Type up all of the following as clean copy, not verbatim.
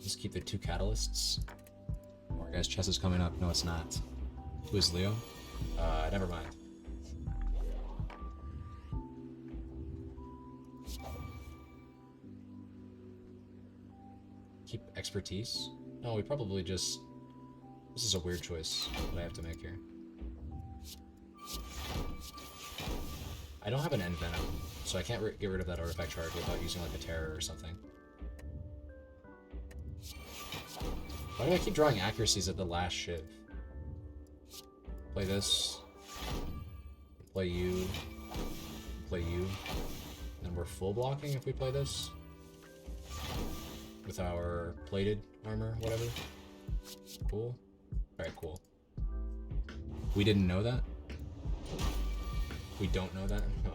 Just keep the 2 catalysts. Oh, our guy's chest is coming up. No, it's not. Who is Leo? Never mind. Keep expertise? No, we probably just... This is a weird choice that I have to make here. I don't have an End Venom, so I can't get rid of that artifact charge without using like a Terror or something. Why do I keep drawing accuracies at the last shiv? Play this. Play you. Play you. And we're full blocking if we play this. With our plated armor, whatever. Cool. Alright, cool. We didn't know that? We don't know that? No.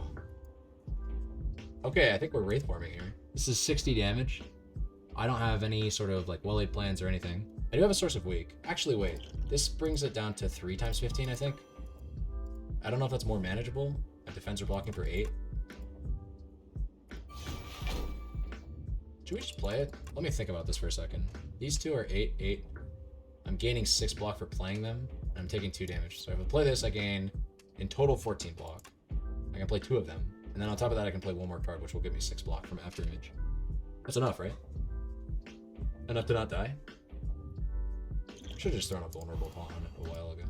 Okay, I think we're Wraith forming here. This is 60 damage. I don't have any sort of like well-laid plans or anything. I do have a source of weak. Actually, wait. This brings it down to 3 times 15, I think. I don't know if that's more manageable. My defense are blocking for 8. Should we just play it? Let me think about this for a second. These two are 8, 8. I'm gaining 6 block for playing them, and I'm taking 2 damage. So if I play this, I gain, in total, 14 block. I can play 2 of them. And then on top of that, I can play 1 more card, which will give me 6 block from After Image. That's enough, right? Enough to not die? Should've just thrown a vulnerable pawn on it a while ago.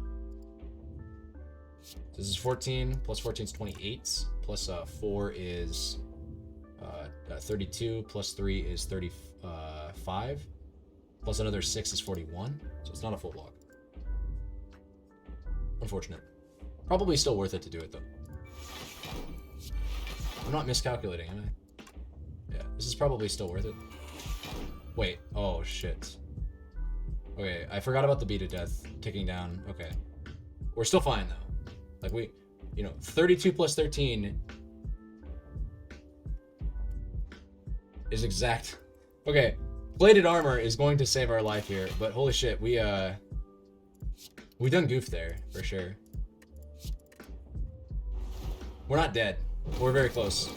So this is 14, plus 14 is 28, plus 4 is 32, plus 3 is 35, plus another 6 is 41, so it's not a full block. Unfortunate. Probably still worth it to do it, though. I'm not miscalculating, am I? Yeah, this is probably still worth it. Wait, oh shit. Okay, I forgot about the beat of death ticking down. Okay. We're still fine, though. Like, we, you know, 32 plus 13 is exact. Okay, plated armor is going to save our life here, but holy shit, we done goofed there, for sure. We're not dead. We're very close.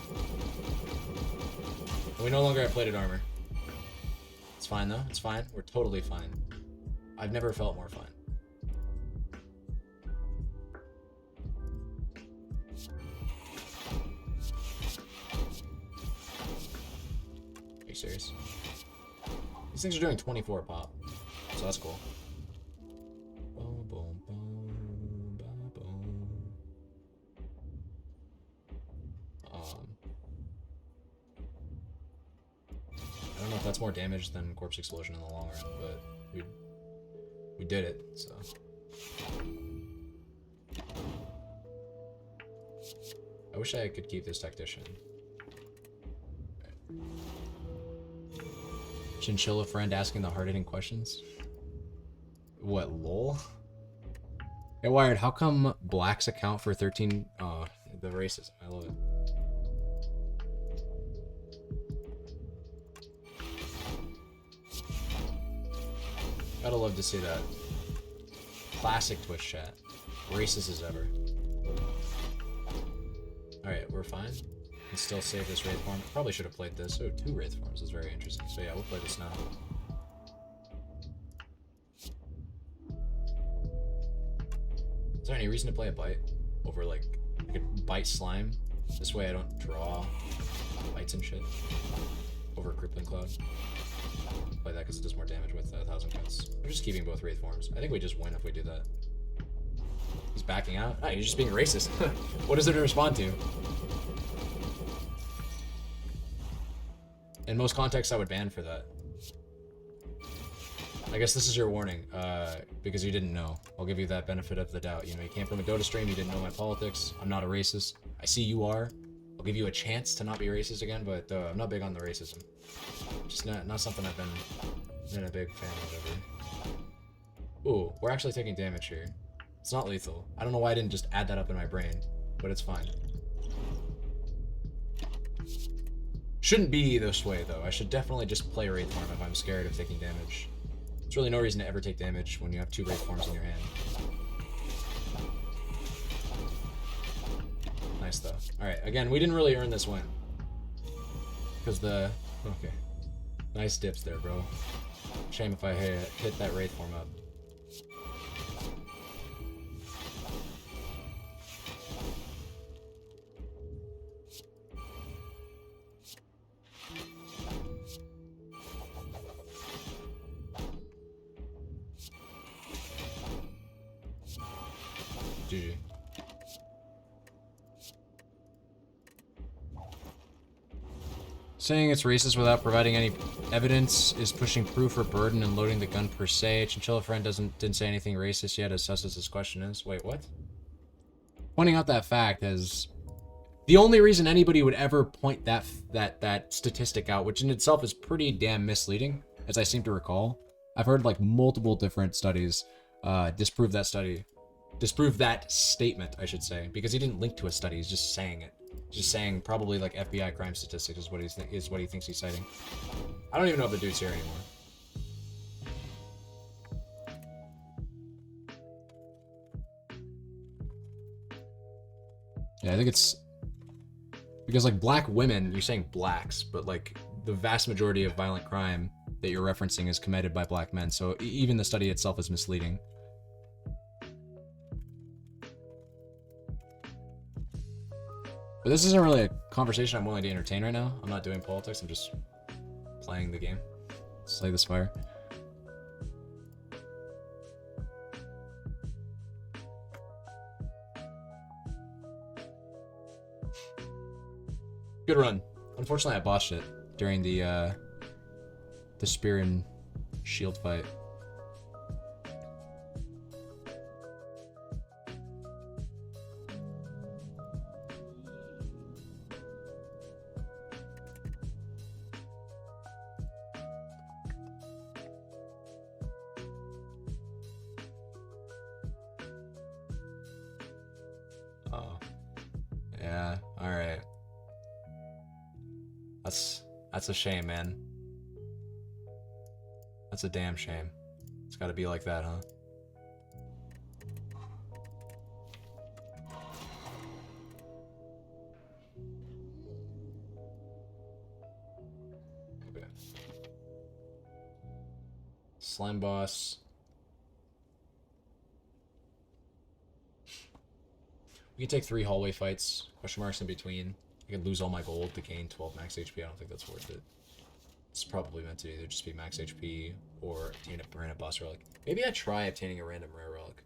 And we no longer have plated armor. It's fine, though. It's fine. We're totally fine. I've never felt more fine. Are you serious? These things are doing 24 pop, so that's cool. Boom, boom, boom, ba, boom. I don't know if that's more damage than Corpse Explosion in the long run, but we did it, so. I wish I could keep this Tactician. Okay. Chinchilla friend asking the hard-hitting questions. What, lol? Hey, Wired, how come Black's account for 13... Oh, the racism. I love it. Gotta love to see that. Classic Twitch chat. Racist as ever. Alright, we're fine. Can still save this Wraith form. Probably should have played this. Oh, 2 Wraith forms is very interesting. So yeah, we'll play this now. Is there any reason to play a bite over like I could bite slime? This way I don't draw bites and shit. Over Crippling Cloud. Play that because it does more damage with 1,000 cuts. We're just keeping both Wraith forms. I think we just win if we do that. He's backing out. Ah, you're just being racist. What is there to respond to? In most contexts, I would ban for that. I guess this is your warning, because you didn't know. I'll give you that benefit of the doubt. You know, you came from a Dota stream, you didn't know my politics. I'm not a racist. I see you are. I'll give you a chance to not be racist again, but I'm not big on the racism. Just not something I've been a big fan of ever. Ooh, we're actually taking damage here. It's not lethal. I don't know why I didn't just add that up in my brain, but it's fine. Shouldn't be this way, though. I should definitely just play Wraith Form if I'm scared of taking damage. There's really no reason to ever take damage when you have 2 Wraith Forms in your hand. Nice, though. Alright, again, we didn't really earn this win. Because the... Okay. Nice dips there, bro. Shame if I hit that raid form up. GG. Saying it's racist without providing any evidence is pushing proof or burden and loading the gun per se. Chinchilla friend didn't say anything racist yet, as sus as this question is. Wait, what? Pointing out that fact is the only reason anybody would ever point that statistic out, which in itself is pretty damn misleading, as I seem to recall. I've heard like multiple different studies disprove that statement, I should say, because he didn't link to a study. He's just saying it. Just saying probably like FBI crime statistics is what he thinks he's citing. I don't even know if the dude's here anymore. Yeah, I think it's because like black women, you're saying blacks, but like the vast majority of violent crime that you're referencing is committed by black men. So even the study itself is misleading. But this isn't really a conversation I'm willing to entertain right now. I'm not doing politics, I'm just playing the game. Slay this fire. Good run. Unfortunately, I botched it during the spear and shield fight. Yeah, alright. That's a shame, man. That's a damn shame. It's gotta be like that, huh? Okay. Slime boss. We can take 3 hallway fights, question marks in between. I could lose all my gold to gain 12 max HP. I don't think that's worth it. It's probably meant to either just be max HP or obtain a random boss relic. Maybe I try obtaining a random rare relic.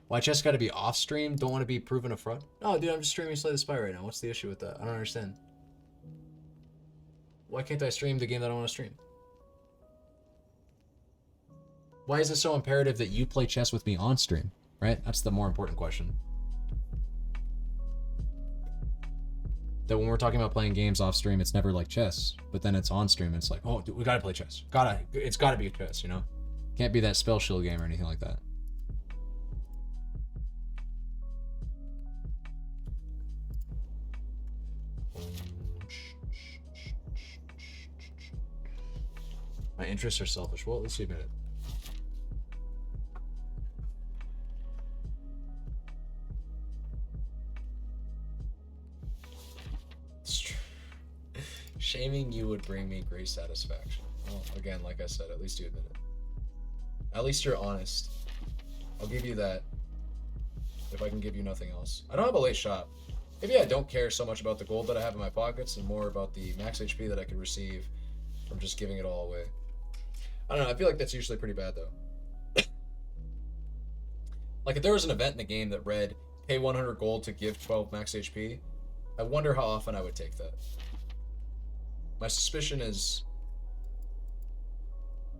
Why chess gotta be off stream? Don't want to be proven a fraud? No, dude, I'm just streaming Slay the Spy right now. What's the issue with that? I don't understand. Why can't I stream the game that I want to stream? Why is it so imperative that you play chess with me on stream? Right? That's the more important question. That when we're talking about playing games off stream, it's never like chess. But then it's on stream, and it's like, oh, dude, we gotta play chess. It's gotta be chess, you know? Can't be that spell shield game or anything like that. My interests are selfish. Well, let's see a minute. Shaming you would bring me great satisfaction. Well, again, like I said, at least you admit it. At least you're honest. I'll give you that. If I can give you nothing else. I don't have a late shot. Maybe I don't care so much about the gold that I have in my pockets and more about the max HP that I could receive from just giving it all away. I don't know, I feel like that's usually pretty bad though. Like if there was an event in the game that read, pay 100 gold to give 12 max HP, I wonder how often I would take that. My suspicion is,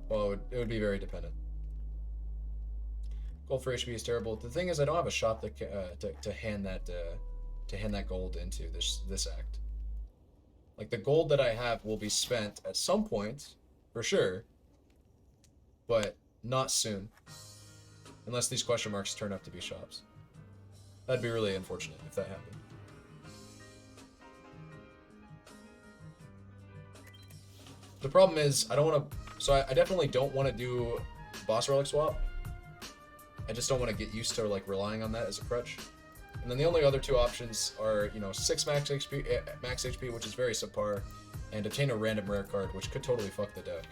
well, it would be very dependent. Gold for HP is terrible. The thing is, I don't have a shop that to hand that gold into this act. Like the gold that I have will be spent at some point, for sure, but not soon, unless these question marks turn up to be shops. That'd be really unfortunate if that happened. The problem is, I don't want to, so I definitely don't want to do boss relic swap. I just don't want to get used to like relying on that as a crutch. And then the only other two options are, you know, 6 max HP, which is very subpar, and obtain a random rare card, which could totally fuck the deck.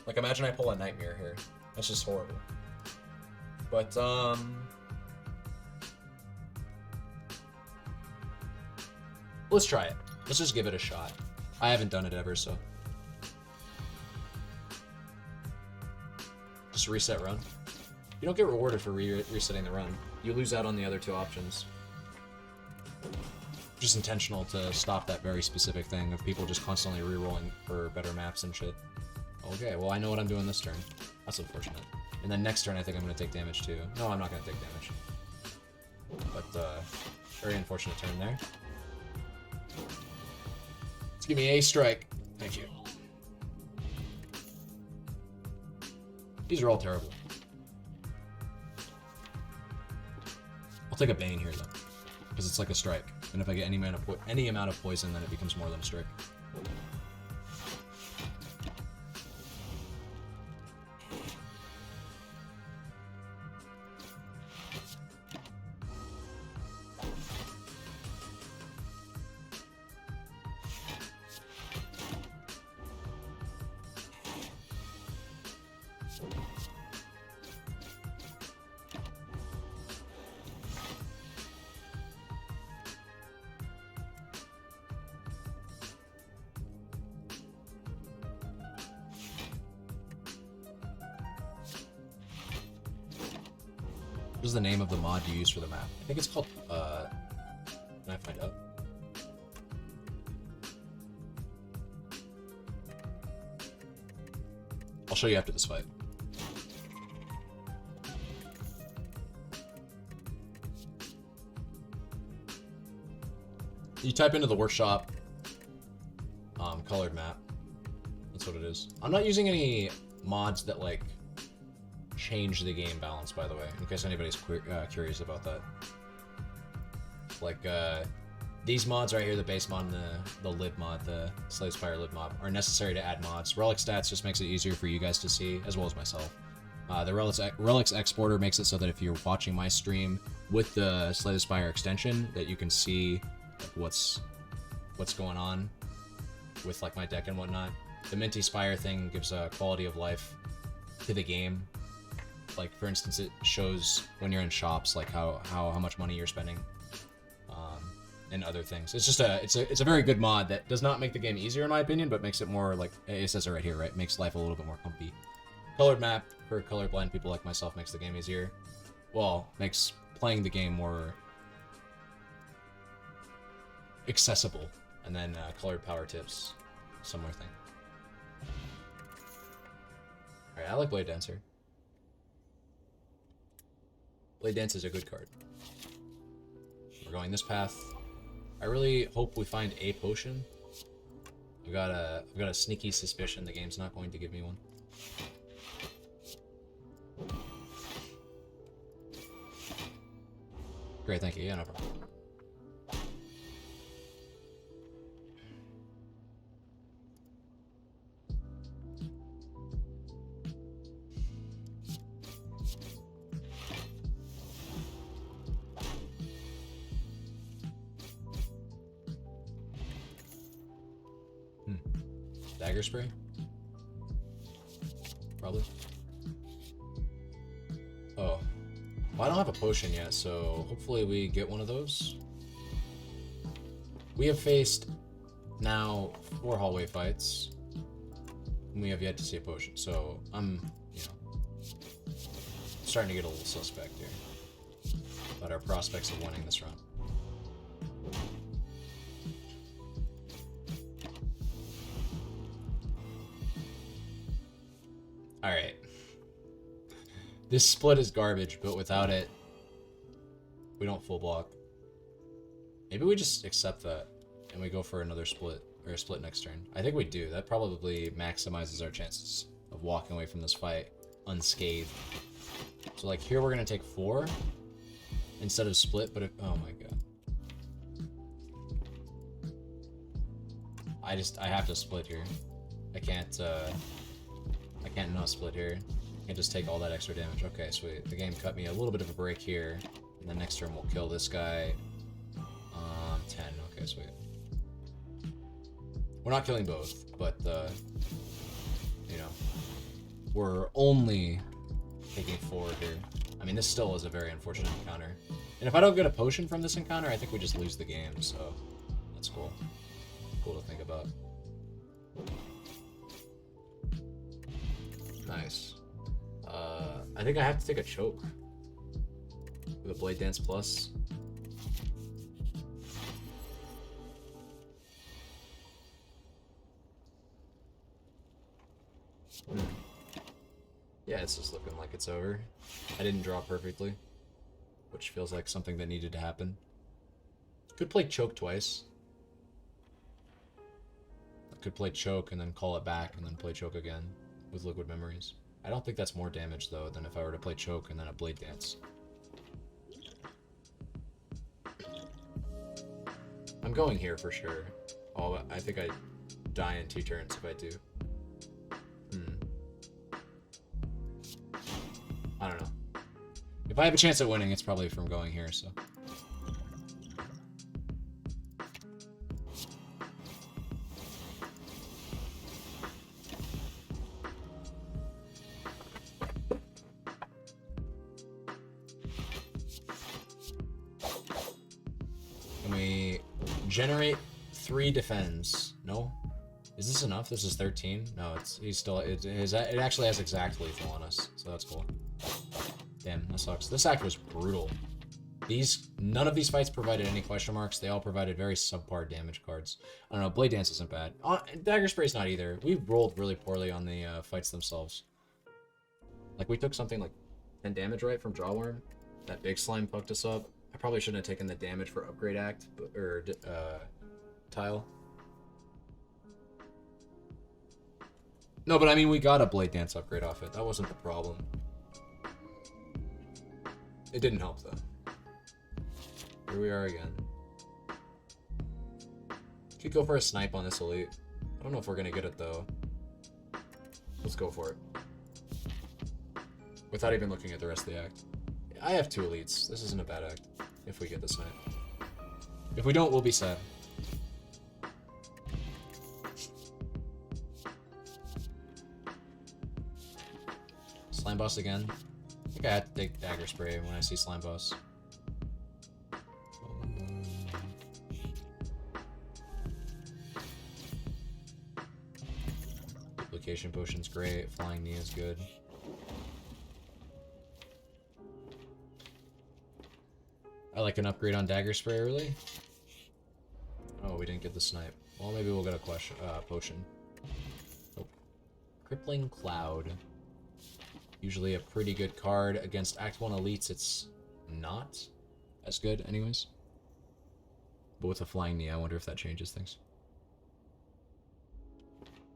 Like, imagine I pull a Nightmare here. That's just horrible. But, let's try it. Let's just give it a shot. I haven't done it ever, so. Just reset run. You don't get rewarded for resetting the run. You lose out on the other two options. Just intentional to stop that very specific thing of people just constantly rerolling for better maps and shit. Okay, well I know what I'm doing this turn. That's unfortunate. And then next turn I think I'm going to take damage too. No, I'm not going to take damage. But, very unfortunate turn there. Let's give me a strike. Thank you. These are all terrible. I'll take a Bane here, though. Because it's like a strike. And if I get any amount of poison, then it becomes more than a strike. What is the name of the mod you use for the map? I think it's called, can I find out? I'll show you after this fight. You type into the workshop, colored map. That's what it is. I'm not using any mods that, like, change the game balance, by the way, in case anybody's curious about that. Like, these mods right here, the base mod and the lib mod, the Slay the Spire lib mod, are necessary to add mods. Relic stats just makes it easier for you guys to see, as well as myself. The Relics exporter makes it so that if you're watching my stream with the Slay the Spire extension, that you can see what's going on with, like, my deck and whatnot. The Minty Spire thing gives a quality of life to the game. Like, for instance, it shows when you're in shops, like, how much money you're spending, and other things. It's just it's a very good mod that does not make the game easier, in my opinion, but makes it more, like, it says it right here, right? Makes life a little bit more comfy. Colored map for colorblind people like myself makes the game easier. Well, makes playing the game more accessible. And then colored power tips, similar thing. Alright, I like Blade Dancer. Blade Dance is a good card. We're going this path. I really hope we find a potion. I've got a sneaky suspicion the game's not going to give me one. Great, thank you. Yeah, no problem. Dagger spray? Probably. Oh. Well, I don't have a potion yet, so hopefully we get one of those. We have faced now 4 hallway fights, and we have yet to see a potion, so I'm, you know, starting to get a little suspect here about our prospects of winning this round. Alright. This split is garbage, but without it, we don't full block. Maybe we just accept that, and we go for another split, or a split next turn. I think we do. That probably maximizes our chances of walking away from this fight unscathed. So, like, here we're going to take 4 instead of split, but if... Oh my god. I have to split here. I can't not split here. I can't just take all that extra damage. Okay, sweet. The game cut me a little bit of a break here And then next turn we'll kill this guy. 10. Okay, sweet. We're not killing both, but you know, we're only taking 4 here. I mean, this still is a very unfortunate encounter. And if I don't get a potion from this encounter, I think we just lose the game, so that's cool. Cool to think about. Nice. I think I have to take a choke with a Blade Dance Plus. Yeah, it's just looking like it's over. I didn't draw perfectly, which feels like something that needed to happen. Could play choke twice. I could play choke and then call it back and then play choke again with Liquid Memories. I don't think that's more damage though than if I were to play choke and then a Blade Dance. I'm going here for sure. Oh, I think I die in 2 turns if I do. I don't know. If I have a chance at winning, it's probably from going here, so. Can we generate 3 defends? No? Is this enough? This is 13? No, he's still, it actually has exact lethal on us, so that's cool. Damn, that sucks. This act was brutal. None of these fights provided any question marks. They all provided very subpar damage cards. I don't know, Blade Dance isn't bad. Dagger Spray's not either. We rolled really poorly on the fights themselves. Like, we took something like 10 damage, right, from Jawworm. That big slime fucked us up. I probably shouldn't have taken the damage for Upgrade Act, or Tile. No, but I mean, we got a Blade Dance upgrade off it. That wasn't the problem. It didn't help, though. Here we are again. Could go for a snipe on this elite. I don't know if we're gonna get it, though. Let's go for it. Without even looking at the rest of the act. I have 2 elites. This isn't a bad act, if we get the snipe. If we don't, we'll be sad. Slime Boss again. I think I have to take Dagger Spray when I see Slime Boss. Duplication Potion's great. Flying Knee is good. I like an upgrade on Dagger Spray early. Oh, we didn't get the snipe. Well, maybe we'll get a potion. Nope. Crippling Cloud. Usually a pretty good card. Against Act 1 elites, it's not as good anyways. But with a Flying Knee, I wonder if that changes things.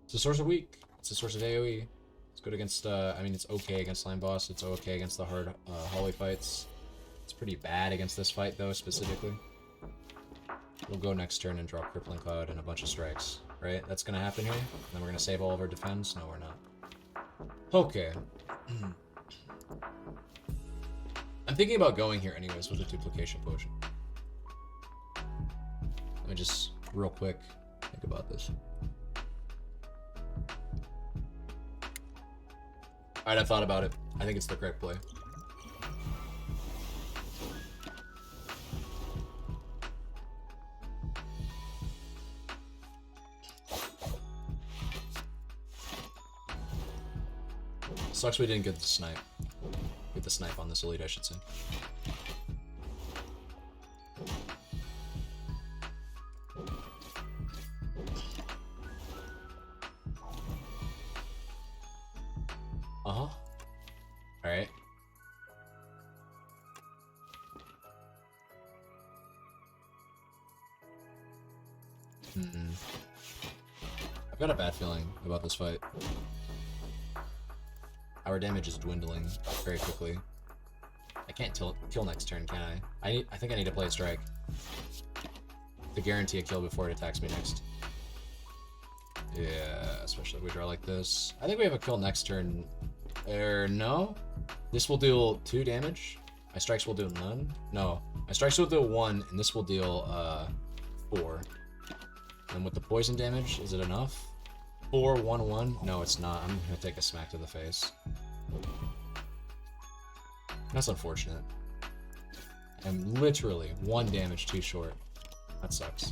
It's a source of weak. It's a source of AoE. It's good against, I mean, it's okay against Slime Boss. It's okay against the hard Holly fights. It's pretty bad against this fight, though, specifically. We'll go next turn and drop Crippling Cloud and a bunch of strikes, right? That's gonna happen here. And then we're gonna save all of our defense. No, we're not. Okay. I'm thinking about going here anyways with a Duplication Potion. Let me just, real quick, think about this. Alright, I've thought about it. I think it's the correct play. Sucks we didn't get the snipe. Get the snipe on this elite, I should say. Uh-huh. Alright. I've got a bad feeling about this fight. Our damage is dwindling very quickly. I can't kill next turn, can I? I think I need to play a strike to guarantee a kill before it attacks me next. Yeah, especially if we draw like this. I think we have a kill next turn. No? This will deal 2 damage. My strikes will do none? No. My strikes will do 1, and this will deal 4. And with the poison damage, is it enough? 4, 1, 1? No, it's not. I'm gonna take a smack to the face. That's unfortunate. I'm literally 1 damage too short. That sucks.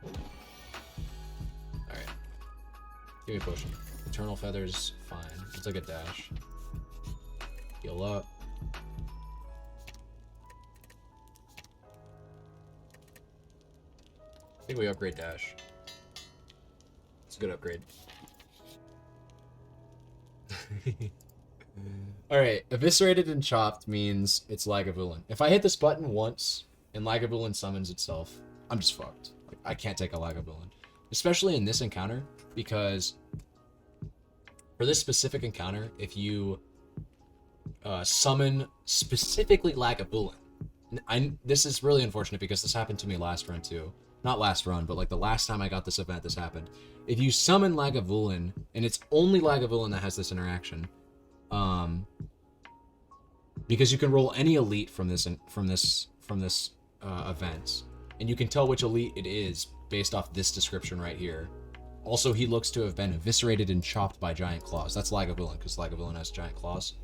Alright. Give me a potion. Eternal Feathers, fine. I'll take a dash. Heal up. I think we upgrade dash. It's a good upgrade. Alright, Eviscerated and Chopped means it's Lagavulin. If I hit this button once and Lagavulin summons itself, I'm just fucked. Like, I can't take a Lagavulin. Especially in this encounter, because for this specific encounter, if you summon specifically Lagavulin, this is really unfortunate because this happened to me last run too. Not last run, but like the last time I got this event, this happened. If you summon Lagavulin, and it's only Lagavulin that has this interaction, because you can roll any elite from this event, and you can tell which elite it is based off this description right here. Also, he looks to have been eviscerated and chopped by giant claws. That's Lagavulin, because Lagavulin has giant claws.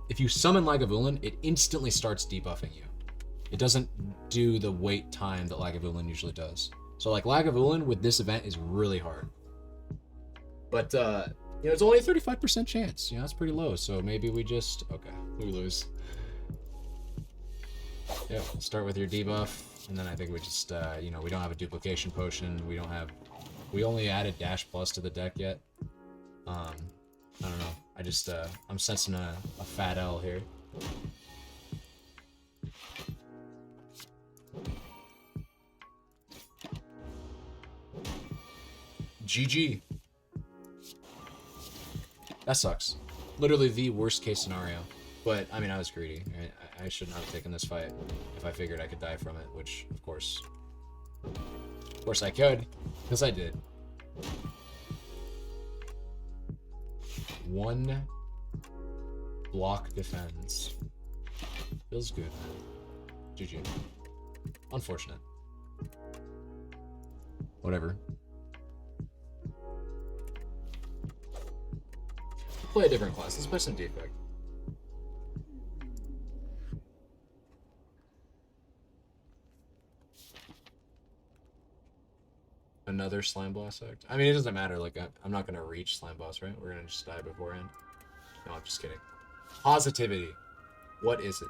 If you summon Lagavulin, it instantly starts debuffing you. It doesn't do the wait time that Lagavulin usually does. So like Lagavulin with this event is really hard. But you know, it's only a 35% chance. You know, that's pretty low. So maybe we just we lose. Yep, start with your debuff, and then I think we just you know, we don't have a duplication potion. We only added dash plus to the deck yet. I don't know. I just I'm sensing a fat L here. GG. That sucks. Literally the worst case scenario. But, I mean, I was greedy. I should not have taken this fight if I figured I could die from it, which, of course I could, because I did. 1 block defense. Feels good. GG. Unfortunate. Whatever. Play a different class. Let's play some defect. Another Slime Blast Act. I mean, it doesn't matter. Like, I'm not gonna reach Slime Boss, right? We're gonna just die beforehand. No, I'm just kidding. Positivity. What is it?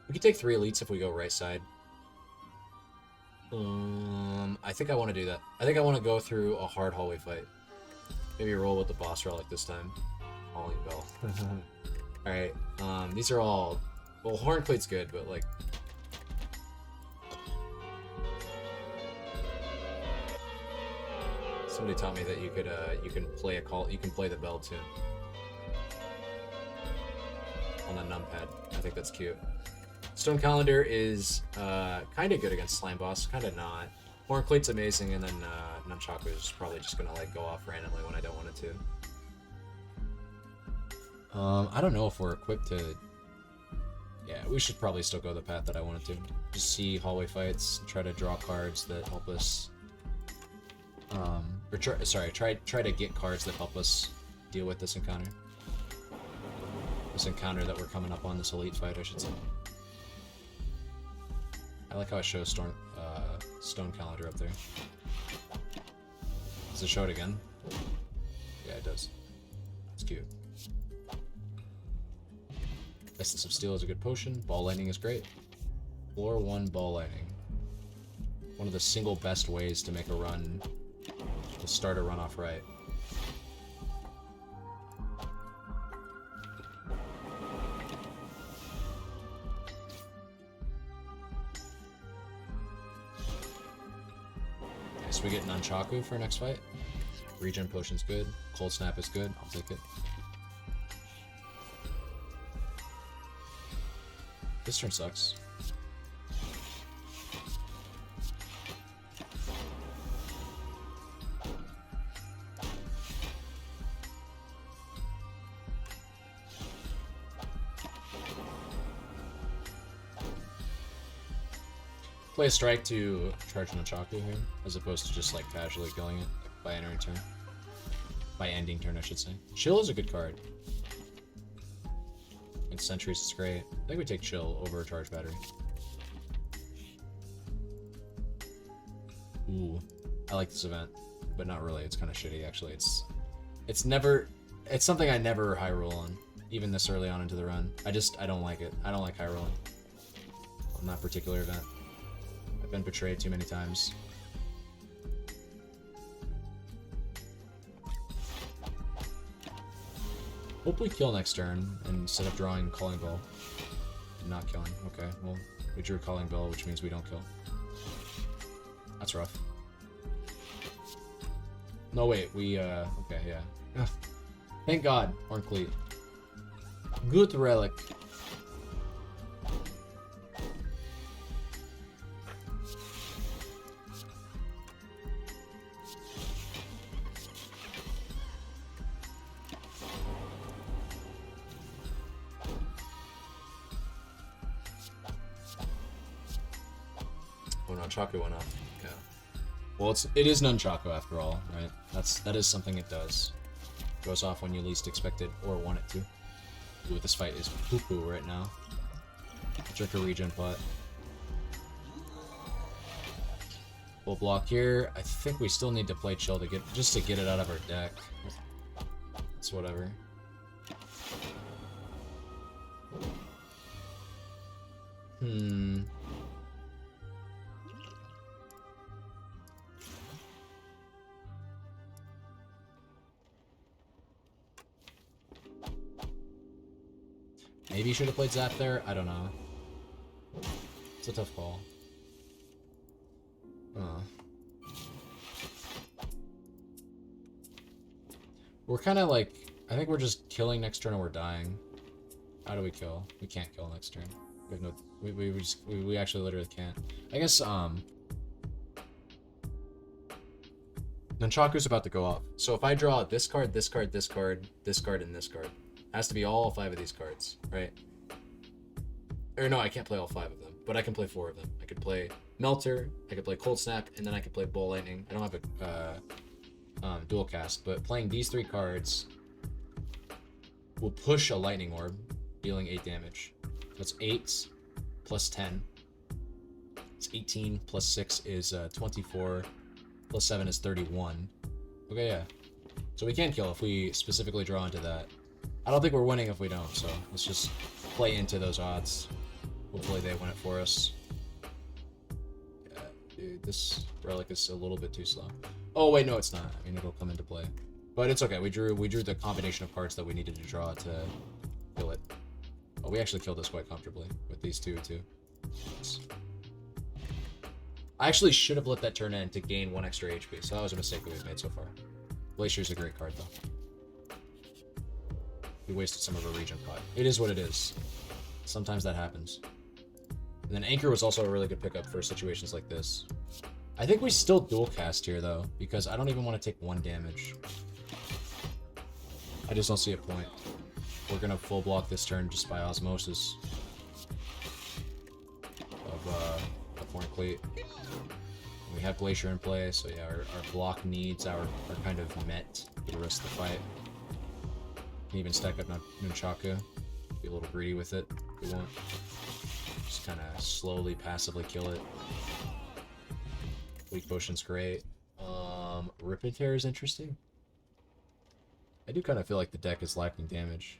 We can take 3 elites if we go right side. I think I want to do that. I think I want to go through a hard hallway fight. Maybe roll with the boss relic this time. Hauling Bell. Alright, these are all... Well, Hornclade's good, but like... Somebody taught me that you could, you can play the bell tune. On the numpad. I think that's cute. Stone Calendar is kind of good against Slime Boss, kind of not. Hornclade's amazing, and then Nunchaku is probably just gonna like go off randomly when I don't want it to. I don't know if we're equipped to. Yeah, we should probably still go the path that I wanted to. Just see hallway fights, try to draw cards that help us. Or try to get cards that help us deal with this encounter. This encounter that we're coming up on, this elite fight, I should say. I like how it shows Stone Calendar up there. Does it show it again? Yeah, it does. It's cute. Essence of Steel is a good potion. Ball Lightning is great. Floor 1 Ball Lightning. One of the single best ways to make a run, to start a run off right. So we get Nunchaku for next fight. Regen Potion's good. Cold Snap is good. I'll take it. This turn sucks. Play a strike to charge Nunchaku here, as opposed to just like casually killing it by entering turn. By ending turn, I should say. Chill is a good card. And Sentries is great. I think we take Chill over Charge Battery. Ooh, I like this event, but not really. It's kind of shitty, actually. It's something I never high roll on, even this early on into the run. I don't like it. I don't like high rolling on that particular event. I've been betrayed too many times. Hope we kill next turn instead of drawing Calling Bell. Not killing. Okay, well, we drew Calling Bell, which means we don't kill. That's rough. No, wait, we, okay, yeah. Thank God, Horncleat. Good relic. Oh, Nunchaku went off. Yeah. Well, it is Nunchaku after all, right? That is something it does. Goes off when you least expect it or want it to. Ooh, this fight is poo-poo right now. Drink a regen pot. Full block here. I think we still need to play Chill to get it out of our deck. It's whatever. Maybe you should have played Zap there. I don't know. It's a tough call. We're kind of like, I think we're just killing next turn and we're dying. How do we kill? We can't kill next turn. We have no, we actually literally can't. I guess Nunchaku's about to go off. So if I draw this card, this card, this card, this card, and this card, it has to be all 5 of these cards, right? Or no, I can't play all 5 of them, but I can play 4 of them. I could play Melter, I could play Cold Snap, and then I could play Bull Lightning. I don't have a dual cast, but playing these 3 cards will push a Lightning Orb, dealing 8 damage. That's 8 plus 10. It's 18 plus 6 is 24. Plus 7 is 31. Okay, yeah. So we can kill if we specifically draw into that. I don't think we're winning if we don't, so let's just play into those odds. Hopefully they win it for us. Yeah, dude, this relic is a little bit too slow. Oh wait, no, it's not. I mean, it'll come into play, but it's okay. We drew the combination of cards that we needed to draw to kill it. Oh, we actually killed this quite comfortably with these two too. I actually should have let that turn in to gain 1 extra HP, so that was a mistake that we've made so far. Glacier's a great card though. We wasted some of our regen pot. It is what it is. Sometimes that happens. And then Anchor was also a really good pickup for situations like this. I think we still dual cast here though, because I don't even want to take 1 damage. I just don't see a point. We're gonna full block this turn just by osmosis of Horncleat. We have Glacier in play, so yeah, our block needs are kind of met for the rest of the fight. Can even stack up Nunchaku. Be a little greedy with it if we want. Just kind of slowly, passively kill it. Weak Potion's great. Rip and Tear is interesting. I do kind of feel like the deck is lacking damage.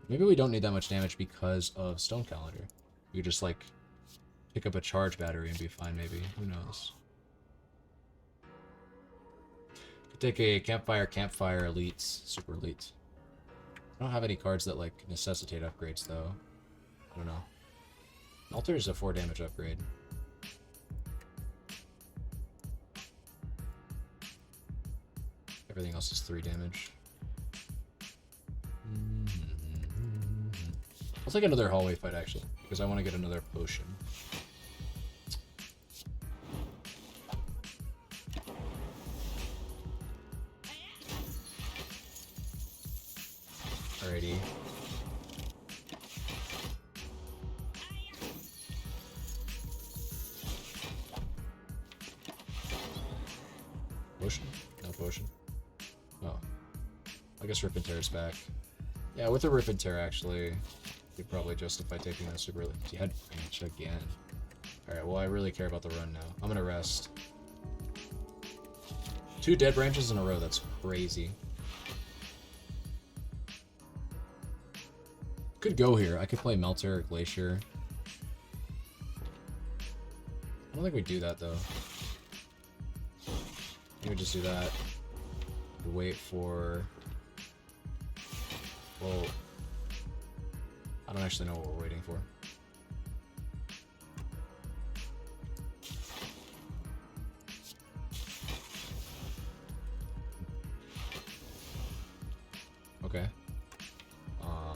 Maybe we don't need that much damage because of Stone Calendar. We could just like pick up a Charge Battery and be fine, maybe. Who knows? Could take a Campfire Elites, Super Elite. I don't have any cards that like necessitate upgrades though. I don't know. Alter is a 4 damage upgrade. Everything else is 3 damage. I'll take another hallway fight, actually, because I want to get another potion. Alrighty. Potion? No potion. Oh. I guess Rip and Tear's back. Yeah, with a Rip and Tear, actually, you'd probably justify taking that super early. You had branch again. Alright, well, I really care about the run now. I'm gonna rest. 2 dead branches in a row, that's crazy. Could go here. I could play Melter or Glacier. I don't think we do that, though. We would just do that. Wait for... Well... I don't actually know what we're waiting for. Okay. I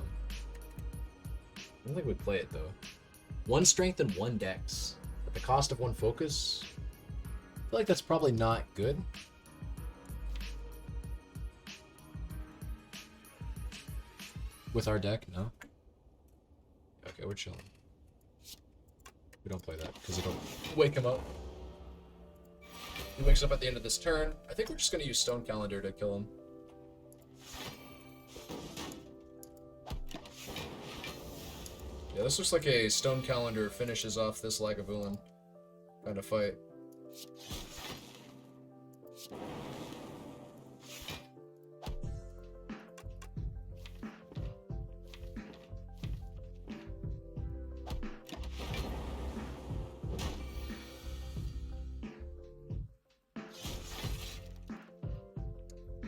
don't think we'd play it, though. 1 strength and 1 dex. At the cost of 1 focus? I feel like that's probably not good. With our deck? No? Okay, we're chilling. We don't play that, because it'll wake him up. He wakes up at the end of this turn. I think we're just going to use Stone Calendar to kill him. Yeah, this looks like a Stone Calendar finishes off this Lagavulin kind of fight.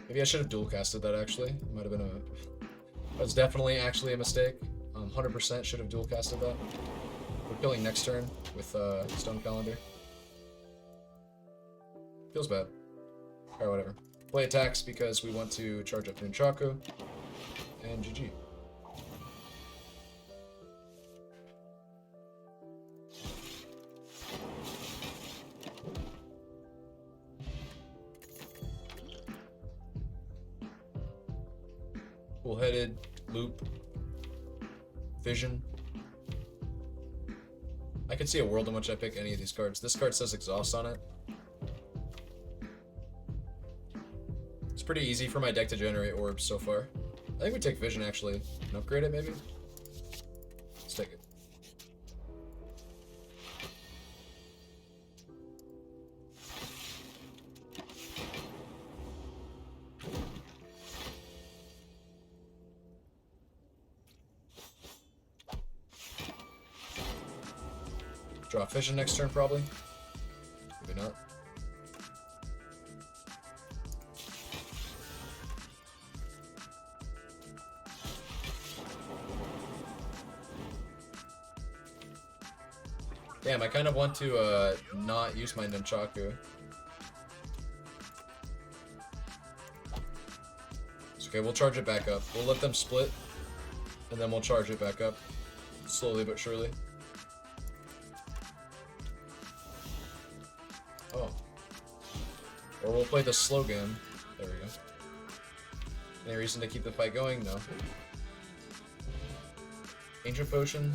Maybe I should have dual casted that, actually. It might have been a... That's definitely actually a mistake. 100% should have dual casted that. We're killing next turn with Stone Calendar. Feels bad. Alright, whatever. Play attacks because we want to charge up Nunchaku. And GG. Bullheaded, Loop, Vision. I could see a world in which I pick any of these cards. This card says Exhaust on it. It's pretty easy for my deck to generate orbs so far. I think we take Vision, actually, and upgrade it, maybe? Let's take it. Draw Vision next turn, probably. Maybe not. Damn, I kind of want to not use my Nunchaku. It's okay, we'll charge it back up. We'll let them split, and then we'll charge it back up. Slowly but surely. Oh. Or we'll play the slow game. There we go. Any reason to keep the fight going? No. Ancient Potion.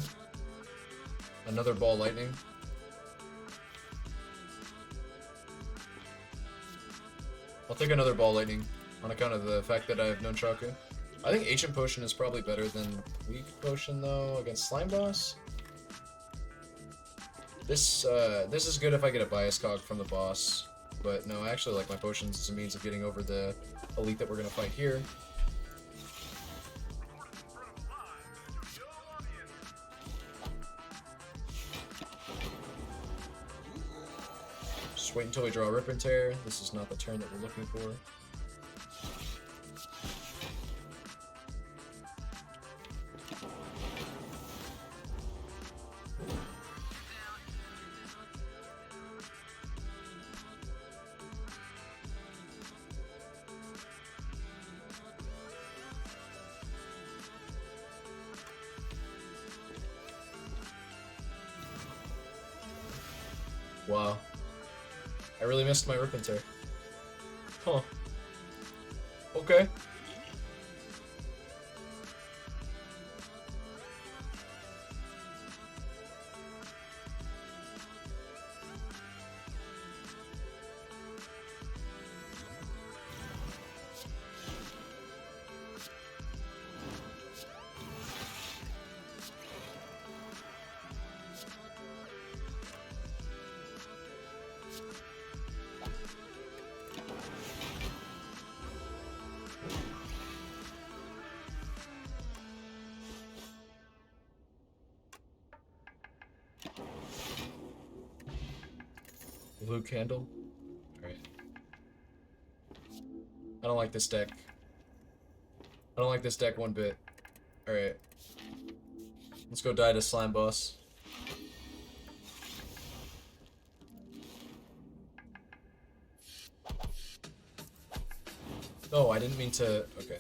Another Ball Lightning. I'll take another Ball Lightning on account of the fact that I have Nunchaku. I think Ancient Potion is probably better than Weak Potion, though, against Slime Boss. This is good if I get a Bias Cog from the boss, but no, I actually like my potions as a means of getting over the elite that we're gonna fight here. Just wait until we draw Rip and Tear. This is not the turn that we're looking for. Wow. I really missed my Rip and Tear. Huh. Okay. Blue candle. Alright. I don't like this deck. I don't like this deck one bit. Alright. Let's go die to Slime Boss. Oh, I didn't mean to... Okay.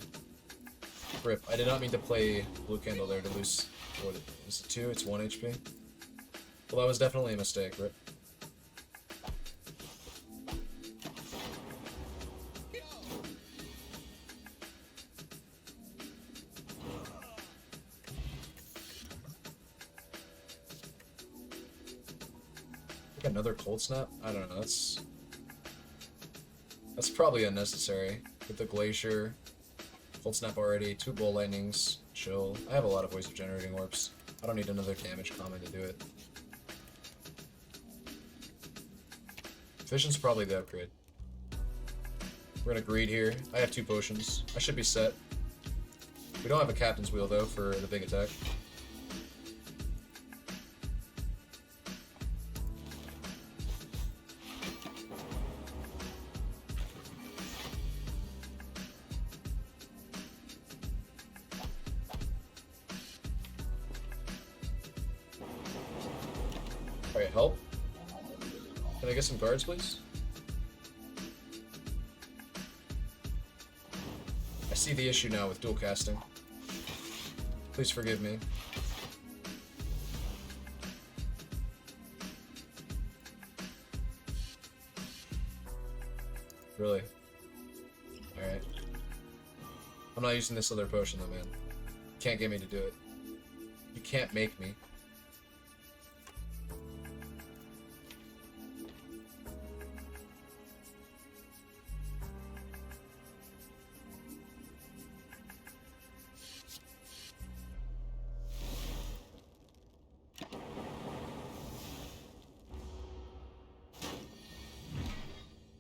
Rip. I did not mean to play Blue Candle there to lose... What is it, 2? It's 1 HP? Well, that was definitely a mistake, Rip. Another Cold Snap? I don't know, that's probably unnecessary. With the Glacier, Cold Snap already, 2 Bull Lightnings, chill. I have a lot of ways of generating orbs. I don't need another damage comment to do it. Vision's probably the upgrade. We're gonna greed here. I have 2 potions. I should be set. We don't have a Captain's Wheel though for the big attack. Alright, help. Can I get some guards, please? I see the issue now with dual casting. Please forgive me. Really? Alright. I'm not using this other potion though, man. You can't get me to do it. You can't make me.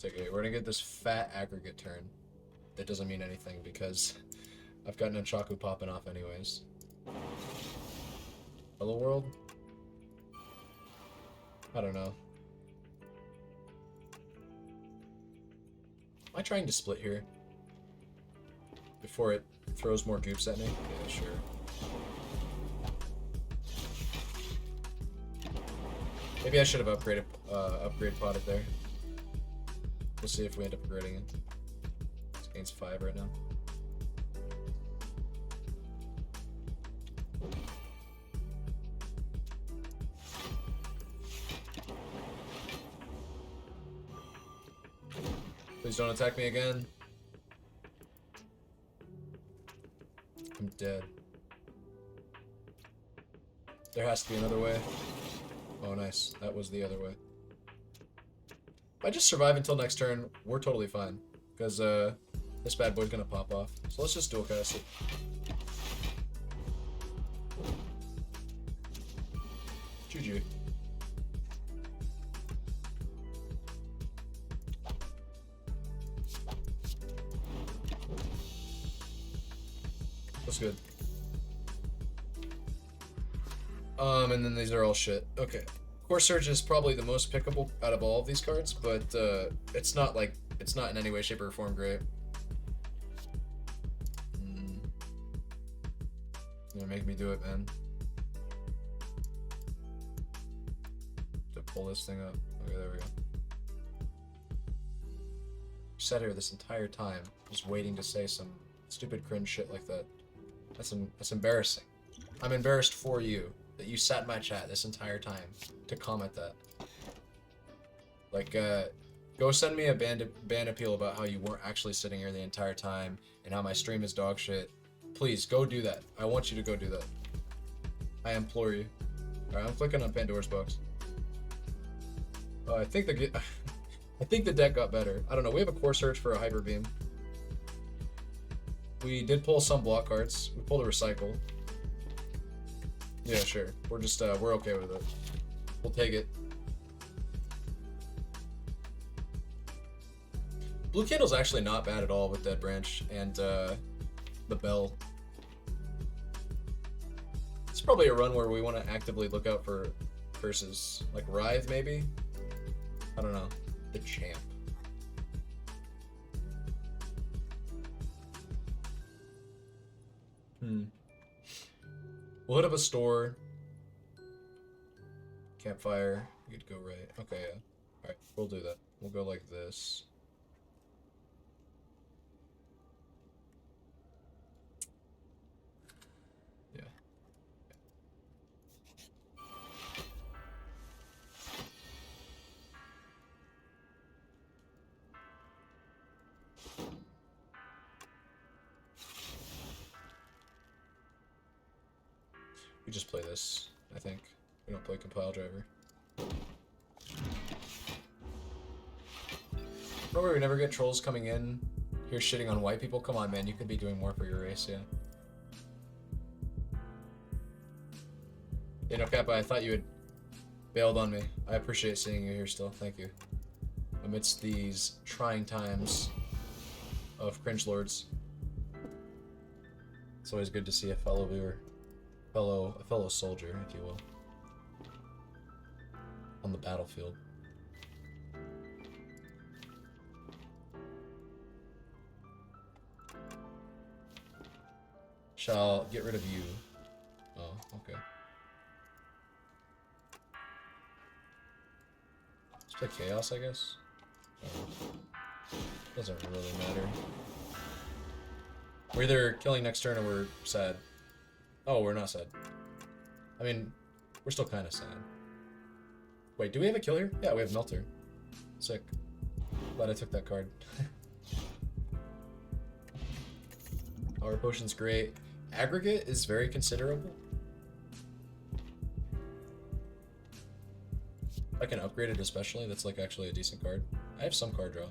It's okay, we're gonna get this fat aggregate turn. That doesn't mean anything because I've got Nunchaku popping off anyways. Hello world? I don't know. Am I trying to split here? Before it throws more goops at me? Yeah, sure. Maybe I should have upgrade potted there. We'll see if we end up upgrading it. It's against 5 right now. Please don't attack me again. I'm dead. There has to be another way. Oh, nice. That was the other way. If I just survive until next turn, we're totally fine. Because, this bad boy's gonna pop off. So let's just dual cast it. GG. That's good. And then these are all shit. Okay. Core Surge is probably the most pickable out of all of these cards, but it's not in any way, shape, or form great. You're gonna make me do it, man. To pull this thing up. Okay, there we go. Sat here this entire time, just waiting to say some stupid cringe shit like that. That's embarrassing. I'm embarrassed for you that you sat in my chat this entire time to comment that. Like, go send me a band appeal about how you weren't actually sitting here the entire time and how my stream is dog shit. Please, go do that. I want you to go do that. I implore you. Alright, I'm clicking on Pandora's box. I think I think the deck got better. I don't know. We have a core search for a Hyper Beam. We did pull some block cards. We pulled a recycle. Yeah, sure. We're just we're okay with it. We'll take it. Blue Candle's actually not bad at all with Dead Branch and the Bell. It's probably a run where we want to actively look out for curses. Like Writhe, maybe? I don't know. The Champ. We'll hit up a store. Campfire. We could go right. Okay, yeah. Alright, we'll do that. We'll go like this. Yeah. We just play this, I think. We don't play Compile Driver. Probably we never get trolls coming in here shitting on white people. Come on, man. You could be doing more for your race, yeah. You know, Kappa, I thought you had bailed on me. I appreciate seeing you here still. Thank you. Amidst these trying times of cringe lords. It's always good to see a fellow viewer. A fellow soldier, if you will. On the battlefield. Shall get rid of you. Oh, okay. Let's play Chaos, I guess. Doesn't really matter. We're either killing next turn or we're sad. Oh, we're not sad. I mean, we're still kind of sad. Wait, do we have a killer? Yeah, we have Melter. Sick. Glad I took that card. Our potion's great. Aggregate is very considerable. I can upgrade it especially, that's like actually a decent card. I have some card draw.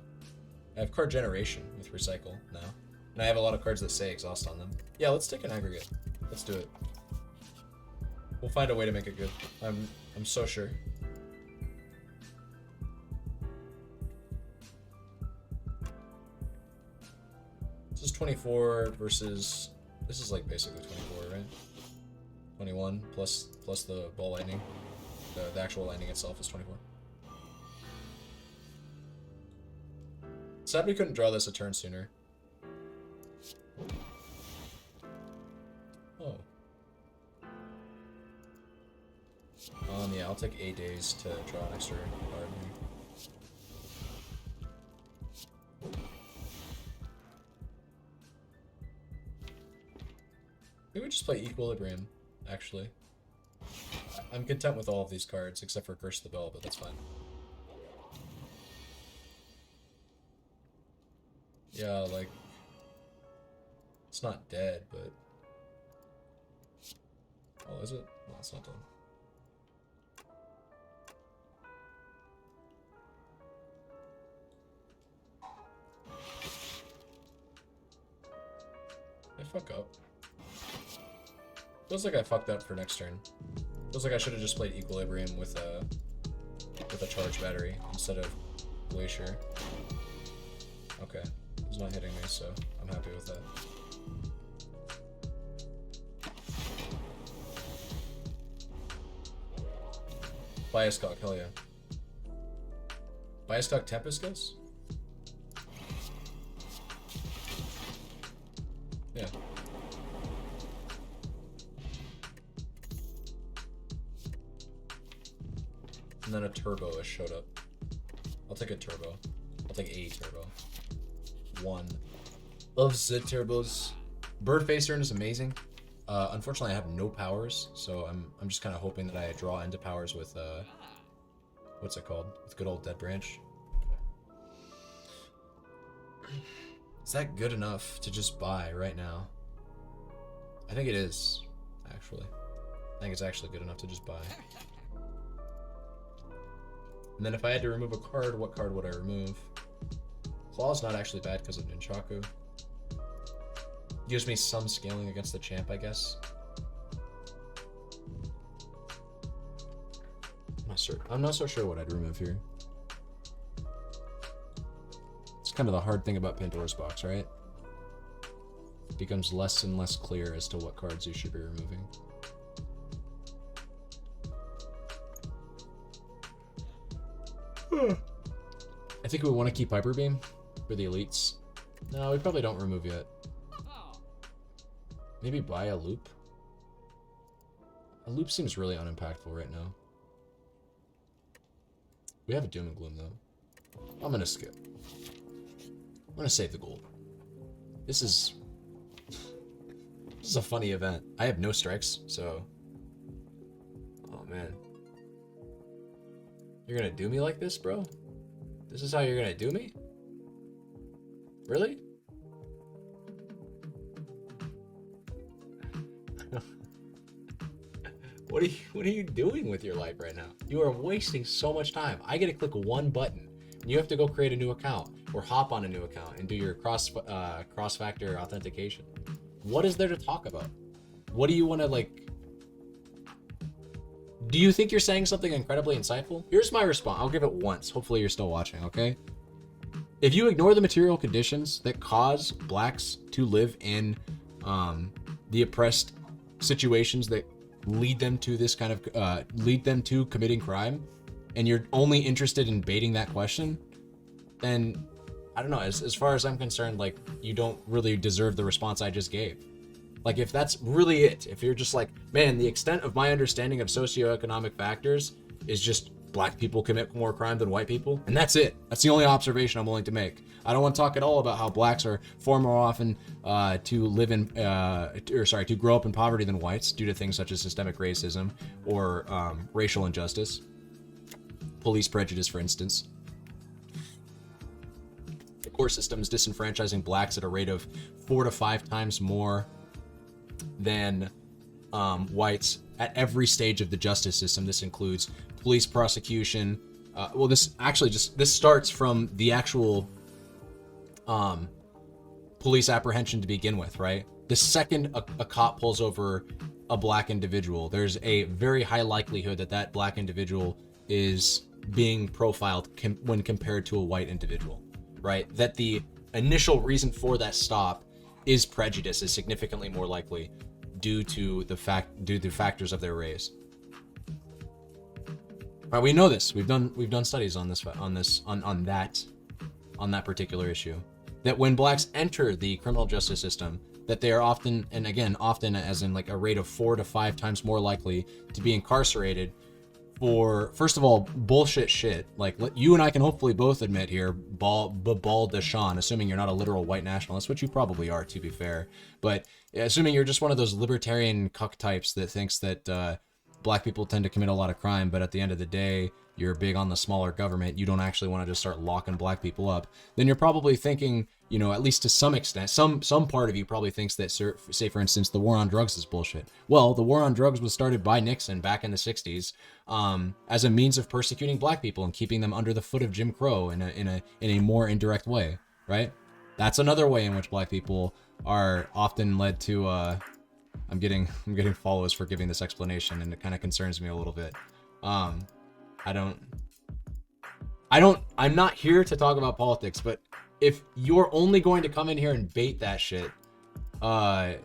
I have card generation with recycle now. And I have a lot of cards that say exhaust on them. Yeah, let's take an aggregate. Let's do it. We'll find a way to make it good. I'm so sure. This is 24 versus... This is like basically 24, right? 21 plus the ball lightning. The actual lightning itself is 24. Sad we couldn't draw this a turn sooner. Oh. Yeah, I'll take 8 days to draw an extra card. We would just play Equilibrium, actually. I'm content with all of these cards, except for Curse the Bell, but that's fine. Yeah, like... It's not dead, but... Oh, is it? No, it's not dead. I fuck up. Feels like I fucked up for next turn. Feels like I should have just played Equilibrium with a charge battery instead of Glacier. Okay, he's not hitting me, so I'm happy with that. Bioscock, hell yeah. Bioscock Tempest Ghost? Yeah. And then a turbo has showed up. I'll take a turbo. I'll take a turbo. One of the turbos. Bird Face Turn is amazing. Unfortunately, I have no powers, so I'm just kind of hoping that I draw into powers with What's it called? With good old Dead Branch. Is that good enough to just buy right now? I think it is, actually. I think it's actually good enough to just buy. And then if I had to remove a card, what card would I remove? Claw's not actually bad because of Nunchaku. Gives me some scaling against the champ, I guess. I'm not so sure what I'd remove here. It's kind of the hard thing about Pandora's Box, right? It becomes less and less clear as to what cards you should be removing. I think we want to keep Hyper Beam for the elites. No, we probably don't remove yet. Maybe buy a loop. A loop seems really unimpactful right now. We have a Doom and Gloom though. I'm gonna skip. I'm gonna save the gold. This is a funny event. I have no strikes, so. Oh man. You're gonna do me like this, bro? This is how you're gonna do me? Really? What are you doing with your life right now? You are wasting so much time. I get to click one button, and you have to go create a new account or hop on a new account and do your cross-factor authentication. What is there to talk about? What do you want to like? Do you think you're saying something incredibly insightful? Here's my response. I'll give it once. Hopefully you're still watching, okay? If you ignore the material conditions that cause blacks to live in the oppressed situations that lead them to this kind of lead them to committing crime, and you're only interested in baiting that question, then I don't know, as far as I'm concerned, like, you don't really deserve the response I just gave. Like, if that's really it, if you're just like, man, the extent of my understanding of socioeconomic factors is just black people commit more crime than white people, and that's it. That's the only observation I'm willing to make. I don't want to talk at all about how blacks are far more often to grow up in poverty than whites due to things such as systemic racism or racial injustice, police prejudice, for instance. The court system is disenfranchising blacks at a rate of 4 to 5 times more than whites at every stage of the justice system. This includes police prosecution. This starts from the actual police apprehension to begin with, right? The second a cop pulls over a black individual, there's a very high likelihood that that black individual is being profiled when compared to a white individual, right? That the initial reason for that stop is prejudice is significantly more likely due to the factors of their race. Right, we know this. We've done studies on that particular issue. That when blacks enter the criminal justice system, that they are often as in like a rate of 4 to 5 times more likely to be incarcerated for, first of all, bullshit shit. Like, you and I can hopefully both admit here, Bal Deshawn, assuming you're not a literal white nationalist, which you probably are, to be fair, but assuming you're just one of those libertarian cuck types that thinks that black people tend to commit a lot of crime, but at the end of the day, you're big on the smaller government, you don't actually want to just start locking black people up, then you're probably thinking, you know, at least to some extent, some part of you probably thinks that, say for instance, the war on drugs is bullshit. Well, the war on drugs was started by Nixon back in the 60s as a means of persecuting black people and keeping them under the foot of Jim Crow in a more indirect way, right? That's another way in which black people are often led to I'm getting follows for giving this explanation, and it kind of concerns me a little bit. I'm not here to talk about politics, but if you're only going to come in here and bait that shit, like,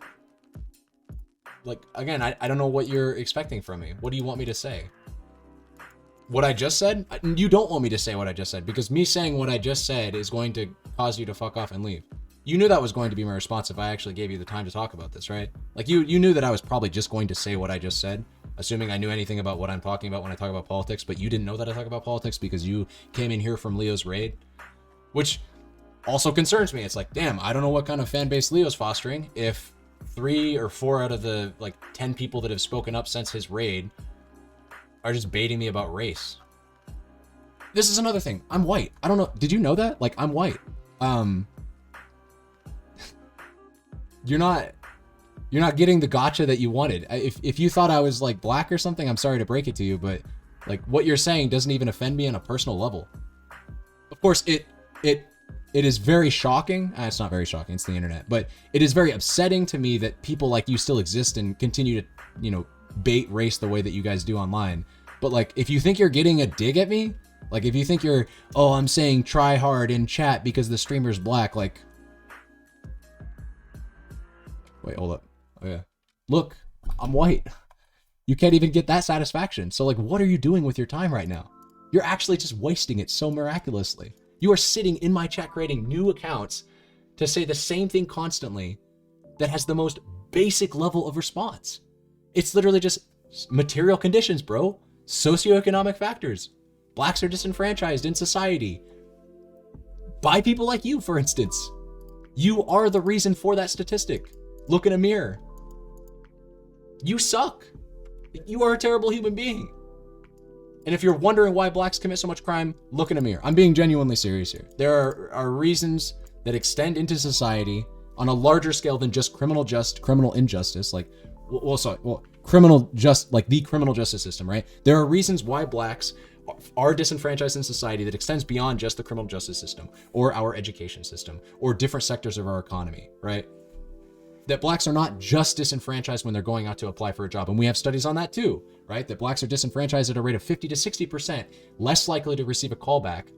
again, I don't know what you're expecting from me. What do you want me to say? What I just said? You don't want me to say what I just said, because me saying what I just said is going to cause you to fuck off and leave. You knew that was going to be my response if I actually gave you the time to talk about this, right? Like, you knew that I was probably just going to say what I just said, assuming I knew anything about what I'm talking about when I talk about politics, but you didn't know that I talk about politics because you came in here from Leo's raid, which also concerns me. It's like, damn, I don't know what kind of fan base Leo's fostering if 3 or 4 out of the, like, 10 people that have spoken up since his raid are just baiting me about race. this is another thing. I'm white. I don't know. Did you know that? Like, I'm white. You're not getting the gotcha that you wanted. If you thought I was like black or something, I'm sorry to break it to you, but like what you're saying doesn't even offend me on a personal level. Of course, it is very shocking. It's not very shocking. It's the internet, but it is very upsetting to me that people like you still exist and continue to, you know, bait race the way that you guys do online. But like, if you think you're getting a dig at me, like if you think you're, oh, I'm saying try hard in chat because the streamer's black, like, wait, hold up. Oh yeah. Look, I'm white. You can't even get that satisfaction. So like, what are you doing with your time right now? You're actually just wasting it so miraculously. You are sitting in my chat creating new accounts to say the same thing constantly that has the most basic level of response. It's literally just material conditions, bro. Socioeconomic factors. Blacks are disenfranchised in society. By people like you, for instance. You are the reason for that statistic. Look in a mirror. You suck. You are a terrible human being. And if you're wondering why blacks commit so much crime, look in a mirror. I'm being genuinely serious here. There are reasons that extend into society on a larger scale than just criminal injustice, like, criminal justice system, right? There are reasons why blacks are disenfranchised in society that extends beyond just the criminal justice system or our education system or different sectors of our economy, right? That blacks are not just disenfranchised when they're going out to apply for a job. And we have studies on that too, right? That blacks are disenfranchised at a rate of 50 to 60% less likely to receive a callback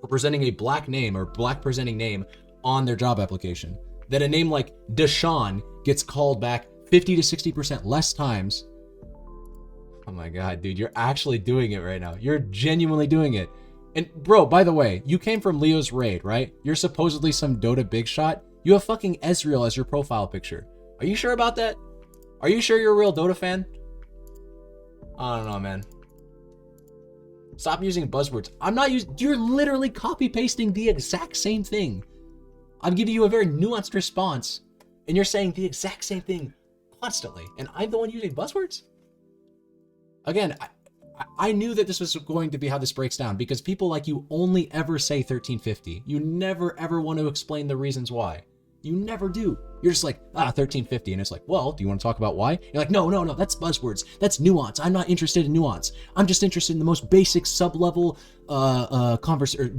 for presenting a black name or black presenting name on their job application. That a name like Deshaun gets called back 50 to 60% less times. Oh my God, dude, you're actually doing it right now. You're genuinely doing it. And bro, by the way, you came from Leo's raid, right? You're supposedly some Dota big shot. You have fucking Ezreal as your profile picture. Are you sure about that? Are you sure you're a real Dota fan? I don't know, man. Stop using buzzwords. I'm not using, you're literally copy pasting the exact same thing. I'm giving you a very nuanced response and you're saying the exact same thing constantly. And I'm the one using buzzwords? Again, I knew that this was going to be how this breaks down because people like you only ever say 1350. You never ever want to explain the reasons why. You never do. You're just like, 1350. And it's like, well, do you want to talk about why? You're like, no, that's buzzwords. That's nuance. I'm not interested in nuance. I'm just interested in the most basic sub-level,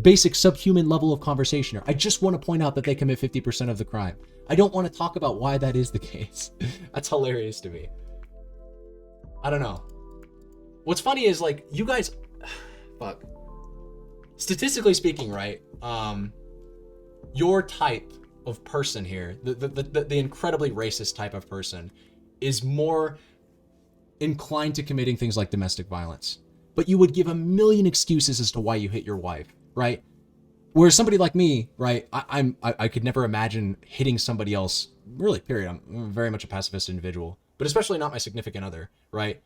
basic subhuman level of conversation. I just want to point out that they commit 50% of the crime. I don't want to talk about why that is the case. That's hilarious to me. I don't know. What's funny is like, you guys, fuck. Statistically speaking, right? Your type of person here, the incredibly racist type of person, is more inclined to committing things like domestic violence. But you would give a million excuses as to why you hit your wife, right? Whereas somebody like me, right, I could never imagine hitting somebody else, really, period. I'm very much a pacifist individual, but especially not my significant other, right?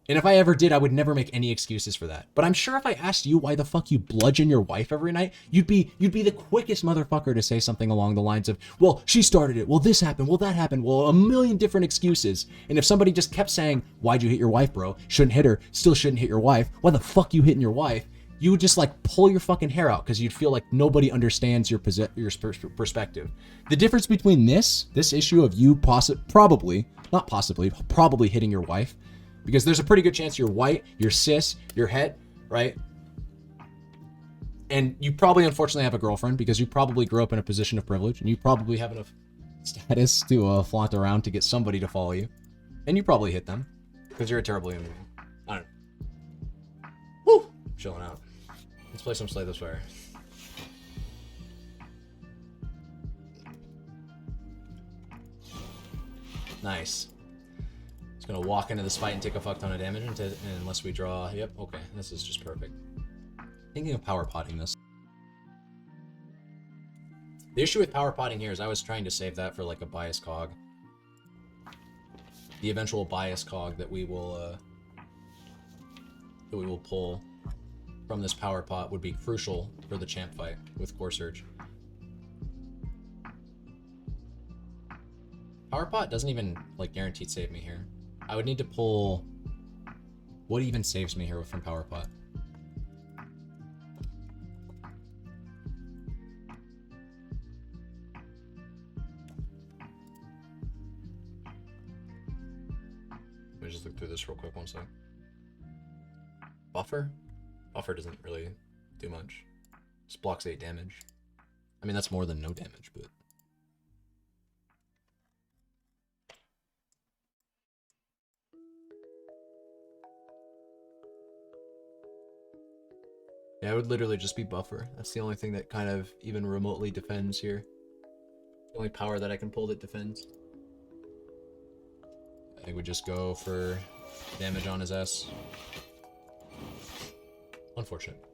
And if I ever did, I would never make any excuses for that. But I'm sure if I asked you why the fuck you bludgeon your wife every night, you'd be the quickest motherfucker to say something along the lines of, well, she started it, well, this happened, well, that happened, well, a million different excuses. And if somebody just kept saying, why'd you hit your wife, bro? Shouldn't hit her, still shouldn't hit your wife. Why the fuck you hitting your wife? You would just like pull your fucking hair out because you'd feel like nobody understands your perspective. The difference between this issue of you probably hitting your wife, because there's a pretty good chance you're white, you're cis, you're het, right? And you probably unfortunately have a girlfriend because you probably grew up in a position of privilege and you probably have enough status to flaunt around to get somebody to follow you. And you probably hit them because you're a terrible human being. I don't know. Woo! Chilling out. Let's play some Slay the Spire. Nice. Just gonna walk into this fight and take a fuck ton of damage unless we draw. Yep, okay, this is just perfect. Thinking of power potting this. The issue with power potting here is I was trying to save that for like a bias cog. The eventual bias cog that we will pull from this power pot would be crucial for the champ fight with Core Surge. Power pot doesn't even like guaranteed save me here. I would need to pull what even saves me here from power pot. just look through this real quick, one sec. Buffer? Buffer doesn't really do much. Just blocks 8 damage. I mean, that's more than no damage, but... Yeah, it would literally just be buffer. That's the only thing that kind of even remotely defends here. The only power that I can pull that defends. I would just go for damage on his ass. Unfortunate.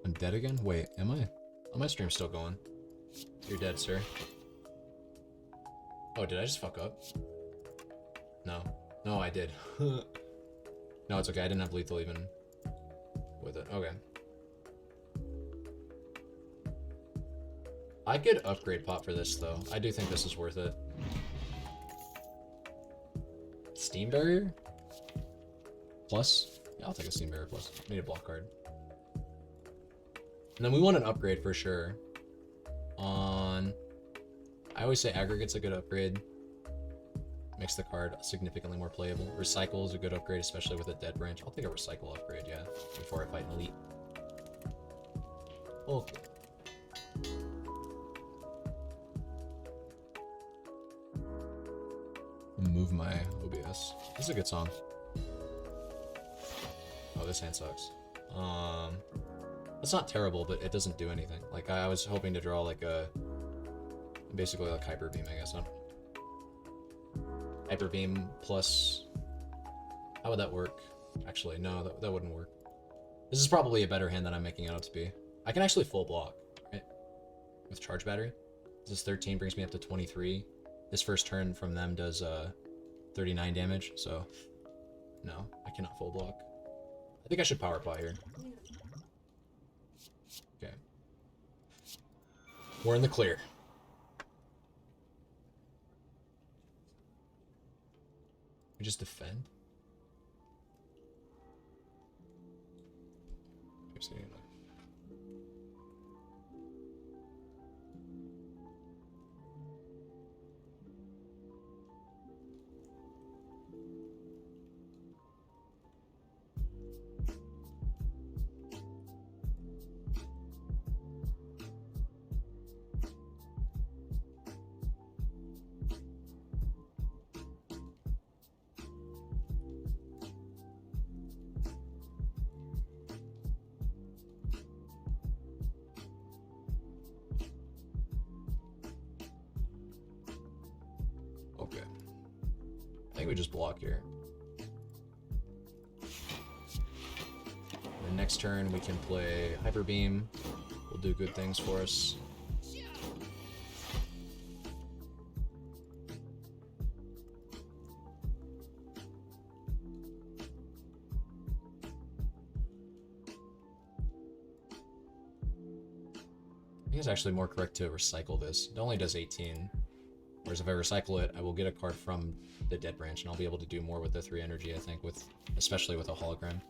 I'm dead again? Wait, am I? Oh, my stream's still going. You're dead, sir. Oh, did I just fuck up? No. No, I did. No, it's okay. I didn't have lethal even with it. Okay. I could upgrade pop for this, though. I do think this is worth it. Steam Barrier? Plus? Yeah, I'll take a Steam Barrier plus. Need a block card. And then we want an upgrade for sure. On... I always say Aggregate's a good upgrade. Makes the card significantly more playable. Recycle is a good upgrade, especially with a Dead Branch. I'll take a Recycle upgrade, yeah, before I fight an Elite. Okay. Move my OBS. This is a good song. Oh, this hand sucks. It's not terrible, but it doesn't do anything. Like, I was hoping to draw like a... basically like Hyper Beam, I guess. Hyper Beam plus... How would that work? Actually, no, that wouldn't work. This is probably a better hand than I'm making it out to be. I can actually full block, right? With Charge Battery. This 13 brings me up to 23. This first turn from them does 39 damage, so... No, I cannot full block. I think I should Power Pot here. Okay. We're in the clear. We just defend? Okay. I think we just block here. The next turn we can play Hyper Beam. Will do good things for us. I think it's actually more correct to recycle this. It only does 18. Whereas if I recycle it, I will get a card from the Dead Branch, and I'll be able to do more with the 3 energy, I think, especially with a hologram.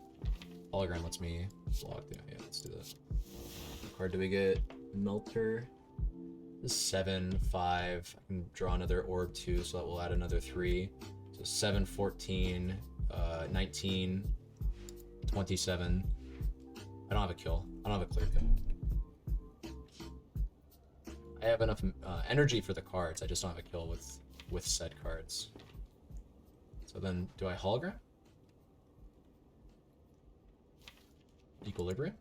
Hologram lets me block. Yeah, let's do that. What card do we get? Melter. This is 7, 5. I can draw another orb too, so that will add another 3. So 7, 14, 19, 27. I don't have a kill. I don't have a clear kill. I have enough energy for the cards. I just don't have a kill with said cards. So then, do I hologram? Equilibrium?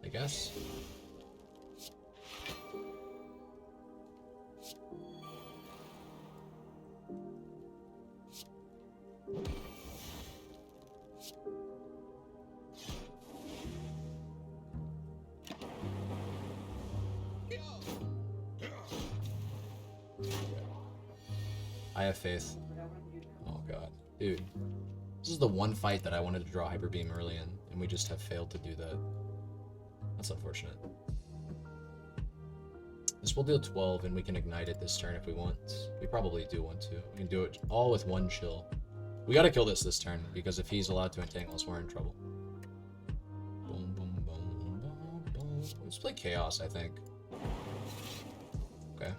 I guess. I have faith. Oh god. Dude. This is the one fight that I wanted to draw Hyper Beam early in, and we just have failed to do that. That's unfortunate. This will deal 12, and we can ignite it this turn if we want. We probably do want to. We can do it all with 1 chill. We gotta kill this turn, because if he's allowed to entangle us, we're in trouble. Boom, boom, boom, boom, boom. Let's play Chaos, I think. Okay.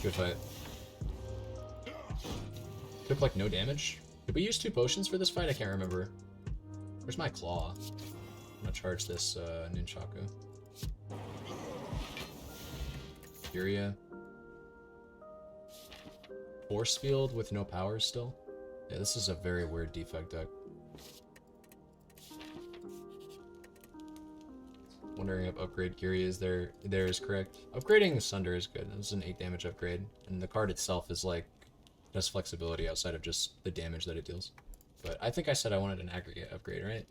Good fight. Took like no damage. Did we use 2 potions for this fight? I can't remember. Where's my claw? I'm gonna charge this Nunchaku. Furia. Force field with no powers still. Yeah, this is a very weird defect deck. Wondering if upgrade Furia is there is correct. Upgrading Sunder is good. This is an 8 damage upgrade, and the card itself is like has flexibility outside of just the damage that it deals. But I think I said I wanted an aggregate upgrade, right?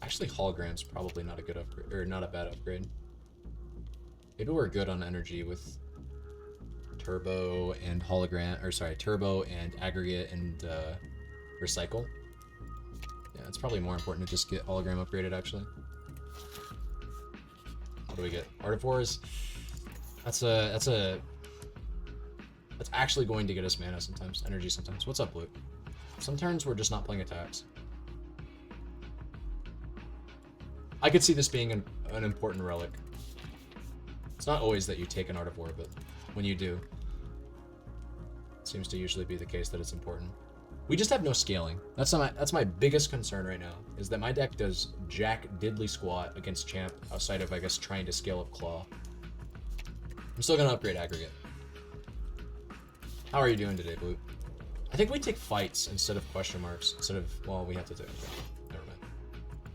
Actually, hologram's probably not a good upgrade, or not a bad upgrade. Maybe we're good on energy with turbo and hologram, or sorry, turbo and aggregate and recycle. Yeah, it's probably more important to just get hologram upgraded, actually. What do we get? Art of Wars. That's actually going to get us mana sometimes, energy sometimes. What's up, Blue? Some turns we're just not playing attacks. I could see this being an important relic. It's not always that you take an Art of War, but when you do, it seems to usually be the case that it's important. We just have no scaling. That's my biggest concern right now, is that my deck does jack diddly squat against champ outside of, I guess, trying to scale up claw. I'm still gonna upgrade aggregate. How are you doing today, Blue? I think we take fights instead of question marks, instead of, well, we have to do it. Okay. Never mind.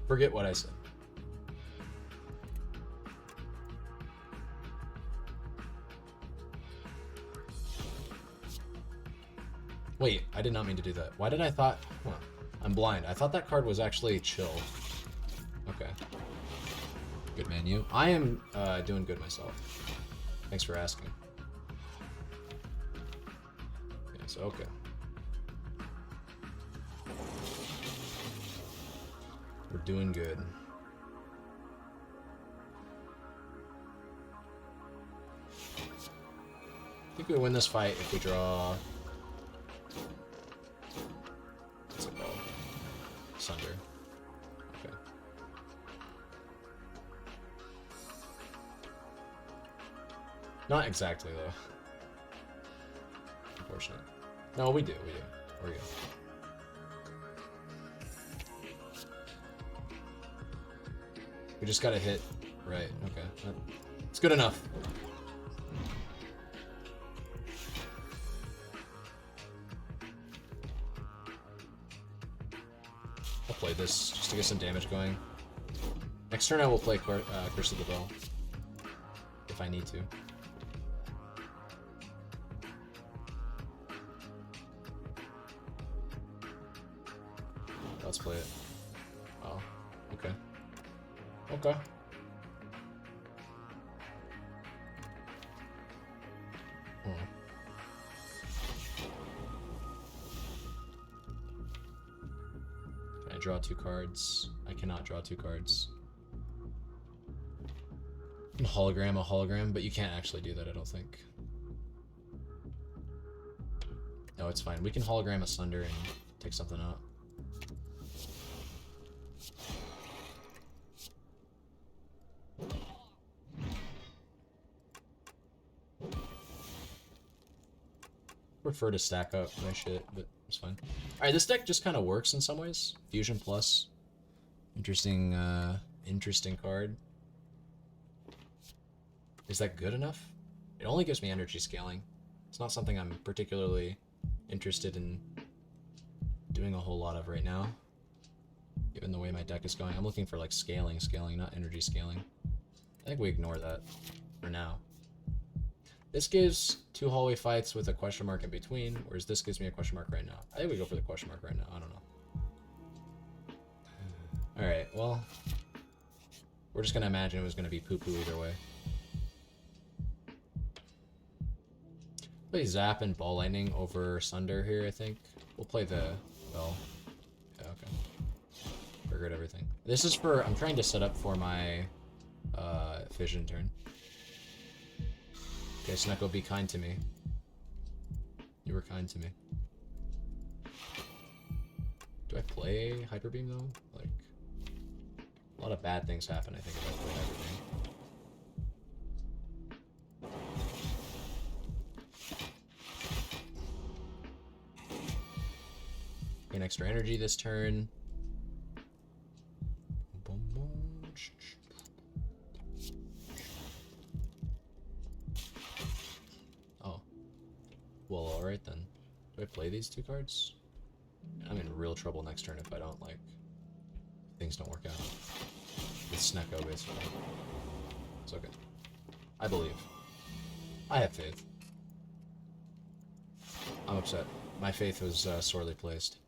Forget what I said. Wait, I did not mean to do that. Why did I thought... Huh, I'm blind. I thought that card was actually chill. Okay. Good man, you. I am doing good myself. Thanks for asking. Yes, okay. We're doing good. I think we win this fight if we draw... What's it called? Sunder. Okay. Not exactly, though. Unfortunate. No, we do. We're good. We just gotta hit. Right, okay. It's good enough. I'll play this just to get some damage going. Next turn I will play Curse of the Bell. If I need to. Let's play it. Oh, okay. Okay. Hmm. Can I draw 2 cards? I cannot draw 2 cards. A hologram, but you can't actually do that, I don't think. No, it's fine. We can hologram Asunder and take something out. Prefer to stack up my shit, but it's fine. Alright, this deck just kind of works in some ways. Fusion Plus. Interesting, interesting card. Is that good enough? It only gives me energy scaling. It's not something I'm particularly interested in doing a whole lot of right now, given the way my deck is going. I'm looking for like scaling, not energy scaling. I think we ignore that for now. This gives 2 hallway fights with a question mark in between, whereas this gives me a question mark right now. I think we go for the question mark right now. I don't know. Alright, well, we're just gonna imagine it was gonna be poo-poo either way. Play Zap and Ball Lightning over Sunder here, I think. We'll play the Bell. Yeah, okay. Triggered everything. This is for... I'm trying to set up for my Fission turn. Okay, Snecko, be kind to me. You were kind to me. Do I play Hyper Beam though? Like, a lot of bad things happen, I think, if I play Hyper Beam. Gain extra energy this turn. Oh. Well, alright then. Do I play these two cards? I'm in real trouble next turn if I don't, like, things don't work out. With Snecko, basically. It's okay. I believe. I have faith. I'm upset. My faith was sorely placed.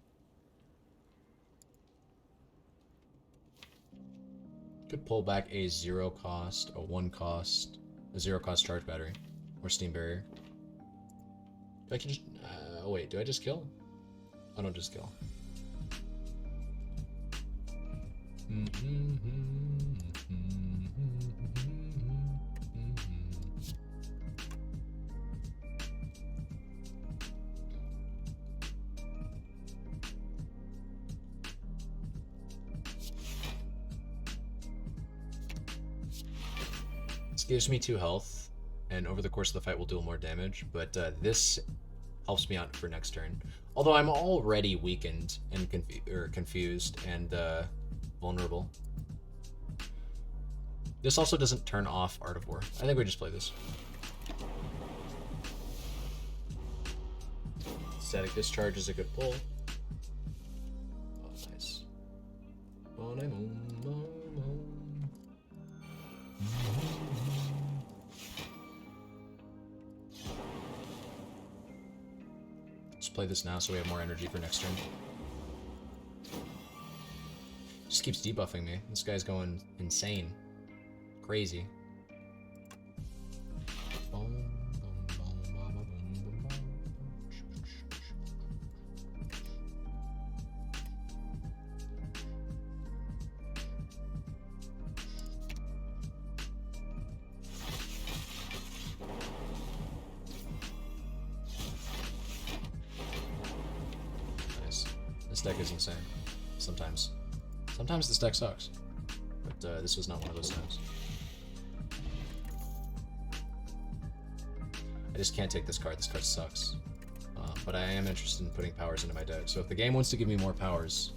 Could pull back a 0 cost, a 1 cost, a 0 cost charge battery, or steam barrier. Do I can just, oh wait, do I just kill? I don't just kill. This gives me 2 health, and over the course of the fight will deal more damage, but this helps me out for next turn. Although I'm already weakened and confused and vulnerable. This also doesn't turn off Art of War. I think we just play this. Static Discharge is a good pull. Oh, nice. Let's play this now so we have more energy for next turn. Just keeps debuffing me. This guy's going insane. Crazy. Nice. This deck is insane. Sometimes. Sometimes this deck sucks. But this was not one of those times. I just can't take this card. This card sucks. But I am interested in putting powers into my deck. So if the game wants to give me more powers,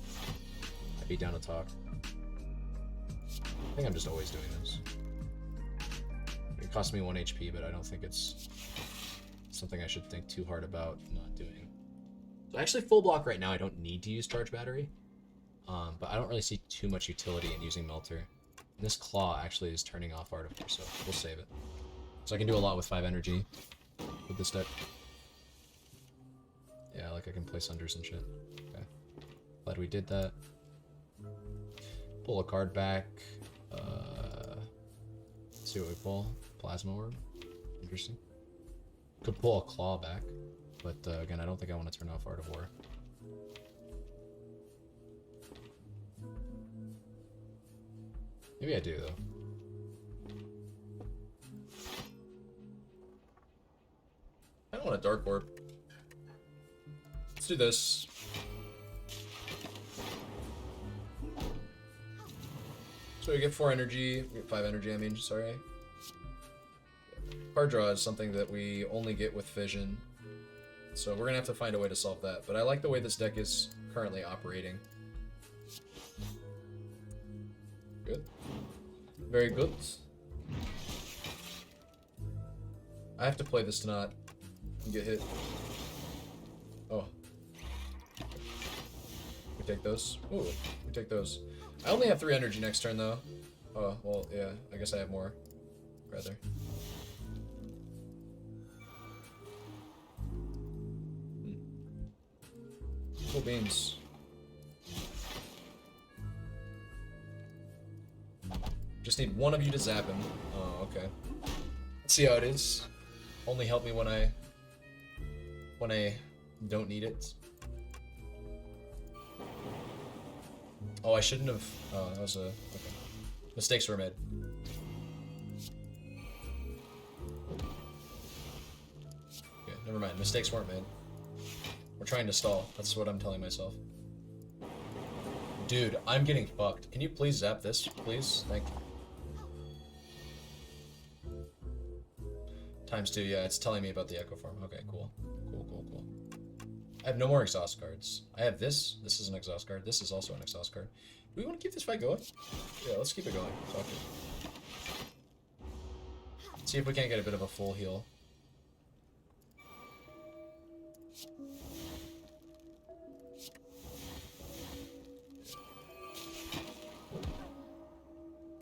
I'd be down to talk. I think I'm just always doing this. It cost me 1 HP, but I don't think it's something I should think too hard about not doing. So actually full block right now, I don't need to use Charge Battery. But I don't really see too much utility in using Melter. And this Claw actually is turning off Art of War, so we'll save it. So I can do a lot with 5 energy with this deck. Yeah, like I can play Sunders and shit. Okay. Glad we did that. Pull a card back. See what we pull. Plasma Orb. Interesting. Could pull a Claw back. But again, I don't think I want to turn off Art of War. Maybe I do, though. I don't want a Dark Orb. Let's do this. So we get 4 energy. We get 5 energy, I mean, sorry. Card draw is something that we only get with Fission. So we're gonna have to find a way to solve that. But I like the way this deck is currently operating. Good. Very good. I have to play this to not get hit. Oh. We take those. Ooh, we take those. I only have 3 energy next turn, though. Oh, well, yeah. I guess I have more. Rather. Cool beans. Just need one of you to zap him. Oh, okay. Let's see how it is. Only help me when I when I don't need it. Oh, I shouldn't have. Oh, that was a. Okay. Mistakes were made. Okay, never mind. Mistakes weren't made. We're trying to stall. That's what I'm telling myself. Dude, I'm getting fucked. Can you please zap this, please? Thank you. ×2, yeah, it's telling me about the Echo Farm. Okay, cool. Cool. I have no more exhaust cards. I have this. This is an exhaust card. This is also an exhaust card. Do we want to keep this fight going? Yeah, let's keep it going. Fuck it. See if we can't get a bit of a full heal.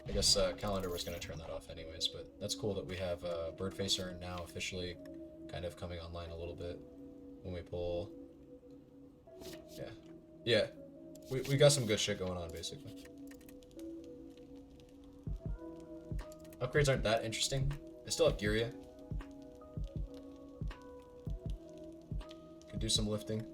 I guess Calendar was going to turn that off anyways, but that's cool that we have Birdfacer now officially kind of coming online a little bit when we pull. Yeah. We got some good shit going on, basically. Upgrades aren't that interesting. I still have Giria. Could do some lifting.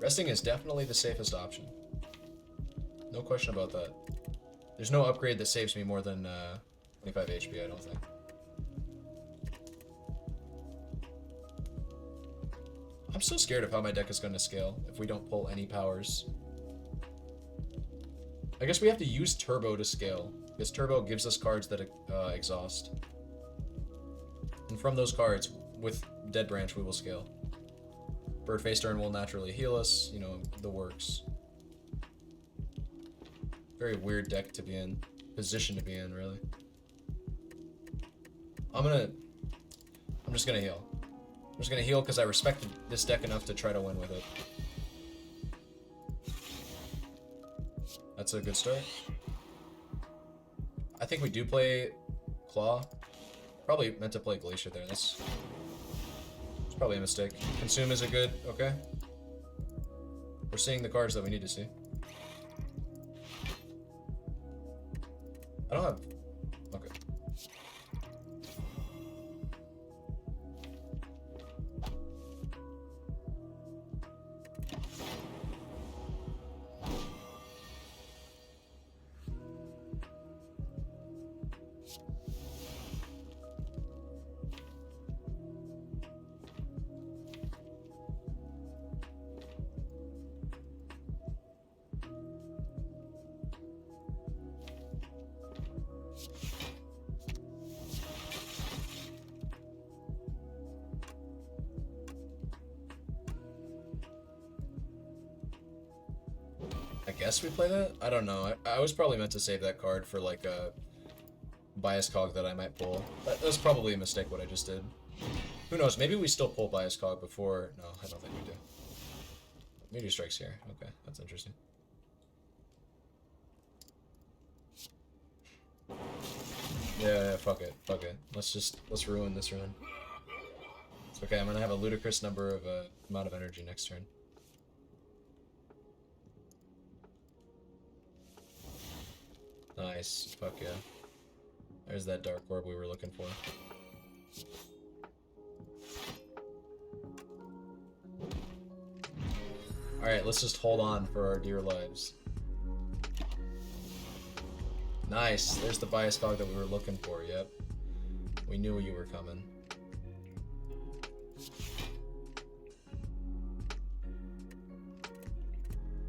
Resting is definitely the safest option. No question about that. There's no upgrade that saves me more than 25 HP, I don't think. I'm so scared of how my deck is going to scale if we don't pull any powers. I guess we have to use Turbo to scale, because Turbo gives us cards that exhaust. And from those cards, with Dead Branch, we will scale. Birdface Turn will naturally heal us, you know, the works. Very weird deck to be in. Position to be in, really. I'm just gonna heal. I'm just gonna heal because I respect this deck enough to try to win with it. That's a good start. I think we do play Claw. Probably meant to play Glacier there. That's probably a mistake. Consume is a good, okay. We're seeing the cards that we need to see. I don't have, okay. I guess we play that? I don't know. I was probably meant to save that card for like a Bias Cog that I might pull. That was probably a mistake what I just did. Who knows? Maybe we still pull Bias Cog before... No, I don't think we do. Meteor Strike's here. Okay, that's interesting. Yeah, fuck it. Let's ruin this run. It's okay, I'm gonna have a ludicrous number of amount of energy next turn. Nice. Fuck yeah. There's that Dark Orb we were looking for. Alright, let's just hold on for our dear lives. Nice. There's the Bias Cog that we were looking for, yep. We knew you were coming.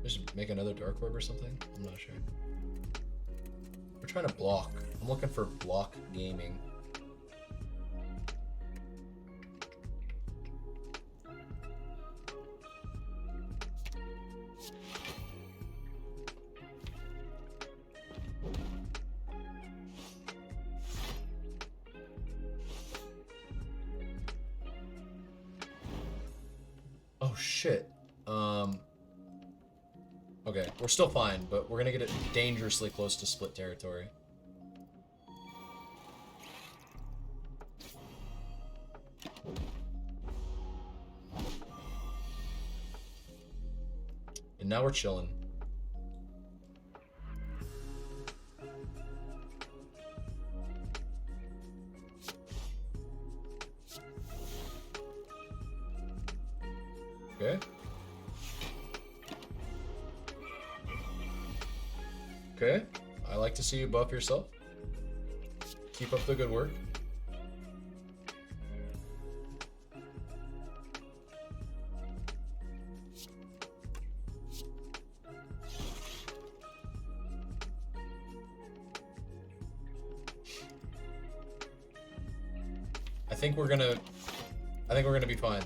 Just make another Dark Orb or something? I'm not sure. We're trying to block. I'm looking for block gaming. Oh shit. Okay, we're still fine, but we're gonna get it dangerously close to split territory. And now we're chilling. Okay. Okay. I like to see you buff yourself. Keep up the good work. I think we're gonna be fine.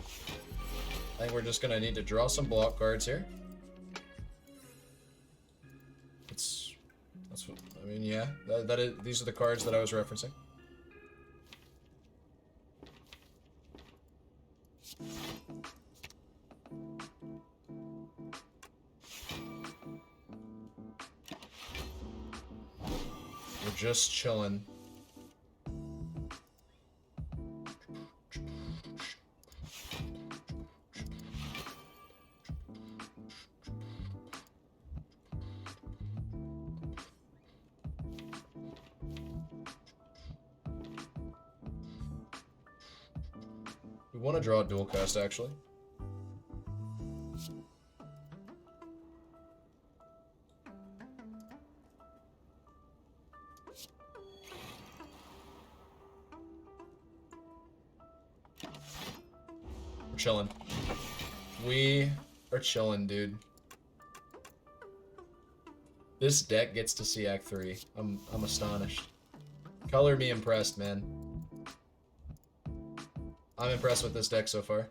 I think we're just gonna need to draw some block cards here. That's what I mean. Yeah, that is. These are the cards that I was referencing. We're just chilling. We want to draw a dual cast, actually. We're chilling. We are chilling, dude. This deck gets to see Act 3. I'm astonished. Color me impressed, man. I'm impressed with this deck so far.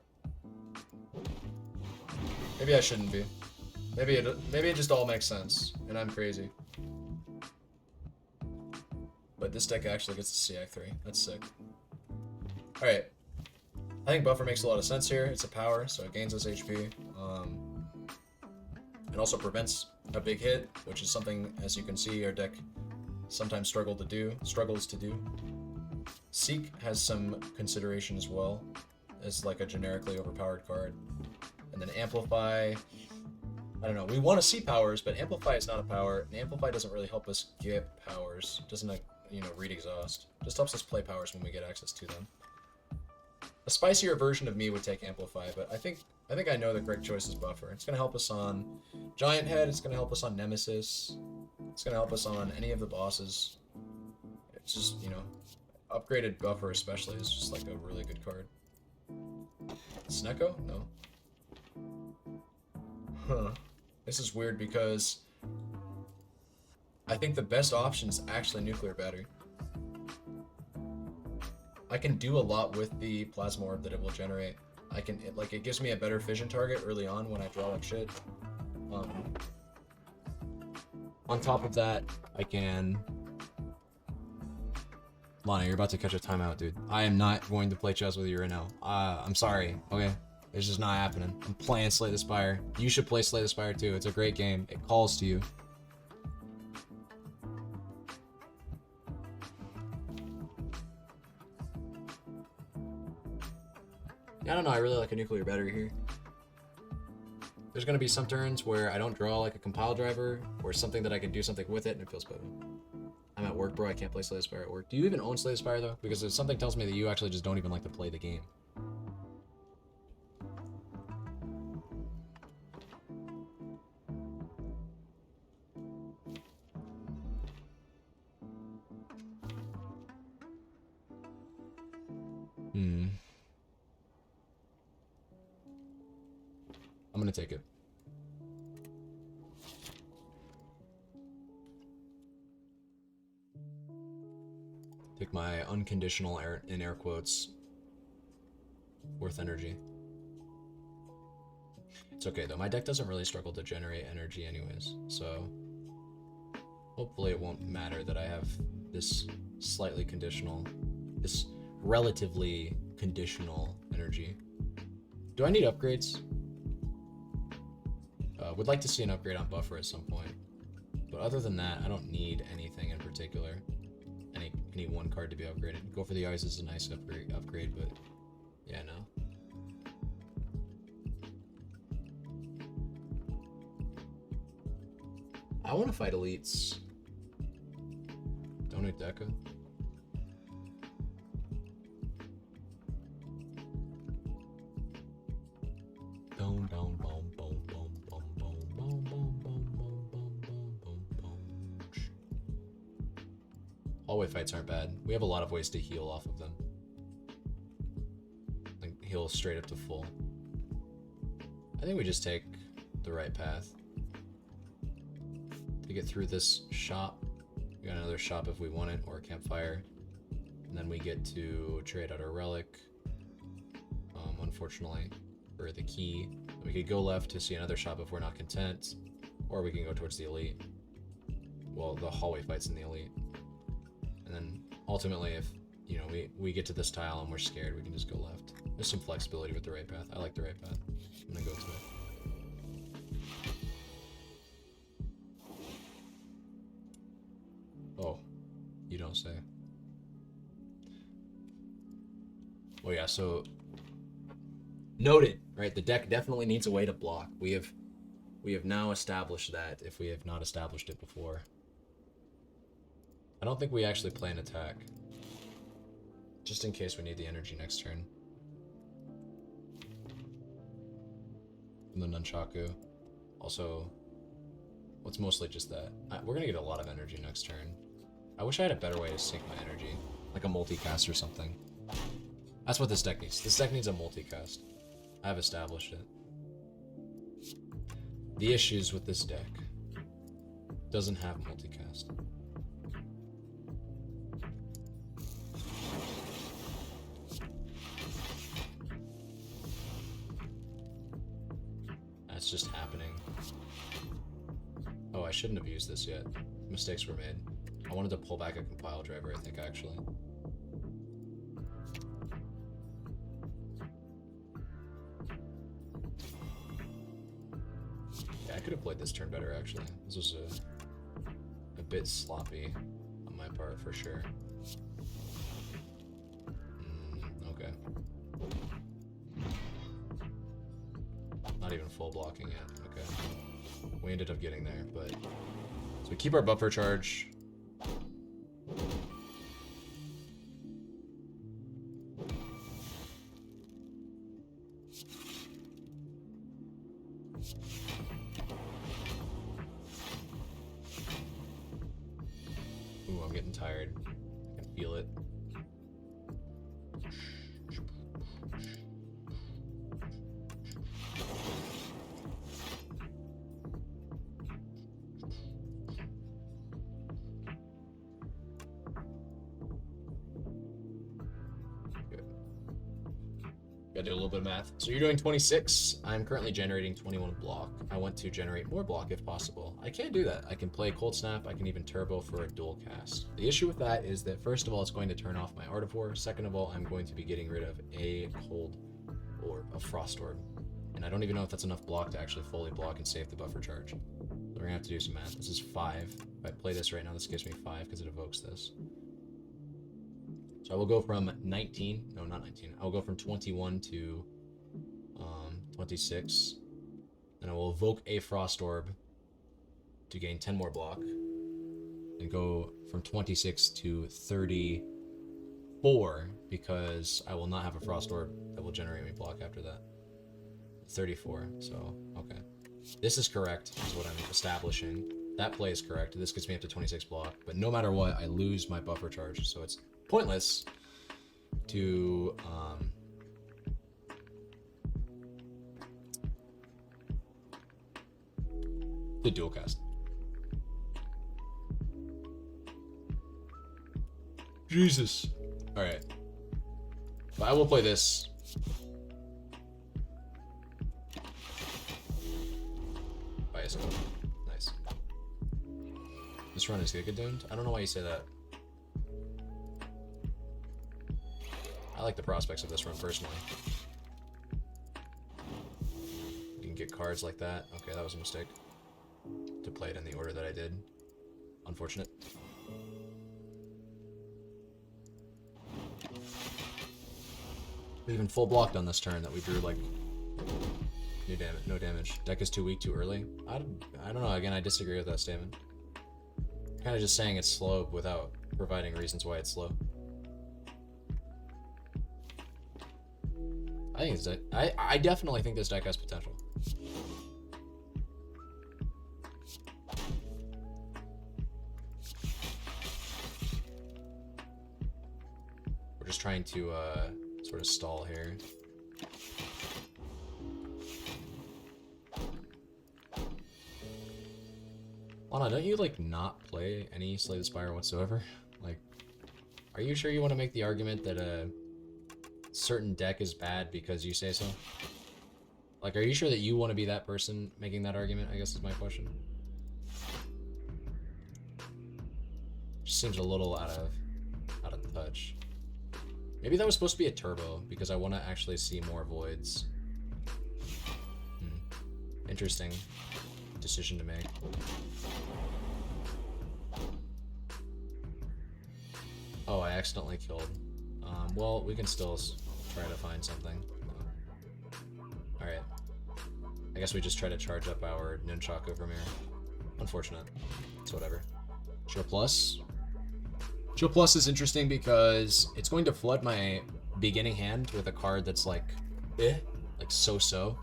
Maybe I shouldn't be. Maybe it just all makes sense, and I'm crazy. But this deck actually gets to see Act 3. That's sick. Alright. I think Buffer makes a lot of sense here. It's a power, so it gains us HP. It also prevents a big hit, which is something, as you can see, our deck sometimes struggles to do. Seek has some consideration as well, as like a generically overpowered card. And then Amplify, I don't know, we want to see powers, but Amplify is not a power, and Amplify doesn't really help us get powers. It doesn't, read exhaust. Just helps us play powers when we get access to them. A spicier version of me would take Amplify, but I think I know the correct choice is Buffer. It's gonna help us on Giant Head, it's gonna help us on Nemesis, it's gonna help us on any of the bosses. It's just, upgraded Buffer especially is just like a really good card. Snecko? No. Huh. This is weird because I think the best option is actually Nuclear Battery. I can do a lot with the Plasma Orb that it will generate. It gives me a better fission target early on when I draw like shit. On top of that, I can... Lana, you're about to catch a timeout, dude. I am not going to play chess with you right now. I'm sorry, okay? It's just not happening. I'm playing Slay the Spire. You should play Slay the Spire too. It's a great game. It calls to you. I don't know, I really like a Nuclear Battery here. There's gonna be some turns where I don't draw like a Compile Driver, or something that I can do something with it and it feels better. I'm at work, bro, I can't play Slay the Spire at work. Do you even own Slay the Spire though? Because if something tells me that you actually just don't even like to play the game. I'm gonna take it. Take my unconditional in air quotes worth energy. It's okay though, my deck doesn't really struggle to generate energy anyways, so hopefully it won't matter that I have this relatively conditional energy. Do I need upgrades? Would like to see an upgrade on Buffer at some point, but other than that, I don't need anything in particular. Any one card to be upgraded. Go for the Eyes is a nice upgrade, but yeah, no. I want to fight elites. Donate Deca. Don't. hallway fights aren't bad. We have a lot of ways to heal off of them. Like heal straight up to full. I think we just take the right path. To get through this shop. We got another shop if we want it, or a campfire. And then we get to trade out our relic. Unfortunately, for the key. We could go left to see another shop if we're not content. Or we can go towards the elite. Well, the hallway fights in the elite. And then ultimately, if you know we get to this tile and we're scared, we can just go left. There's some flexibility with the right path. I like the right path. I'm gonna go to it. Oh, you don't say. Oh yeah, so noted, right? The deck definitely needs a way to block. We have now established that if we have not established it before. I don't think we actually play an attack. Just in case we need the energy next turn. From the Nunchaku. Also, well, it's mostly just that. We're gonna get a lot of energy next turn. I wish I had a better way to sync my energy. Like a multicast or something. That's what this deck needs. This deck needs a multicast. I've established it. The issues with this deck doesn't have multicast. That's just happening. Oh, I shouldn't have used this yet. Mistakes were made. I wanted to pull back a compile driver, I think, actually. Yeah, I could have played this turn better, actually. This was a bit sloppy on my part, for sure. Okay. Not even full blocking yet. Okay. We ended up getting there, but... So we keep our buffer charge. Ooh, I'm getting tired. I can feel it. Gotta do a little bit of math. So you're doing 26. I'm currently generating 21 block. I want to generate more block if possible. I can do that. I can play Cold Snap. I can even turbo for a dual cast. The issue with that is that first of all, it's going to turn off my Artivore. Second of all, I'm going to be getting rid of a cold or a Frost Orb. And I don't even know if that's enough block to actually fully block and save the buffer charge. So we're gonna have to do some math. This is 5. If I play this right now, this gives me 5 because it evokes this. So I will go from 19, no, not 19. I will go from 21 to 26. And I will evoke a Frost Orb to gain 10 more block. And go from 26 to 34 because I will not have a Frost Orb that will generate me block after that. 34, so, okay. This is correct, is what I'm establishing. That play is correct. This gets me up to 26 block. But no matter what, I lose my buffer charge, so it's pointless to dual cast. Jesus. All right. But I will play this. ISO. Nice. This run is Giga Doomed. I don't know why you say that. I like the prospects of this run personally. You can get cards like that. Okay, that was a mistake. To play it in the order that I did. Unfortunate. We even full blocked on this turn that we drew like no damage. Deck is too weak too early. I don't know. Again, I disagree with that statement. Kind of just saying it's slow without providing reasons why it's slow. I think it's I definitely think this deck has potential. We're just trying to sort of stall here. Lana, don't you like not play any Slay the Spire whatsoever? Like, are you sure you want to make the argument that a certain deck is bad because you say so? Like, are you sure that you want to be that person making that argument, I guess is my question. Just seems a little out of touch. Maybe that was supposed to be a turbo, because I want to actually see more voids. Interesting decision to make. Oh, I accidentally killed. Well, we can still try to find something. Alright. I guess we just try to charge up our Nunchaku Vermeer. Unfortunate. It's whatever. Chill Plus. Chill Plus is interesting because it's going to flood my beginning hand with a card that's like, like so-so.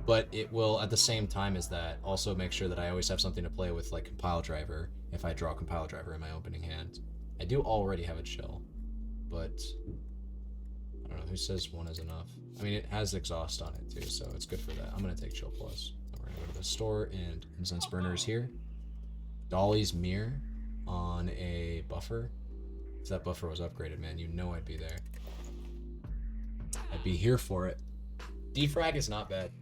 But it will, at the same time as that, also make sure that I always have something to play with, like Compile Driver, if I draw Compile Driver in my opening hand. I do already have a Chill, but I don't know, who says one is enough? I mean, it has Exhaust on it too, so it's good for that. I'm going to take Chill Plus. We're going to go to the store, and Incense Burner is here. Dolly's Mirror on a buffer. If that buffer was upgraded, man, you know I'd be there. I'd be here for it. Defrag is not bad.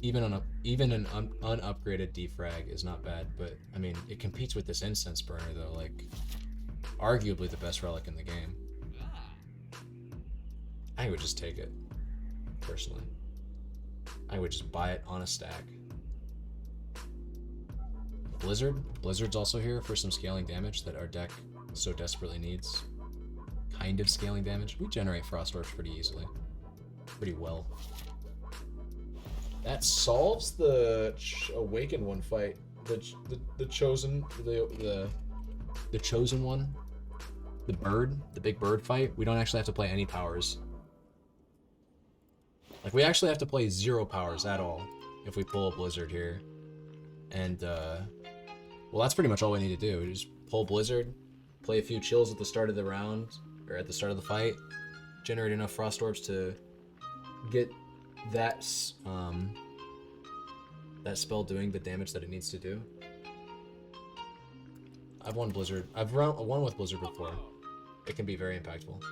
Even an unupgraded defrag is not bad, but I mean, it competes with this Incense Burner though, like arguably the best relic in the game. I would just take it, personally. I would just buy it on a stack. Blizzard. Blizzard's also here for some scaling damage that our deck so desperately needs. Kind of scaling damage. We generate Frost Orbs pretty easily. Pretty well. That solves the Awaken one fight. The chosen the chosen one. The big bird fight. We don't actually have to play any powers. Like, we actually have to play 0 powers at all if we pull a Blizzard here. And well, that's pretty much all we need to do. We just pull Blizzard, play a few chills at the start of the round, or at the start of the fight, generate enough Frost Orbs to get that spell doing the damage that it needs to do. I've won Blizzard. I've won with Blizzard before. It can be very impactful.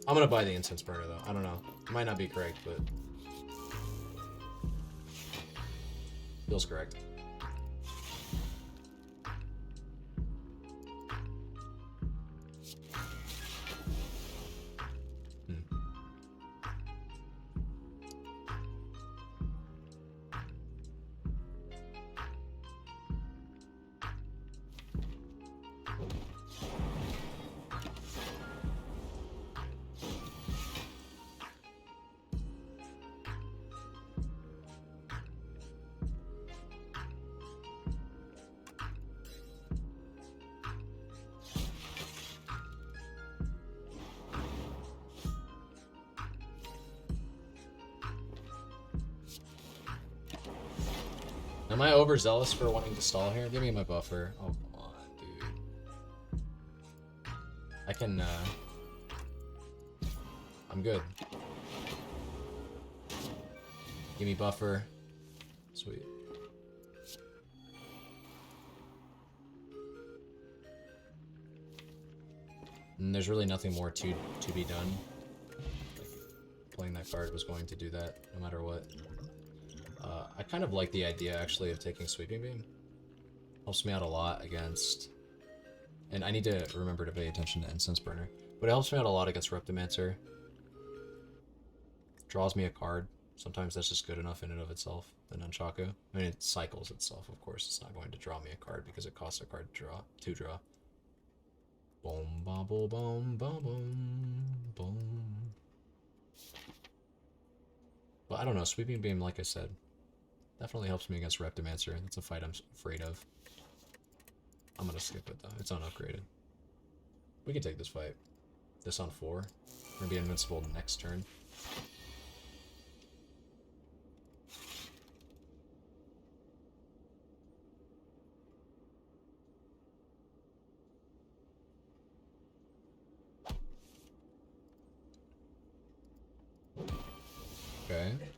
I'm gonna buy the Incense Burner though. I don't know. It might not be correct, but feels correct. Am I overzealous for wanting to stall here? Give me my buffer. Oh, come on, dude. I can, I'm good. Give me buffer. Sweet. And there's really nothing more to be done. Like, playing that card was going to do that, no matter what. I kind of like the idea, actually, of taking Sweeping Beam. Helps me out a lot against... And I need to remember to pay attention to Incense Burner. But it helps me out a lot against Reptimancer. Draws me a card. Sometimes that's just good enough in and of itself, the Nunchaku. I mean, it cycles itself, of course. It's not going to draw me a card because it costs a card to draw. Boom, ba, boom, boom, boom, boom, boom. But I don't know, Sweeping Beam, like I said, definitely helps me against Reptimancer. That's a fight I'm afraid of. I'm gonna skip it though. It's unupgraded. We can take this fight. This on 4. We're gonna be invincible next turn. Okay.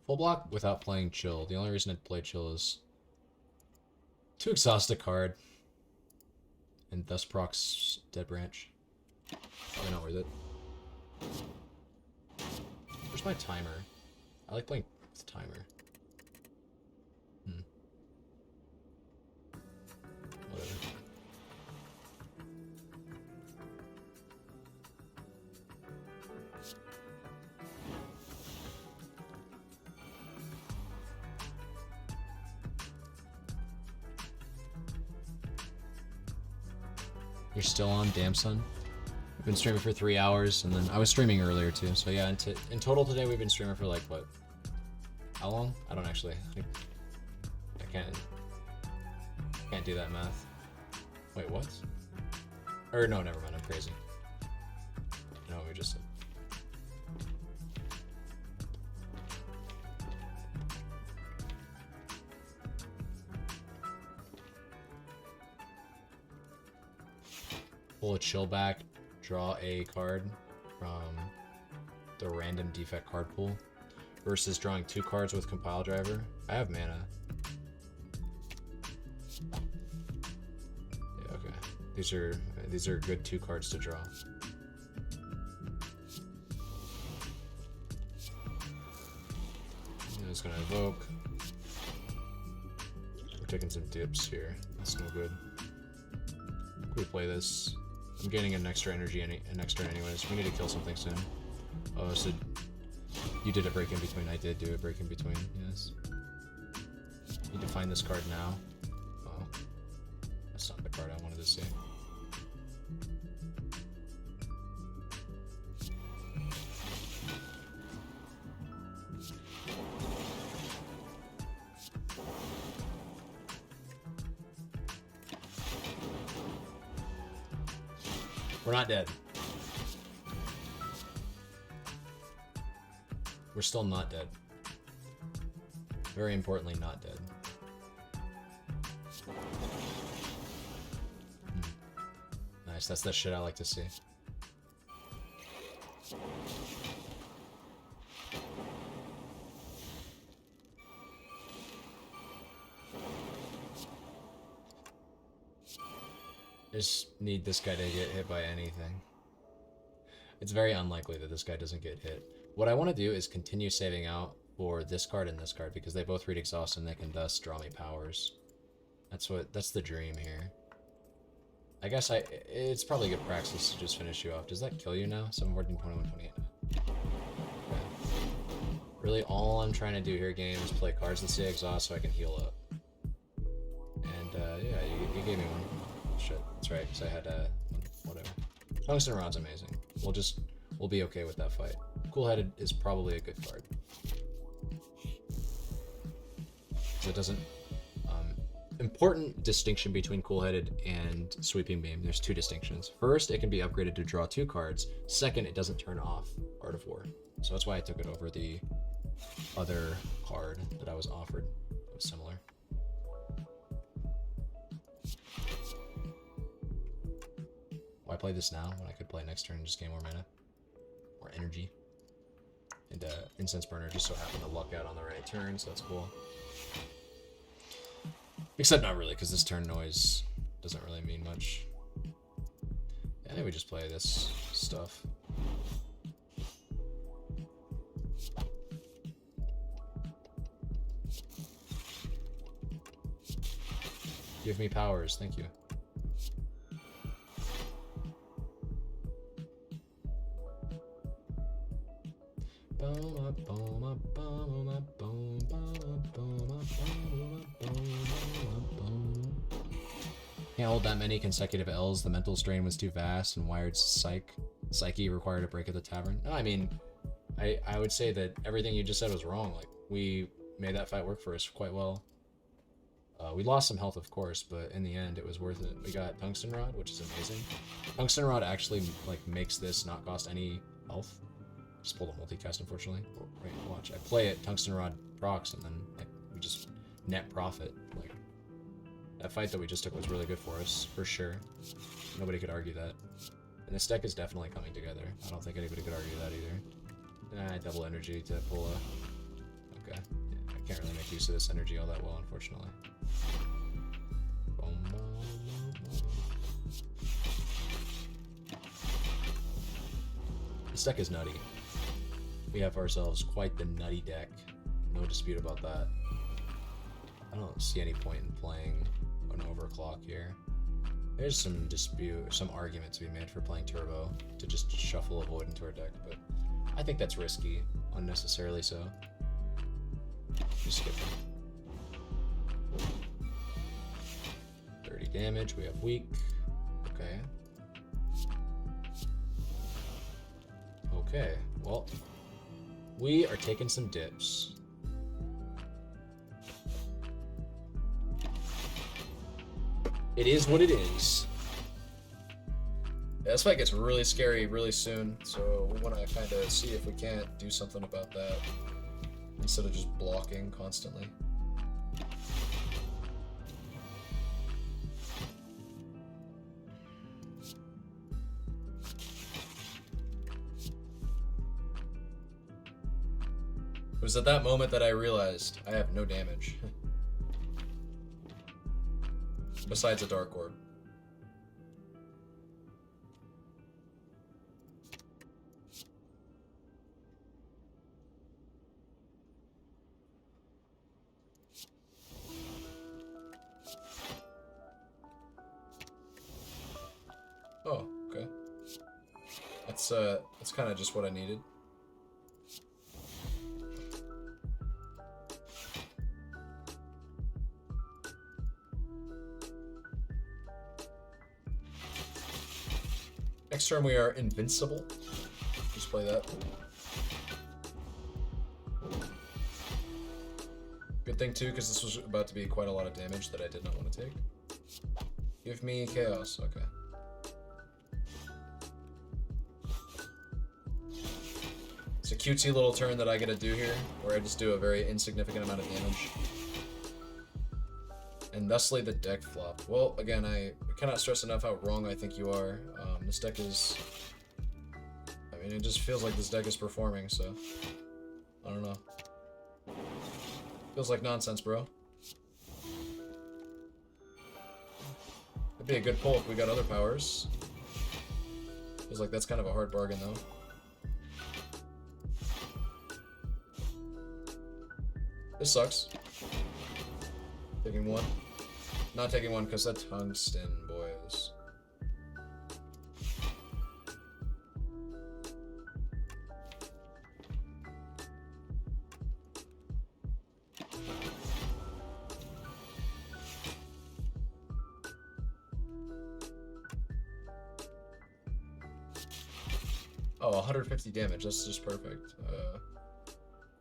Full block without playing chill. The only reason I'd play chill is to exhaust a card. And thus procs Dead Branch. Probably not worth it. Where's my timer? I like playing with timer. Whatever. You're still on? Damn, son. We've been streaming for 3 hours, and then I was streaming earlier too. So yeah, in total today we've been streaming for like what? How long? I don't actually. I can't do that math. Wait, what? Or no, never mind. I'm crazy. No, we just. Pull a chill back, draw a card from the random defect card pool versus drawing 2 cards with compile driver. I have mana. Yeah, okay. These are good 2 cards to draw. I'm just gonna evoke. We're taking some dips here. That's no good. We play this. I'm gaining an extra energy an extra anyways. We need to kill something soon. Oh, so you did a break in between. I did do a break in between, yes. Need to find this card now. Oh. That's not the card I wanted to see. We're not dead. We're still not dead. Very importantly, not dead. Nice, that's the shit I like to see. I just need this guy to get hit by anything. It's very unlikely that this guy doesn't get hit. What I want to do is continue saving out for this card and this card because they both read exhaust and they can thus draw me powers. That's the dream here. I guess it's probably good practice to just finish you off. Does that kill you now? 7, 14, 21, 28. Okay. Really all I'm trying to do here, game, is play cards that say exhaust so I can heal up. And yeah, you gave me one. Shit, that's right, because I had whatever. Tungsten Rod's amazing. We'll be okay with that fight. Cool-Headed is probably a good card. So it doesn't... important distinction between Cool-Headed and Sweeping Beam. There's 2 distinctions. First, it can be upgraded to draw 2 cards. Second, it doesn't turn off Art of War. So that's why I took it over the other card that I was offered. It was similar. Why play this now when I could play next turn and just gain more mana? More energy. And Incense Burner just so happened to luck out on the right turn, so that's cool. Except not really, because this turn noise doesn't really mean much. Yeah, I think we just play this stuff. Give me powers, thank you. Can't hold that many consecutive L's. The mental strain was too vast, and Wired's psyche required a break at the tavern. No, I mean, I would say that everything you just said was wrong. Like, we made that fight work for us quite well. We lost some health, of course, but in the end, it was worth it. We got Tungsten Rod, which is amazing. Tungsten Rod actually like makes this not cost any health. Just pulled a multicast, unfortunately. Wait, watch. I play it, Tungsten Rod procs, and then like, we just net profit like That fight that we just took was really good for us, for sure. Nobody could argue that. And this deck is definitely coming together. I don't think anybody could argue that either. Double energy to pull a... Okay. Yeah, I can't really make use of this energy all that well, unfortunately. This deck is nutty. We have ourselves quite the nutty deck. No dispute about that. I don't see any point in playing an overclock here. There's some argument to be made for playing turbo to just shuffle a void into our deck, but I think that's risky, unnecessarily so. Just skip it. 30 damage, we have weak. Okay. Okay, well, we are taking some dips. It is what it is. Yeah, this fight gets really scary really soon, so we want to kind of see if we can't do something about that instead of just blocking constantly. It was at that moment that I realized I have no damage. Besides a Dark Orb. Oh, okay. That's kind of just what I needed. Next turn we are invincible. Just play that. Good thing too, because this was about to be quite a lot of damage that I did not want to take. Give me chaos. Okay. It's a cutesy little turn that I get to do here, where I just do a very insignificant amount of damage. And thusly the deck flop. Well, again, I cannot stress enough how wrong I think you are. This deck is... I mean, it just feels like this deck is performing, so... I don't know. Feels like nonsense, bro. It'd be a good pull if we got other powers. Feels like that's kind of a hard bargain, though. This sucks. Taking one. Not taking one because that tungsten, boys. Oh, 150 damage. That's just perfect.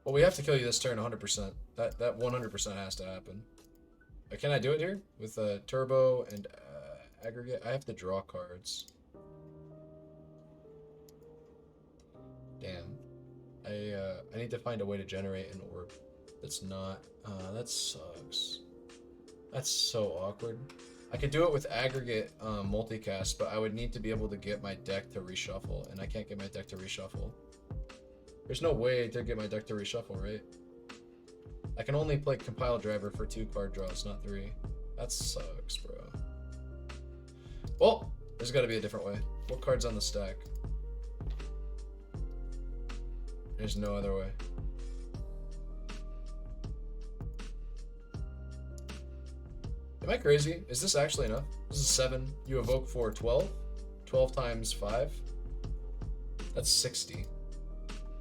Well, we have to kill you this turn 100%. That 100% has to happen. Can I do it here? With turbo and aggregate? I have to draw cards. Damn. I need to find a way to generate an orb. That's not... that sucks. That's so awkward. I could do it with aggregate multicast, but I would need to be able to get my deck to reshuffle, and I can't get my deck to reshuffle. There's no way to get my deck to reshuffle, right? I can only play Compile Driver for 2 card draws, not 3. That sucks, bro. Well, there's got to be a different way. What card's on the stack? There's no other way. Am I crazy? Is this actually enough? This is 7. You evoke for 12? 12 times 5? That's 60.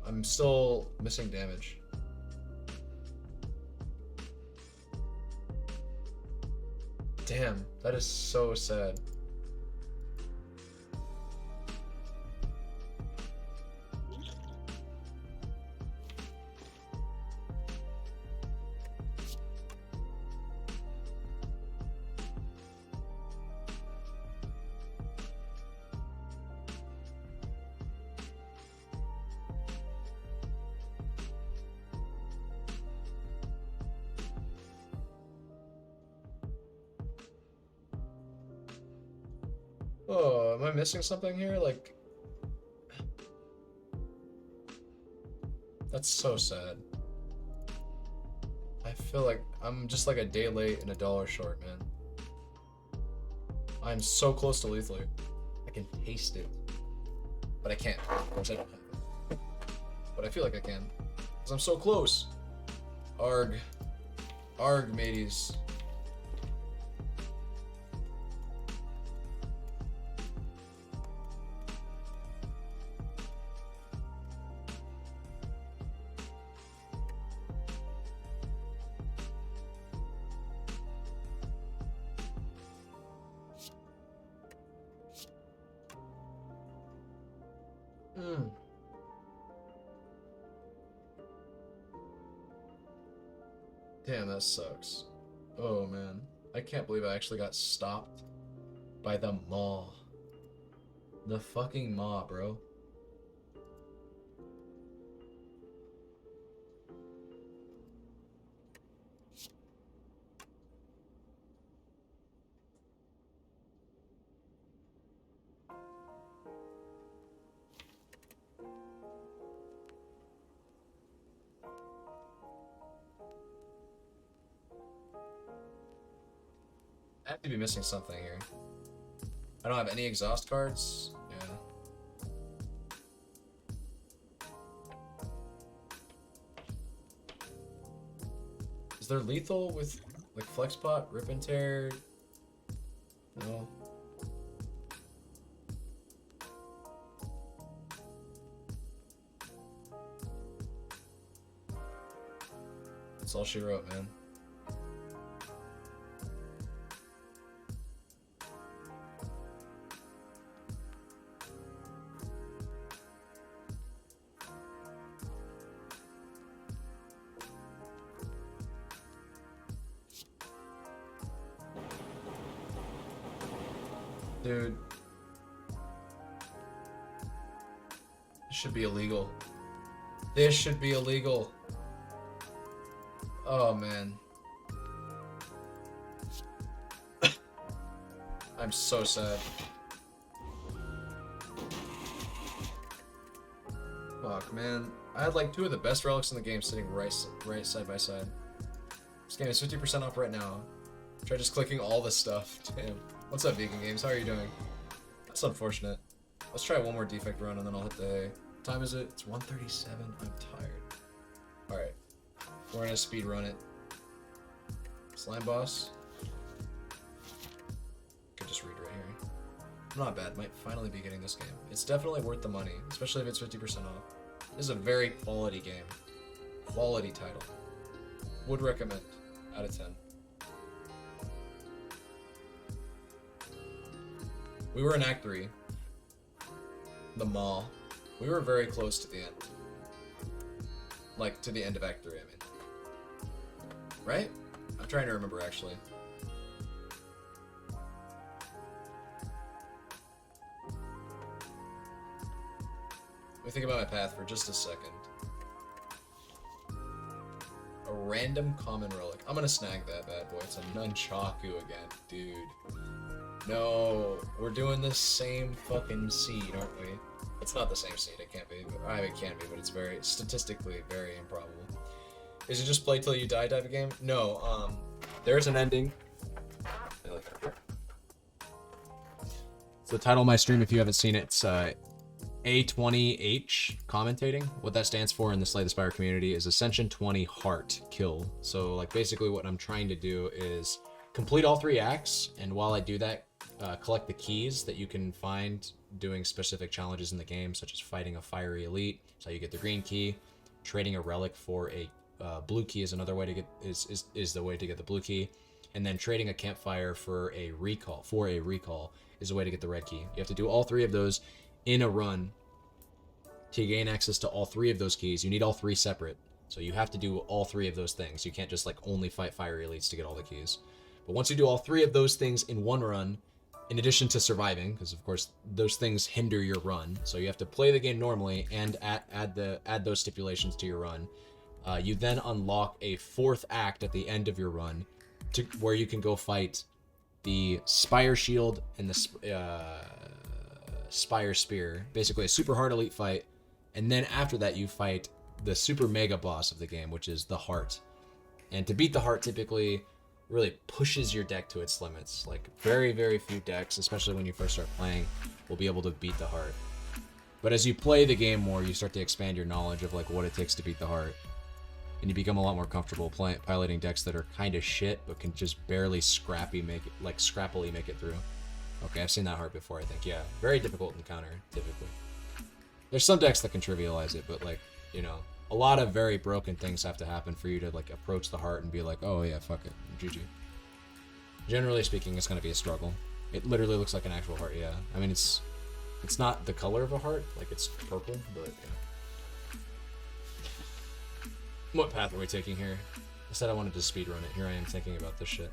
I'm still missing damage. Damn, that is so sad. Oh, am I missing something here? Like, that's so sad. I feel like I'm just like a day late and a dollar short, man. I'm so close to lethal. I can taste it. But I can't. Of course I don't have it. But I feel like I can. Because I'm so close. Arg. Arg, mateys. Damn, that sucks. Oh man. I can't believe I actually got stopped by the Maw. The fucking Maw, bro. I have to be missing something here. I don't have any exhaust cards. Yeah. Is there lethal with like Flexpot, Rip and Tear? No. That's all she wrote, man. Dude. This should be illegal. This should be illegal. Oh, man. I'm so sad. Fuck, man. I had like two of the best relics in the game sitting right side by side. This game is 50% off right now. Try just clicking all this stuff. Damn. What's up, Vegan Games? How are you doing? That's unfortunate. Let's try one more defect run and then I'll hit the hay. What time is it? It's 1:37. I'm tired. Alright. We're gonna speed run it. Slime boss. Could just read right here. Not bad. Might finally be getting this game. It's definitely worth the money, especially if it's 50% off. This is a very quality game. Quality title. Would recommend. Out of 10. We were in Act 3. The Maw. We were very close to the end. Like, to the end of Act 3, I mean. Right? I'm trying to remember, actually. Let me think about my path for just a second. A random common relic. I'm gonna snag that bad boy. It's a Nunchaku again, dude. No, we're doing the same fucking seed, aren't we? It's not the same seed, it can't be. It can be, but it's very, statistically, very improbable. Is it just play till you die type of game? No, there's an ending. It's the title of my stream if you haven't seen it. It's A20H commentating. What that stands for in the Slay the Spire community is Ascension 20 Heart Kill. So, like, basically what I'm trying to do is complete all 3 acts, and while I do that, collect the keys that you can find doing specific challenges in the game, such as fighting a fiery elite, so you get the green key. Trading a relic for a blue key is another way to get is the way to get the blue key, and then trading a campfire for a recall is a way to get the red key. You have to do all 3 of those in a run to gain access to all 3 of those keys. You need all 3 separate, so you have to do all 3 of those things. You can't just like only fight fiery elites to get all the keys. But once you do all 3 of those things in one run, in addition to surviving, because of course those things hinder your run, so you have to play the game normally and add those stipulations to your run. You then unlock a 4th act at the end of your run, where you can go fight the Spire Shield and the Spire Spear. Basically a super hard elite fight. And then after that, you fight the super mega boss of the game, which is the Heart. And to beat the Heart typically really pushes your deck to its limits. Like very, very few decks, especially when you first start playing, will be able to beat the Heart. But as you play the game more, you start to expand your knowledge of like what it takes to beat the Heart. And you become a lot more comfortable piloting decks that are kind of shit, but can just barely scrappily make it through. Okay, I've seen that Heart before, I think. Yeah, very difficult to counter, typically. There's some decks that can trivialize it, but like, you know, a lot of very broken things have to happen for you to like approach the Heart and be like, oh yeah, fuck it, GG. Generally speaking, it's gonna be a struggle. It literally looks like an actual heart, yeah. I mean, it's not the color of a heart, like it's purple, but yeah. What path are we taking here? I said I wanted to speedrun it. Here I am thinking about this shit.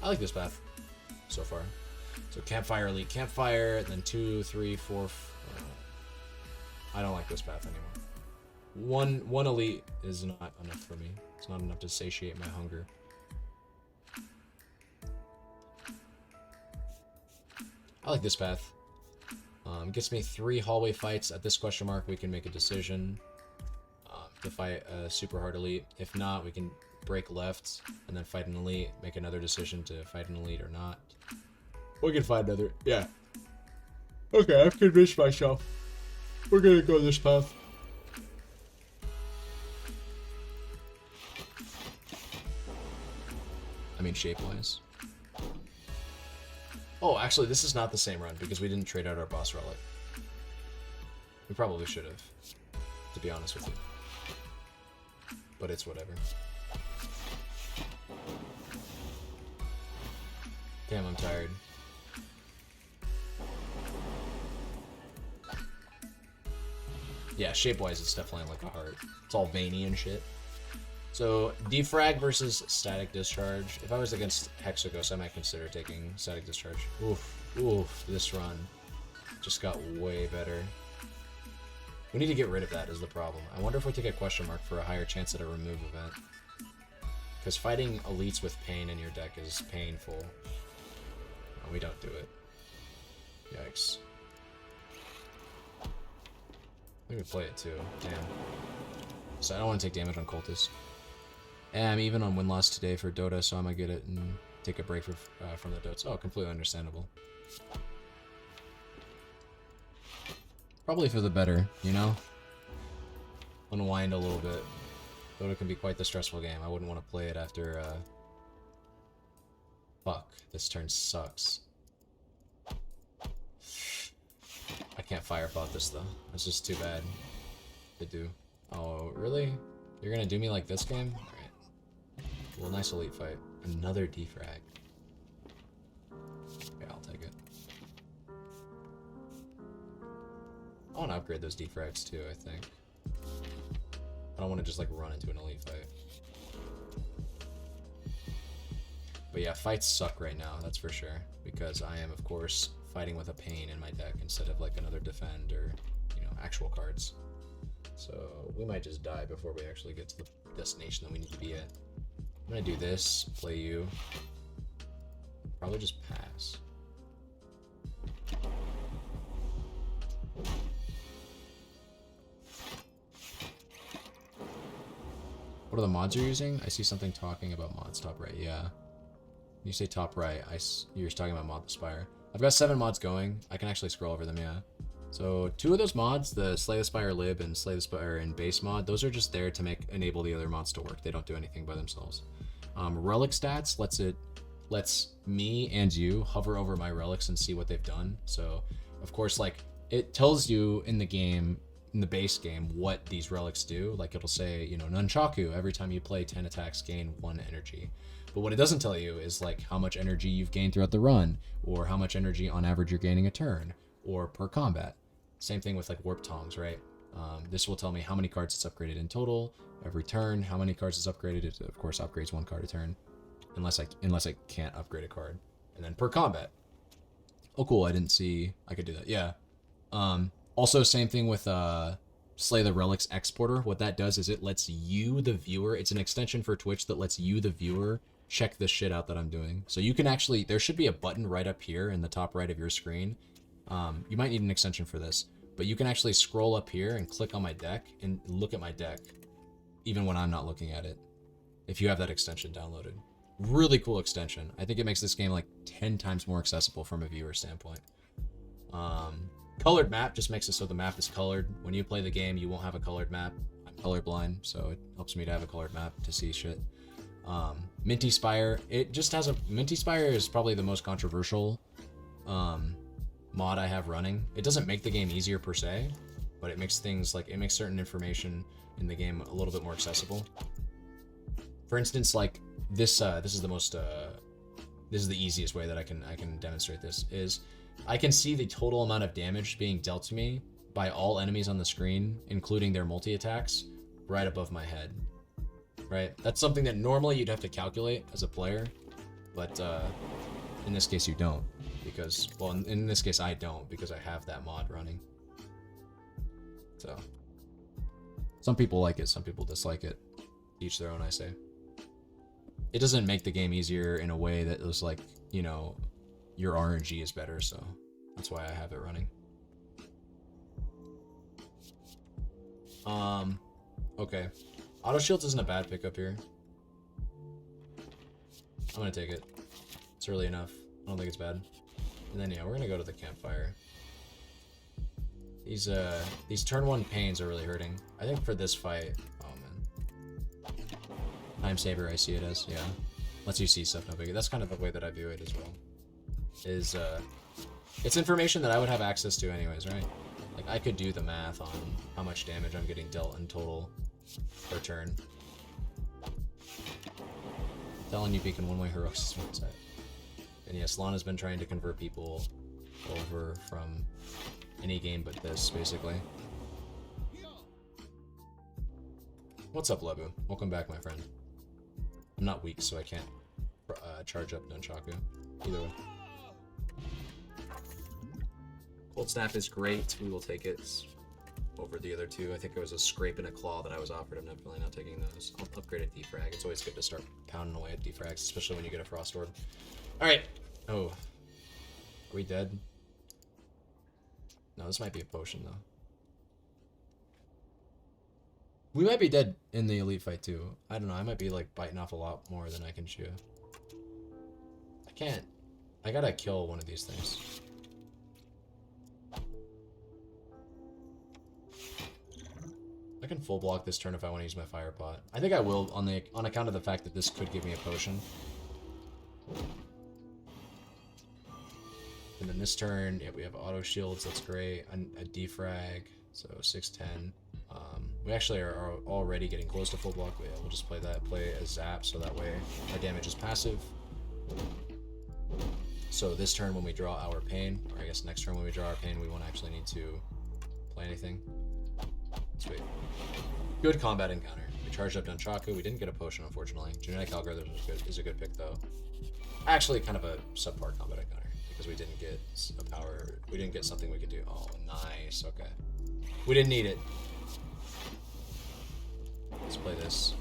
I like this path so far. So Campfire Elite, Campfire, then 2, 3, 4. I don't like this path anymore. One Elite is not enough for me. It's not enough to satiate my hunger. I like this path. Gets me 3 hallway fights. At this question mark, we can make a decision to fight a super hard elite. If not, we can break left and then fight an elite. Make another decision to fight an elite or not. We can find another. Yeah. Okay, I've convinced myself. We're gonna go this path. I mean, shape-wise. Oh, actually, this is not the same run because we didn't trade out our boss relic. We probably should have, to be honest with you. But it's whatever. Damn, I'm tired. Yeah, shape-wise, it's definitely like a heart. It's all veiny and shit. So, Defrag versus Static Discharge. If I was against Hexaghost, I might consider taking Static Discharge. Oof, this run just got way better. We need to get rid of that is the problem. I wonder if we take a question mark for a higher chance at a remove event. Because fighting elites with pain in your deck is painful. No, we don't do it. Yikes. Let me play it too. Damn. So I don't want to take damage on Cultist. And I'm even on win-loss today for Dota, so I might get it and take a break from the Dots. Oh, completely understandable. Probably for the better, you know? Unwind a little bit. Dota can be quite the stressful game. I wouldn't want to play it after, Fuck, this turn sucks. I can't firebot this, though. It's just too bad to do. Oh, really? You're gonna do me like this game? Alright. Well, nice elite fight. Another defrag. Okay, I'll take it. I want to upgrade those defrags too, I think. I don't want to just like run into an elite fight. But yeah, fights suck right now, that's for sure. Because I am, of course, fighting with a pain in my deck instead of like another defend or, you know, actual cards. So we might just die before we actually get to the destination that we need to be at. I'm gonna do this, play you. Probably just pass. What are the mods you're using? I see something talking about mods top right. Yeah. When you say top right, you're talking about Mod the Spire. I've got 7 mods going. I can actually scroll over them, yeah. So 2 of those mods, the Slay the Spire Lib and Slay the Spire and base mod, those are just there to enable the other mods to work. They don't do anything by themselves. Relic stats lets me and you hover over my relics and see what they've done. So of course, like it tells you in the game, in the base game, what these relics do. Like it'll say, you know, Nunchaku, every time you play 10 attacks, gain 1 energy. But what it doesn't tell you is like how much energy you've gained throughout the run, or how much energy on average you're gaining a turn, or per combat. Same thing with like Warp Tongs, right? This will tell me how many cards it's upgraded in total, every turn, how many cards it's upgraded. It, of course, upgrades 1 card a turn, unless I can't upgrade a card. And then per combat. Oh, cool, I didn't see I could do that. Yeah. Also, same thing with Slay the Relics exporter. What that does is it lets you, the viewer, it's an extension for Twitch that lets you, the viewer, check the shit out that I'm doing. So you can actually, there should be a button right up here in the top right of your screen. You might need an extension for this, but you can actually scroll up here and click on my deck and look at my deck, even when I'm not looking at it, if you have that extension downloaded. Really cool extension. I think it makes this game like 10 times more accessible from a viewer standpoint. Colored map just makes it so the map is colored. When you play the game, you won't have a colored map. I'm colorblind, so it helps me to have a colored map to see shit. Minty Spire, it just has a... Minty Spire is probably the most controversial mod I have running. It doesn't make the game easier per se, but it makes things like... It makes certain information in the game a little bit more accessible. For instance, like this is the most... this is the easiest way that I can demonstrate this, is... I can see the total amount of damage being dealt to me by all enemies on the screen, including their multi-attacks, right above my head. Right? That's something that normally you'd have to calculate as a player, but in this case you don't, because, well, in this case I don't, because I have that mod running. So, some people like it, some people dislike it. Each their own, I say. It doesn't make the game easier in a way that was like, you know, your RNG is better, so that's why I have it running. Okay. Auto shields isn't a bad pickup here. I'm gonna take it. It's early enough. I don't think it's bad. And then yeah, we're gonna go to the campfire. These turn 1 pains are really hurting. I think for this fight, oh man. Time saver, I see it as, yeah. Lets you see stuff no biggie. That's kind of the way that I view it as well. Is it's information that I would have access to anyways, right? Like I could do the math on how much damage I'm getting dealt in total per turn. Telling you peek in one-way heroics is one side. And yes, Lana's been trying to convert people over from any game but this, basically. What's up, Lebu? Welcome back, my friend. I'm not weak, so I can't charge up Nunchaku. Either way. Cold Snap is great. We will take it over the other two. I think it was a scrape and a claw that I was offered. I'm definitely not taking those. I'll upgrade a defrag. It's always good to start pounding away at defrags, especially when you get a Frost Orb. Alright. Oh. Are we dead? No, this might be a potion, though. We might be dead in the elite fight, too. I don't know. I might be, like, biting off a lot more than I can chew. I can't. I gotta kill one of these things. I can full block this turn if I want to use my fire pot. I think I will on account of the fact that this could give me a potion. And then this turn, yeah, we have auto shields. That's great. A defrag, so 610. We actually are already getting close to full block. But yeah, we'll just play as zap, so that way our damage is passive. So this turn when we draw our pain, or I guess next turn when we draw our pain, we won't actually need to play anything. Sweet. Good combat encounter. We charged up Nunchaku. We didn't get a potion, unfortunately. Genetic Algorithm is a good pick, though. Actually, kind of a subpar combat encounter, because we didn't get a power. We didn't get something we could do. Oh, nice. Okay. We didn't need it. Let's play this.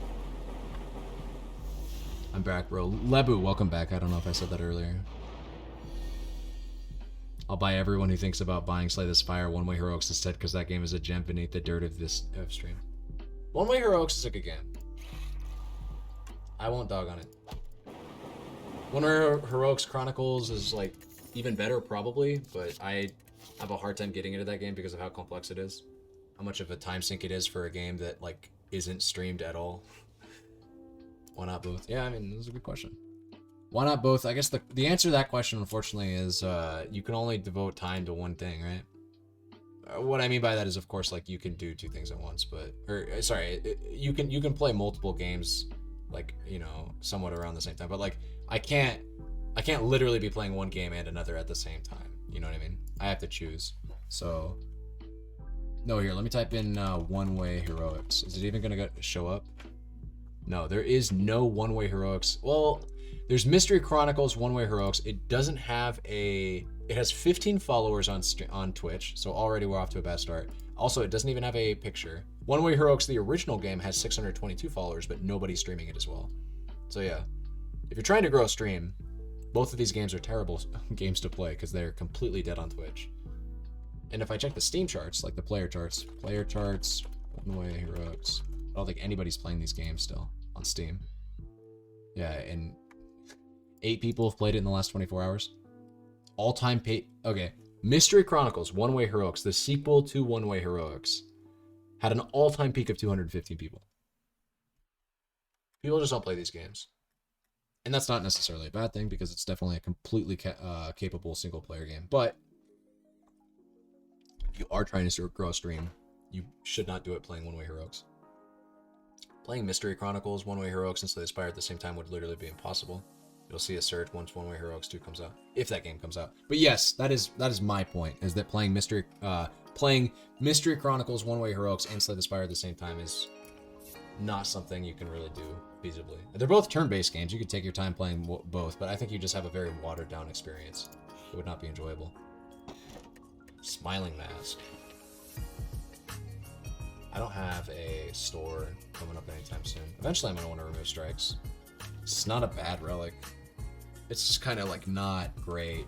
I'm back, bro. Lebu, welcome back. I don't know if I said that earlier. I'll buy everyone who thinks about buying Slay the Spire One-Way Heroics instead, because that game is a gem beneath the dirt of this stream. One-Way Heroics is a good game. I won't dog on it. One-Way Heroics Chronicles is, like, even better, probably, but I have a hard time getting into that game because of how complex it is. How much of a time sink it is for a game that, like, isn't streamed at all. Why not both? Yeah, I mean, this is a good question. Why not both? I guess the answer to that question, unfortunately, is you can only devote time to one thing, right? What I mean by that is, of course, like, you can do two things at once, but... Or, sorry, you can play multiple games, like, you know, somewhat around the same time, but, like, I can't literally be playing one game and another at the same time, you know what I mean? I have to choose, so... No, here, let me type in One-Way Heroics. Is it even gonna show up? No, there is no One-Way Heroics. Well... There's Mystery Chronicles One-Way Heroics. It doesn't have a It has 15 followers on Twitch, so already we're off to a bad start. Also, it doesn't even have a picture. One Way Heroics, the original game, has 622 followers, but nobody's streaming it as well. So yeah, if you're trying to grow a stream, both of these games are terrible games to play because they're completely dead on Twitch. And if I check the Steam charts, like the player charts, One Way Heroics, I don't think anybody's playing these games still on Steam. Yeah, and 8 people have played it in the last 24 hours. All-time okay. Mystery Chronicles, One Way Heroics, the sequel to One Way Heroics, had an all-time peak of 215 people. People just don't play these games. And that's not necessarily a bad thing, because it's definitely a completely capable single-player game. But if you are trying to grow a stream, you should not do it playing One Way Heroics. Playing Mystery Chronicles, One Way Heroics, and Slay the Spire at the same time would literally be impossible. You'll see a surge once One Way Heroics 2 comes out, if that game comes out. But yes, that is my point, is that playing Mystery Chronicles, One Way Heroics, and Slay the Spire at the same time is not something you can really do feasibly. They're both turn-based games. You could take your time playing both, but I think you just have a very watered-down experience. It would not be enjoyable. Smiling Mask. I don't have a store coming up anytime soon. Eventually I'm going to want to remove strikes. It's not a bad relic. It's just kind of like not great,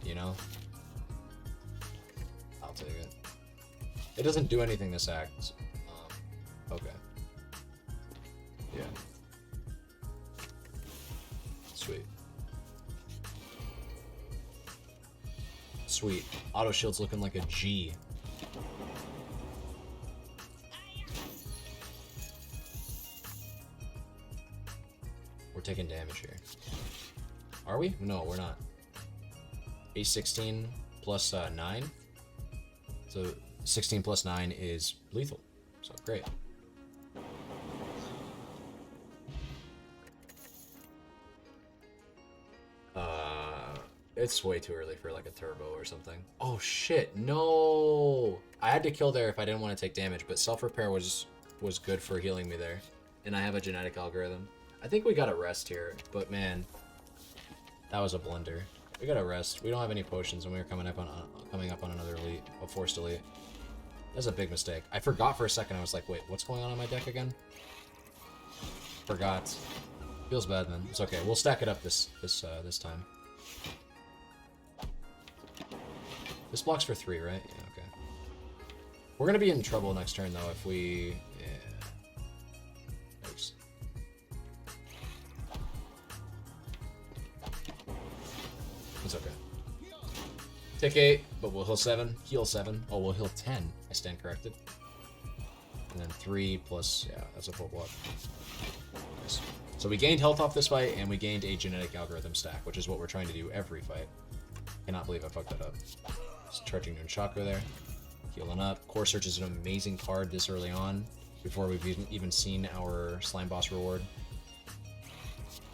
you know? I'll take it. It doesn't do anything this act. Okay. Yeah. Sweet. Sweet. Auto shield's looking like a G. We're taking damage here. Are we? No, we're not. A16 plus 9. So 16 plus 9 is lethal. So great. It's way too early for like a turbo or something. Oh shit, no! I had to kill there if I didn't want to take damage, but self-repair was good for healing me there. And I have a genetic algorithm. I think we gotta rest here, but man, that was a blunder. We gotta rest. We don't have any potions, and we were coming up on another elite, a forced elite. That's a big mistake. I forgot for a second. I was like, wait, what's going on in my deck again? Forgot. Feels bad then. It's okay. We'll stack it up this time. This blocks for 3, right? Yeah, okay. We're gonna be in trouble next turn though if we. Yeah. Oops. It's okay. Take 8, but we'll heal 7. Heal 7. Oh, we'll heal 10. I stand corrected. And then 3 plus, yeah, that's a full block. Nice. So we gained health off this fight, and we gained a genetic algorithm stack, which is what we're trying to do every fight. Cannot believe I fucked that up. Just charging into chakra there. Healing up. Core Search is an amazing card this early on, before we've even seen our slime boss reward.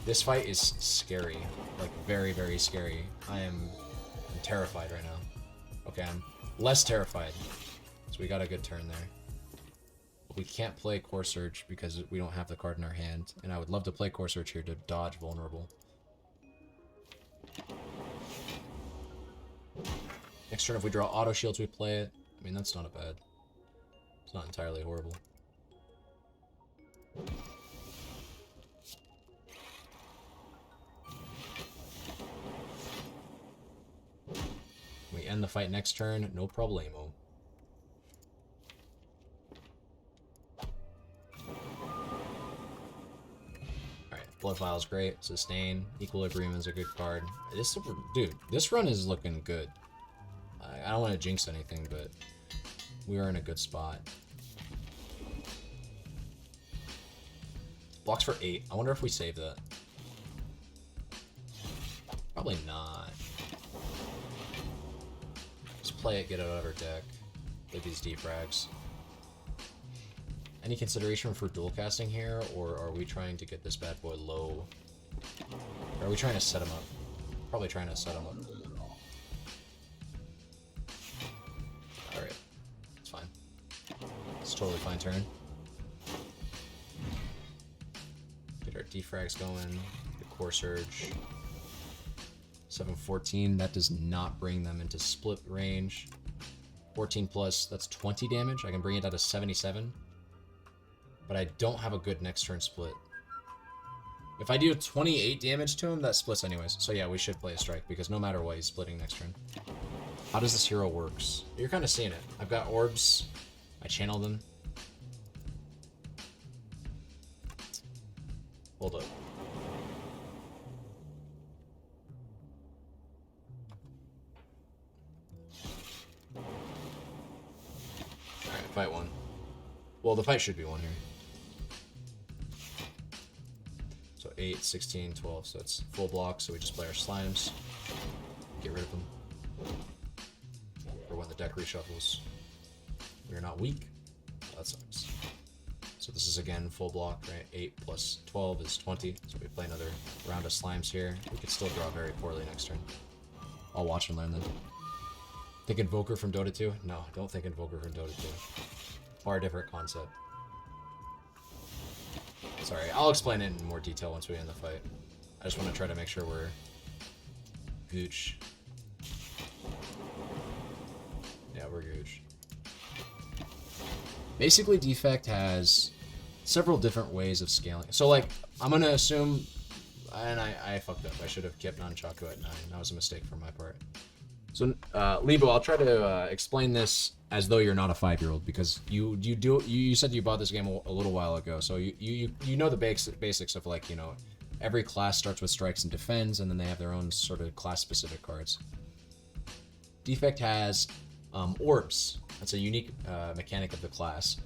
This fight is scary. Like, very, very scary. I'm terrified right now. Okay, I'm less terrified. So we got a good turn there. We can't play Core Search because we don't have the card in our hand, and I would love to play Core Search here to dodge vulnerable. Next turn, if we draw auto shields, we play it. I mean, that's not a bad. It's not entirely horrible. We end the fight next turn, no problemo. Blood Vial's great. Sustain. Equilibrium is a good card. Dude, this run is looking good. I don't want to jinx anything, but we are in a good spot. Blocks for 8. I wonder if we save that. Probably not. Just play it, get it out of our deck. Play these defrags. Any consideration for dual casting here, or are we trying to get this bad boy low? Or are we trying to set him up? Probably trying to set him up. Alright. It's fine. It's a totally fine turn. Get our defrags going. The Core Surge. 7, 14. That does not bring them into split range. 14 plus, that's 20 damage. I can bring it down to 77. But I don't have a good next turn split. If I do 28 damage to him, that splits anyways. So yeah, we should play a strike, because no matter what, he's splitting next turn. How does this hero works? You're kind of seeing it. I've got orbs. I channel them. Hold up. Alright, fight one. Well, the fight should be one here. So 8, 16, 12, so it's full block, so we just play our slimes. Get rid of them. For when the deck reshuffles. We are not weak. Oh, that sucks. So this is again full block, right? 8 plus 12 is 20, so we play another round of slimes here. We could still draw very poorly next turn. I'll watch and learn then. Think Invoker from Dota 2? No, don't think Invoker from Dota 2. Far different concept. Sorry, I'll explain it in more detail once we end the fight. I just want to try to make sure we're gooch. Yeah, we're gooch. Basically, Defect has several different ways of scaling. So, like, I'm going to assume... And I fucked up. I should have kept Nunchaku at 9. That was a mistake from my part. So, Lebo, I'll try to explain this as though you're not a 5-year-old, because you said you bought this game a little while ago, so you know the basics of, like, you know, every class starts with strikes and defends, and then they have their own sort of class-specific cards. Defect has orbs. That's a unique mechanic of the class,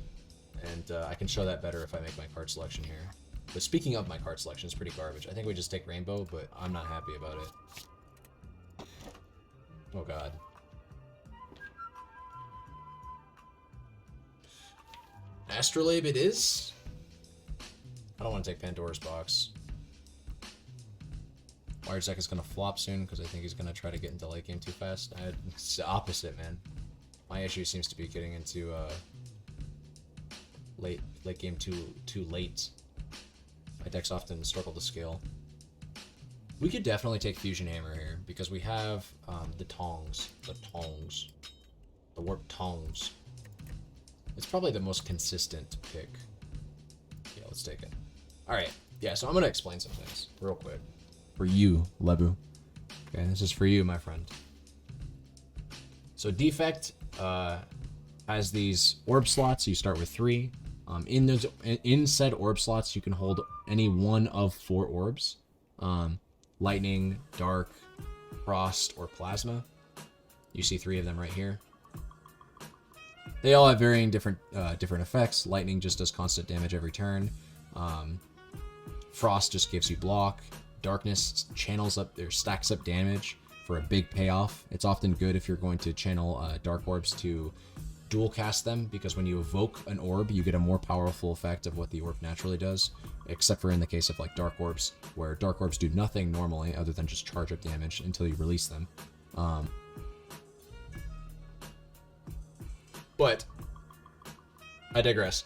and I can show that better if I make my card selection here. But speaking of my card selection, it's pretty garbage. I think we just take Rainbow, but I'm not happy about it. Oh god. Astrolabe it is? I don't want to take Pandora's Box. Wired Zek is going to flop soon because I think he's going to try to get into late game too fast. It's the opposite, man. My issue seems to be getting into late game too late. My decks often struggle to scale. We could definitely take Fusion Hammer here because we have the tongs. The warp tongs. It's probably the most consistent pick. Yeah, let's take it. Alright, yeah, so I'm going to explain some things real quick. For you, Lebu. Okay, this is for you, my friend. So Defect has these orb slots. You start with 3. In said orb slots, you can hold any one of 4 orbs. Lightning, Dark, Frost, or Plasma. You see 3 of them right here. They all have varying different effects. Lightning just does constant damage every turn. Frost just gives you block. Darkness channels up or stacks up damage for a big payoff. It's often good if you're going to channel Dark Orbs to dual cast them, because when you evoke an orb, you get a more powerful effect of what the orb naturally does, except for in the case of like Dark Orbs, where Dark Orbs do nothing normally other than just charge up damage until you release them. But I digress.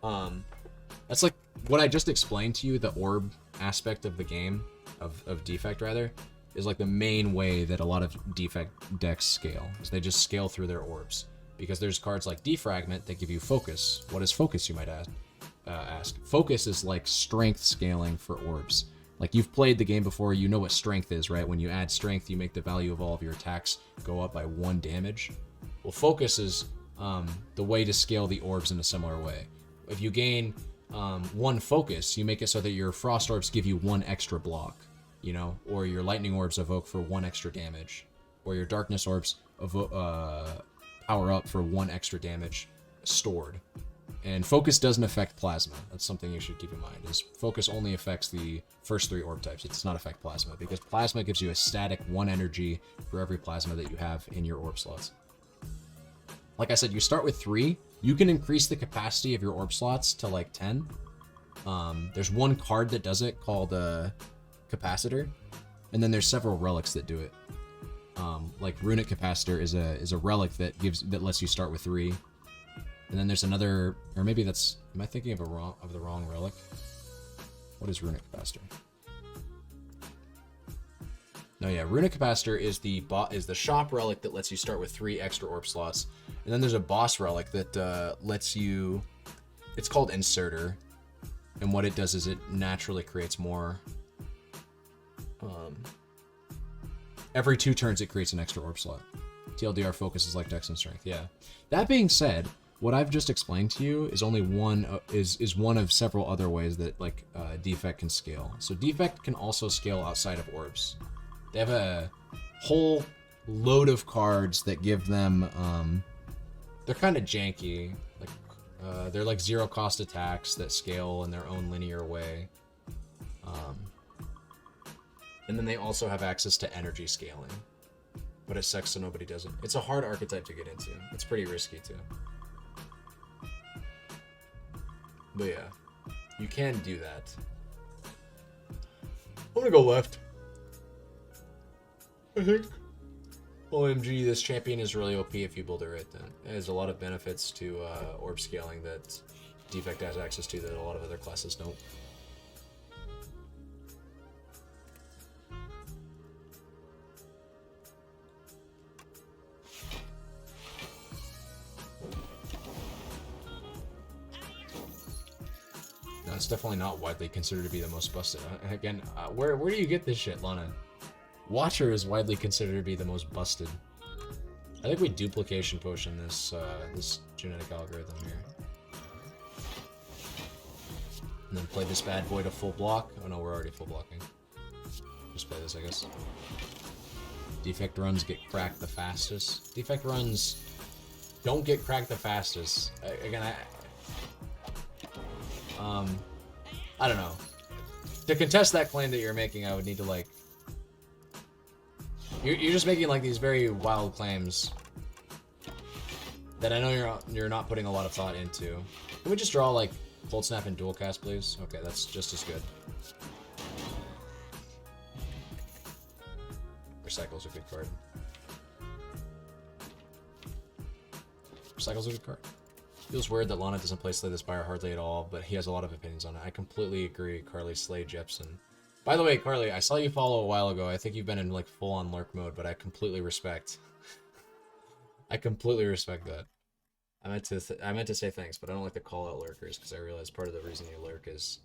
That's like what I just explained to you. The orb aspect of the game, of Defect rather, is like the main way that a lot of Defect decks scale. Is they just scale through their orbs, because there's cards like Defragment that give you focus. What is focus, you might ask? Focus is like strength scaling for orbs. Like, you've played the game before, you know what strength is, right? When you add strength, you make the value of all of your attacks go up by 1 damage. Well, focus is the way to scale the orbs in a similar way. If you gain 1 focus, you make it so that your Frost Orbs give you 1 extra block, you know, or your Lightning Orbs evoke for 1 extra damage, or your Darkness Orbs power up for 1 extra damage stored. And focus doesn't affect plasma. That's something you should keep in mind, is focus only affects the first 3 orb types. It does not affect plasma, because plasma gives you a static 1 energy for every plasma that you have in your orb slots. Like I said, you start with 3. You can increase the capacity of your orb slots to like 10. There's 1 card that does it called Capacitor, and then there's several relics that do it. Like Runic Capacitor is a relic that lets you start with 3. And then there's another, or maybe that's, am I thinking of the wrong relic? What is Runic Capacitor? No, yeah, Runic Capacitor is the shop relic that lets you start with 3 extra orb slots, and then there's a boss relic that lets you. It's called Inserter, and what it does is it naturally creates more. Every 2 turns, it creates an extra orb slot. TLDR focuses like Dex and Strength. Yeah. That being said, what I've just explained to you is only one is one of several other ways that like Defect can scale. So Defect can also scale outside of orbs. They have a whole load of cards that give them they're kind of janky. Like they're like 0 cost attacks that scale in their own linear way. And then they also have access to energy scaling. But it sucks so nobody does it. It's a hard archetype to get into. It's pretty risky too. But yeah, you can do that. I'm gonna go left. I think. OMG, this champion is really OP if you build it right then. It has a lot of benefits to orb scaling that Defect has access to that a lot of other classes don't. No, it's definitely not widely considered to be the most busted. Again, where do you get this shit, Lana? Watcher is widely considered to be the most busted. I think we duplication potion this this genetic algorithm here. And then play this bad boy to full block. Oh no, we're already full blocking. Just play this, I guess. Defect runs get cracked the fastest. Defect runs don't get cracked the fastest. Again, I don't know. To contest that claim that you're making, I would need to like. You're just making like these very wild claims that I know you're not putting a lot of thought into. Can we just draw like Cold Snap and Dual Cast, please? Okay, that's just as good. Recycle's a good card. Recycle's a good card. Feels weird that Lana doesn't play Slay the Spire hardly at all, but he has a lot of opinions on it. I completely agree, Carly Slay Jepsen. By the way, Carly, I saw you follow a while ago. I think you've been in like full-on lurk mode, but I completely respect. I completely respect that. I meant to say thanks, but I don't like to call out lurkers because I realize part of the reason you lurk is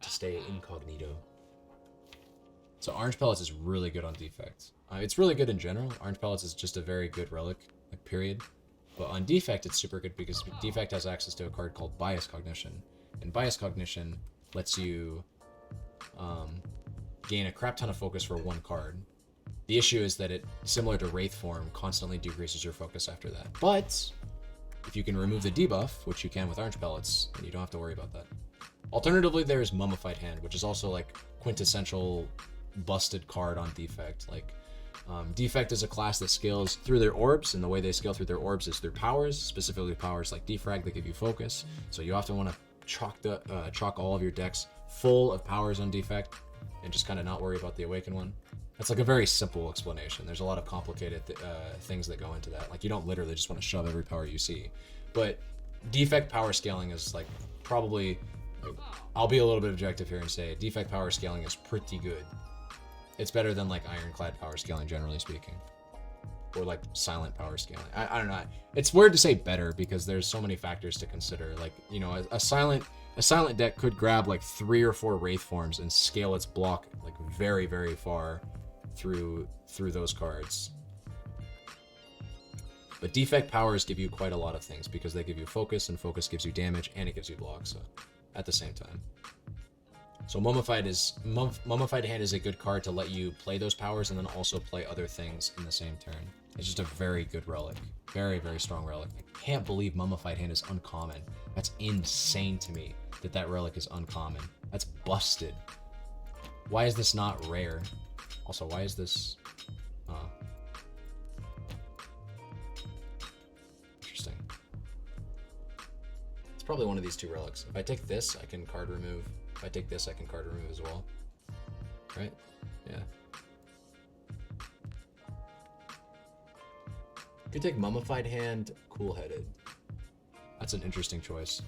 to stay incognito. So Orange Pellets is really good on Defect. It's really good in general. Orange Pellets is just a very good relic, like period. But on Defect, it's super good because Defect has access to a card called Bias Cognition, and Bias Cognition lets you gain a crap ton of focus for 1 card. The issue is that it, similar to Wraith Form, constantly decreases your focus after that. But if you can remove the debuff, which you can with Orange Pellets, then you don't have to worry about that. Alternatively, there's Mummified Hand, which is also like quintessential busted card on Defect. Like Defect is a class that scales through their orbs, and the way they scale through their orbs is through powers, specifically powers like Defrag that give you focus. So you often want to chalk all of your decks full of powers on Defect, and just kind of not worry about the Awaken one. That's like a very simple explanation. There's a lot of complicated things that go into that. Like you don't literally just want to shove every power you see. But Defect power scaling is like probably, like, I'll be a little bit objective here and say Defect power scaling is pretty good. It's better than like Ironclad power scaling, generally speaking. Or like Silent power scaling. I don't know. It's weird to say better because there's so many factors to consider. Like, you know, a silent deck could grab like 3 or 4 Wraith Forms and scale its block like very, very far through those cards. But Defect powers give you quite a lot of things because they give you focus, and focus gives you damage, and it gives you block, so at the same time. So Mummified Hand is a good card to let you play those powers and then also play other things in the same turn. It's just a very good relic. Very, very strong relic. I can't believe Mummified Hand is uncommon. That's insane to me that relic is uncommon. That's busted. Why is this not rare? Also, why is this... Interesting. It's probably one of these 2 relics. If I take this, I can card remove. If I take this, I can card remove as well. Right? Yeah. Could take Mummified Hand, Cool-Headed. That's an interesting choice.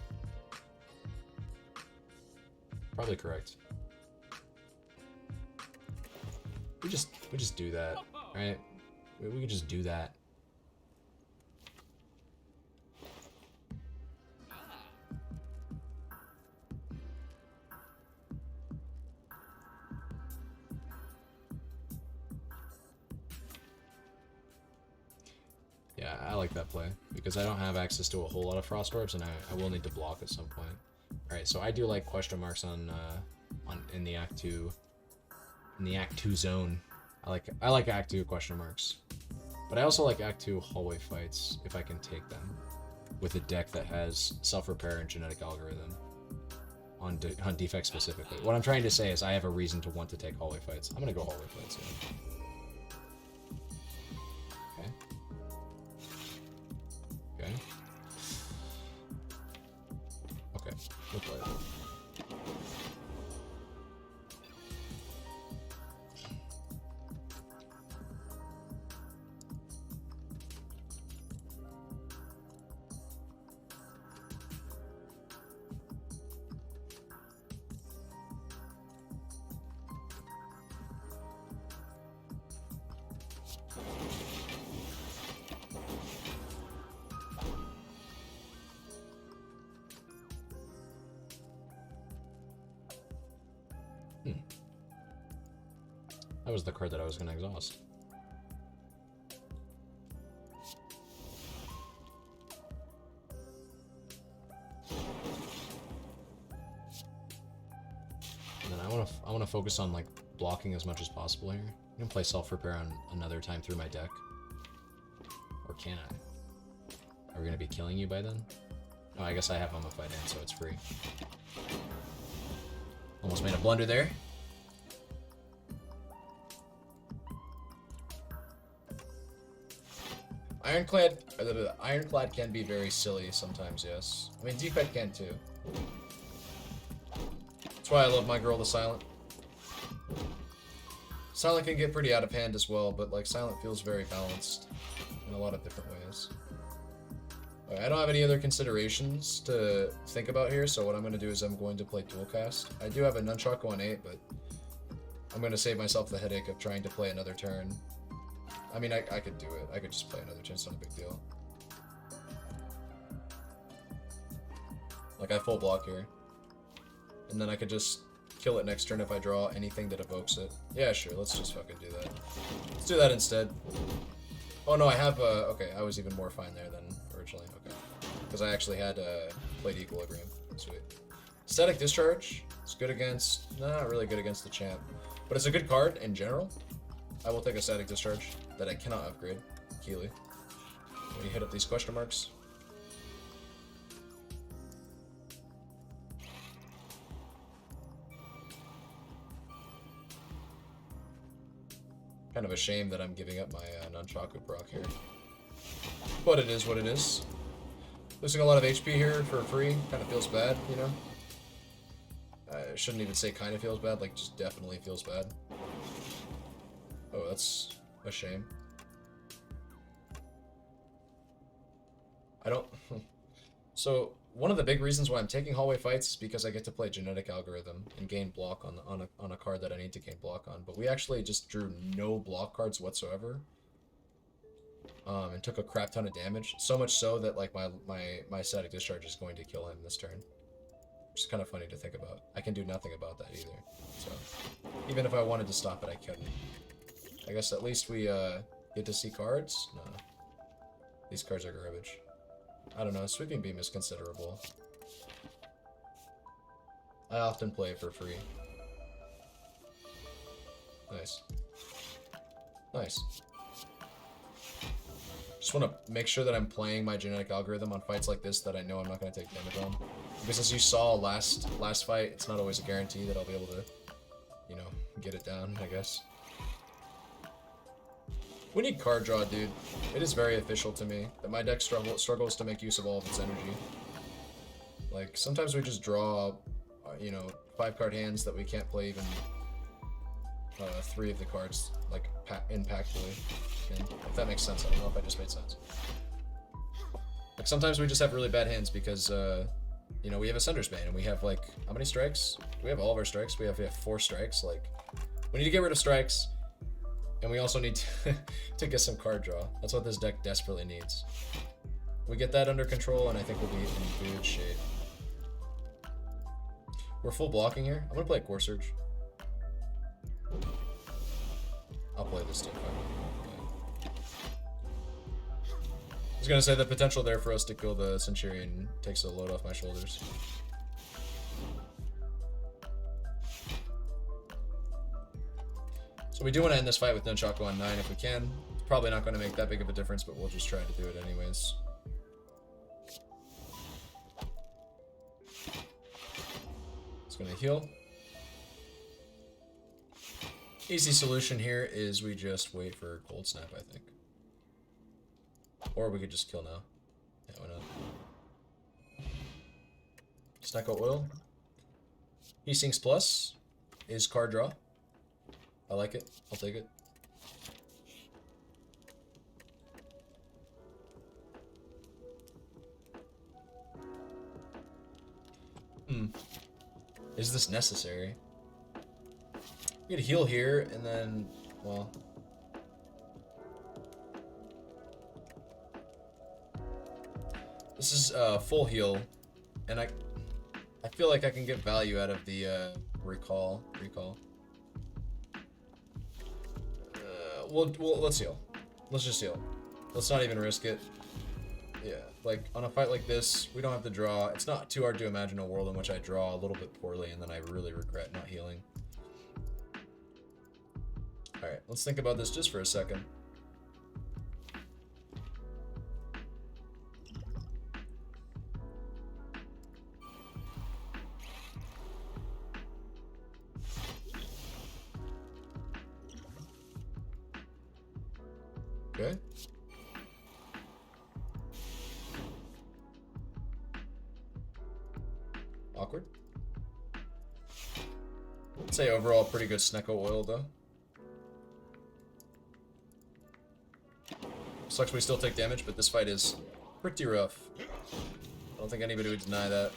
Probably correct. We just do that, right? We could just do that. Yeah, I like that play because I don't have access to a whole lot of frost orbs, and I will need to block at some point. All right, so I do like question marks on in the Act 2 zone. I like Act 2 question marks, but I also like Act 2 hallway fights if I can take them with a deck that has self-repair and genetic algorithm on defect specifically. What I'm trying to say is I have a reason to want to take hallway fights. I'm gonna go hallway fights. Yeah. Okay. Okay. We'll play it. That was the card that I was going to exhaust. And then I want to focus on like blocking as much as possible here. I'm going to play self-repair on another time through my deck. Or can I? Are we going to be killing you by then? Oh, I guess I have Mummified in, so it's free. Almost made a blunder there. Ironclad can be very silly sometimes, yes. I mean, Defect can too. That's why I love my girl, the Silent. Silent can get pretty out of hand as well, but like Silent feels very balanced in a lot of different ways. Right, I don't have any other considerations to think about here, so what I'm going to do is I'm going to play Dual Cast. I do have a Nunchaku on 8, but I'm going to save myself the headache of trying to play another turn. I mean, I could do it. I could just play another turn, it's not a big deal. Like, I full block here. And then I could just kill it next turn if I draw anything that evokes it. Yeah, sure, let's just fucking do that. Let's do that instead. Oh no, I have, okay, I was even more fine there than originally, okay. Because I actually had, played Equilibrium. Sweet. Static Discharge. It's good against, not really good against the champ. But it's a good card in general. I will take a Static Discharge that I cannot upgrade. Keely. When you hit up these question marks. Kind of a shame that I'm giving up my Nunchaku proc here. But it is what it is. Losing a lot of HP here for free kind of feels bad, you know? I shouldn't even say kind of feels bad, like just definitely feels bad. Oh, that's a shame. I don't... So, one of the big reasons why I'm taking hallway fights is because I get to play Genetic Algorithm and gain block on a card that I need to gain block on. But we actually just drew no block cards whatsoever. And took a crap ton of damage. So much so that like my Static Discharge is going to kill him this turn. Which is kind of funny to think about. I can do nothing about that either. So, even if I wanted to stop it, I couldn't. I guess at least we get to see cards? No. These cards are garbage. I don't know, Sweeping Beam is considerable. I often play it for free. Nice. Nice. Just want to make sure that I'm playing my Genetic Algorithm on fights like this that I know I'm not going to take damage on. Because as you saw last fight, it's not always a guarantee that I'll be able to, you know, get it down, I guess. We need card draw, dude. It is very official to me that my deck struggles to make use of all of its energy. Like, sometimes we just draw, you know, 5-card hands that we can't play even 3 of the cards, like, impactfully. And if that makes sense, I don't know if I just made sense. Like, sometimes we just have really bad hands because, you know, we have a Sunder's Bane, and we have, like, how many strikes? We have all of our strikes. We have 4 strikes. Like, we need to get rid of strikes. And we also need to get some card draw. That's what this deck desperately needs. We get that under control, and I think we'll be in good shape. We're full blocking here. I'm gonna play Core Surge. I'll play this too. I was gonna say the potential there for us to kill the Centurion takes a load off my shoulders. So we do want to end this fight with Nunchaku on 9 if we can. It's probably not going to make that big of a difference, but we'll just try to do it anyways. It's going to heal. Easy solution here is we just wait for Cold Snap, I think. Or we could just kill now. Yeah, why not? Stack out Oil. He Sinks Plus is card draw. I like it. I'll take it. Is this necessary? You get a heal here, and then, well... This is full heal, and I feel like I can get value out of the recall. Well, let's heal. Let's just heal. Let's not even risk it. Yeah, like, on a fight like this, we don't have to draw. It's not too hard to imagine a world in which I draw a little bit poorly and then I really regret not healing. Alright, let's think about this just for a second. Okay. Awkward. I'd say overall pretty good Snecko Oil though. Sucks we still take damage, but this fight is pretty rough. I don't think anybody would deny that.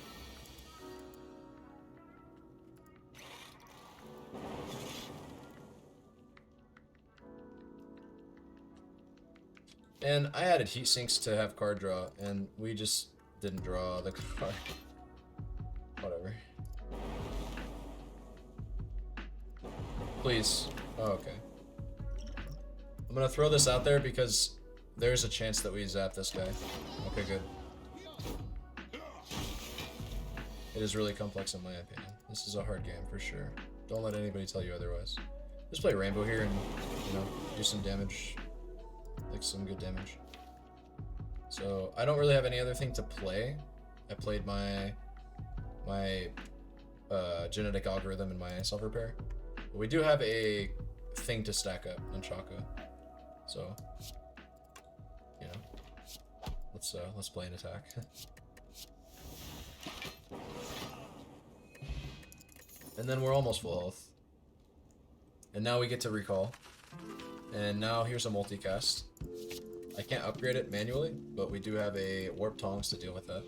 And I added Heat Sinks to have card draw, and we just didn't draw the card. Whatever. Please. Oh, okay. I'm gonna throw this out there because there's a chance that we zap this guy. Okay, good. It is really complex in my opinion. This is a hard game for sure. Don't let anybody tell you otherwise. Just play Rainbow here and, you know, do some damage. Like some good damage. So I don't really have any other thing to play. I played my genetic algorithm and my self-repair. But we do have a thing to stack up on Chaka. So, you know, let's play an attack. And then we're almost full health. And now we get to recall. And now here's a multicast. I can't upgrade it manually, but we do have a Warp Tongs to deal with that.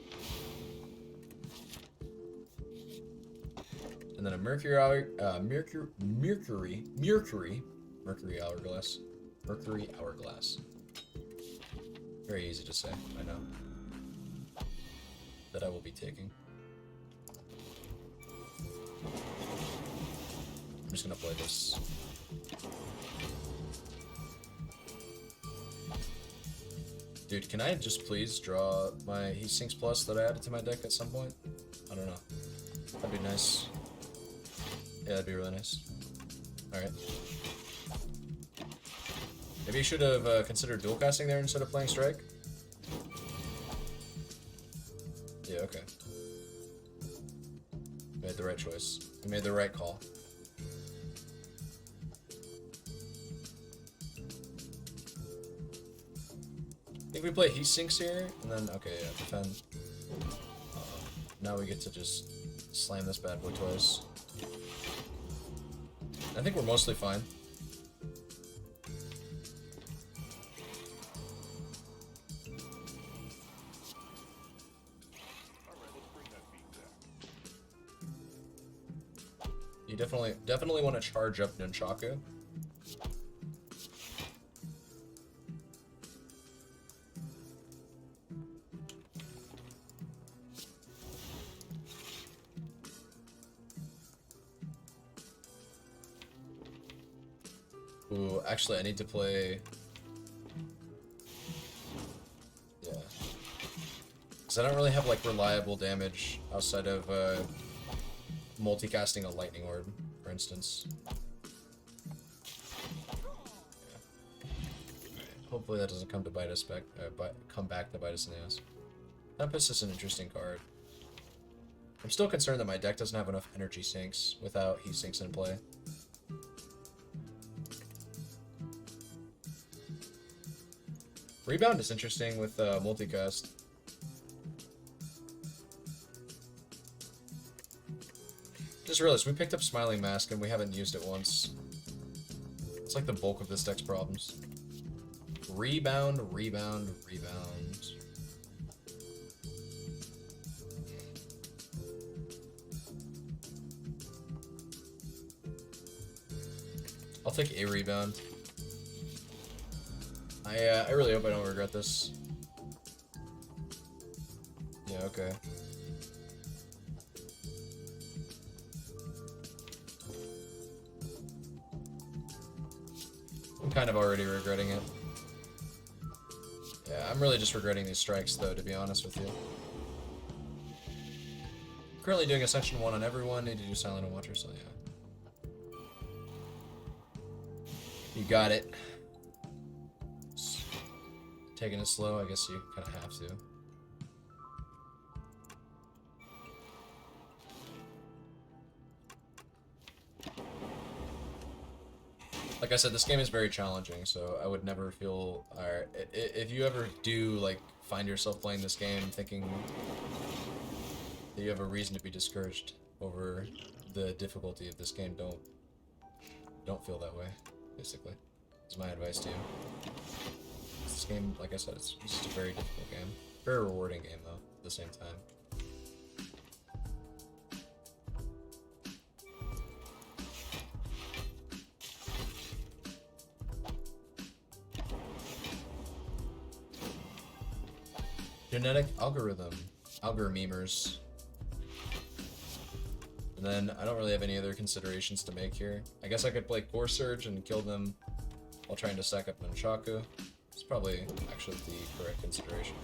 And then a Mercury Hourglass. Mercury Hourglass. Very easy to say, I know. That I will be taking. I'm just gonna play this. Dude, can I just please draw my Heat Sinks Plus that I added to my deck at some point? I don't know. That'd be nice. Yeah, that'd be really nice. Alright. Maybe you should have considered dual casting there instead of playing Strike? Yeah, okay. You made the right choice. You made the right call. I think we play Heat Sinks here, and then, okay, yeah, defend. Now we get to just slam this bad boy twice. I think we're mostly fine. You definitely want to charge up Nunchaku. Ooh, actually, I need to play... Yeah. Because I don't really have, like, reliable damage outside of, multicasting a Lightning Orb, for instance. Yeah. Hopefully that doesn't come to bite us back, come back to bite us in the ass. Tempest is an interesting card. I'm still concerned that my deck doesn't have enough energy sinks without heat sinks in play. Rebound is interesting with multicast. Just realized we picked up Smiling Mask and we haven't used it once. It's like the bulk of this deck's problems. Rebound, rebound, rebound. I'll take a rebound. I really hope I don't regret this. Yeah, okay. I'm kind of already regretting it. Yeah, I'm really just regretting these strikes, though, to be honest with you. Currently doing Ascension 1 on everyone. Need to do Silent and Watcher, so yeah. You got it. Taking it slow, I guess you kind of have to. Like I said, this game is very challenging, so I would never feel... Alright, if you ever do, like, find yourself playing this game thinking that you have a reason to be discouraged over the difficulty of this game, don't feel that way, basically. That's my advice to you. This game, like I said, it's just a very difficult game. Very rewarding game, though, at the same time. Genetic algorithm. Algorememers. And then I don't really have any other considerations to make here. I guess I could play Core Surge and kill them while trying to stack up Nunchaku. It's probably actually the correct consideration.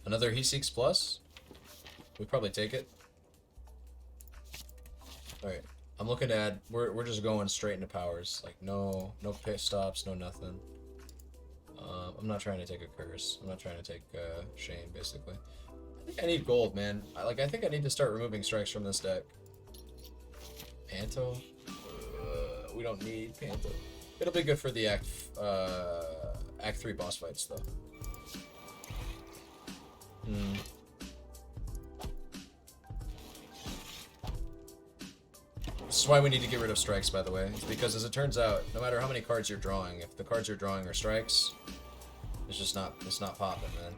Another He Seeks Plus? We probably take it. Alright. I'm looking at... We're just going straight into powers. Like, no pit stops, no nothing. I'm not trying to take a curse. I'm not trying to take Shane, basically. I think I need gold, man. I think I need to start removing strikes from this deck. Panto? We don't need Panto. It'll be good for the Act 3 boss fights, though. This is why we need to get rid of strikes, by the way. It's because, as it turns out, no matter how many cards you're drawing, if the cards you're drawing are strikes, it's not popping, man.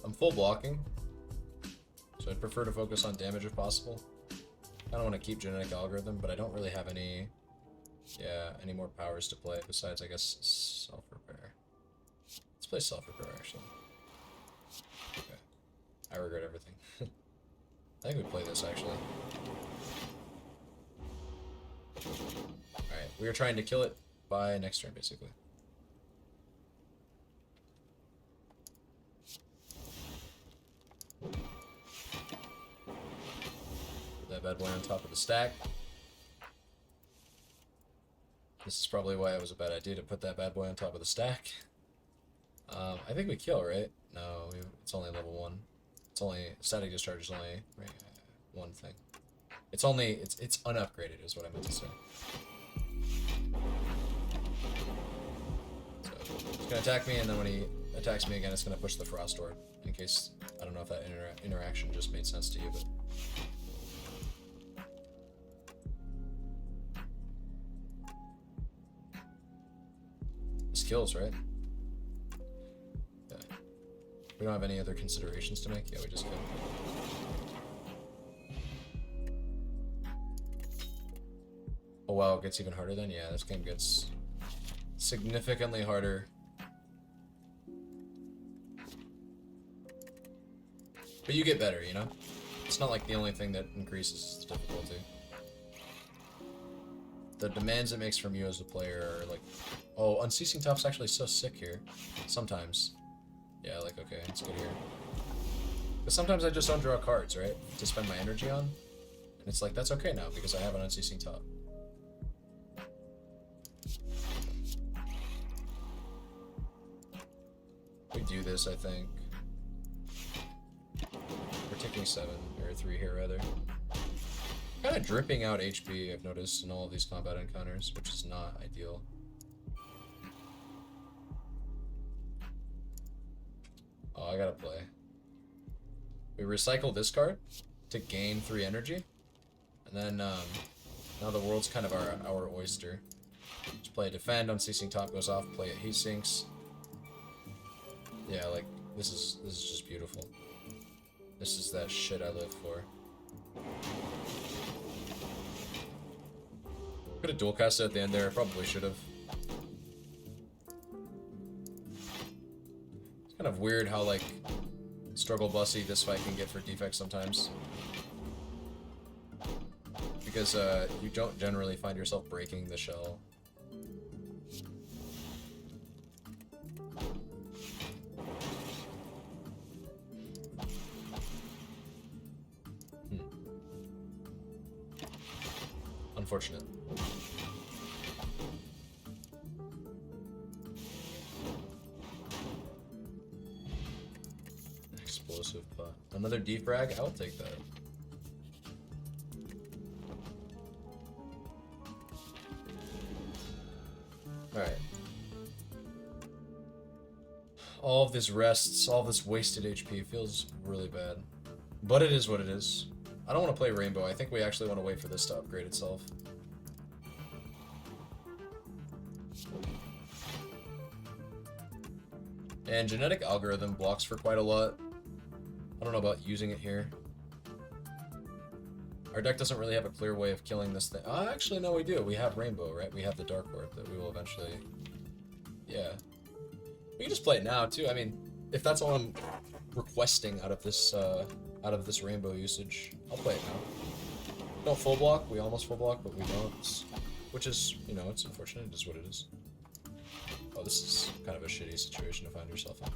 I'm full blocking, so I'd prefer to focus on damage if possible. I don't want to keep Genetic Algorithm, but I don't really have any more powers to play besides, I guess, Self-Repair. Let's play Self-Repair, actually. Okay. I regret everything. I think we play this, actually. Alright, we are trying to kill it by next turn, basically. Put that bad boy on top of the stack. This is probably why it was a bad idea to put that bad boy on top of the stack. I think we kill, right? No, it's only level 1. It's only... Static Discharge is only one thing. It's only... It's unupgraded is what I meant to say. So, he's gonna attack me, and then when he attacks me again, it's gonna push the Frost Orb. In case... I don't know if that interaction just made sense to you, but... This kills, right? We don't have any other considerations to make? Yeah, we just could. Oh wow, it gets even harder then? Yeah, this game gets significantly harder. But you get better, you know? It's not like the only thing that increases the difficulty. The demands it makes from you as a player are like... Oh, Unceasing Top's actually so sick here. Sometimes. Yeah, like, okay, it's good here. But sometimes I just don't draw cards, right? To spend my energy on. And it's like, that's okay now, because I have an Unceasing Top. We do this, I think. We're taking 7, or 3 here, rather. Kind of dripping out HP, I've noticed, in all of these combat encounters, which is not ideal. Oh, I gotta play. We recycle this card to gain 3 energy. And then, now the world's kind of our oyster. Just play a defend, Unceasing Top goes off, play it, he sinks. Yeah, like, this is just beautiful. This is that shit I live for. Could have dual cast it at the end there, probably should have. It's kind of weird how, like, struggle bussy this fight can get for defects sometimes. Because, you don't generally find yourself breaking the shell. Unfortunate. Explosive pot. Another defrag? I'll take that. Alright. All of this rests, all of this wasted HP feels really bad. But it is what it is. I don't want to play Rainbow. I think we actually want to wait for this to upgrade itself. And Genetic Algorithm blocks for quite a lot. I don't know about using it here. Our deck doesn't really have a clear way of killing this thing. Actually, no, we do. We have Rainbow, right? We have the Dark Orb that we will eventually... Yeah. We can just play it now, too. I mean, if that's all I'm requesting out of this Rainbow usage, I'll play it now. Don't full block. We almost full block, but we don't. Which is, you know, it's unfortunate. It is what it is. Oh, this is kind of a shitty situation to find yourself in.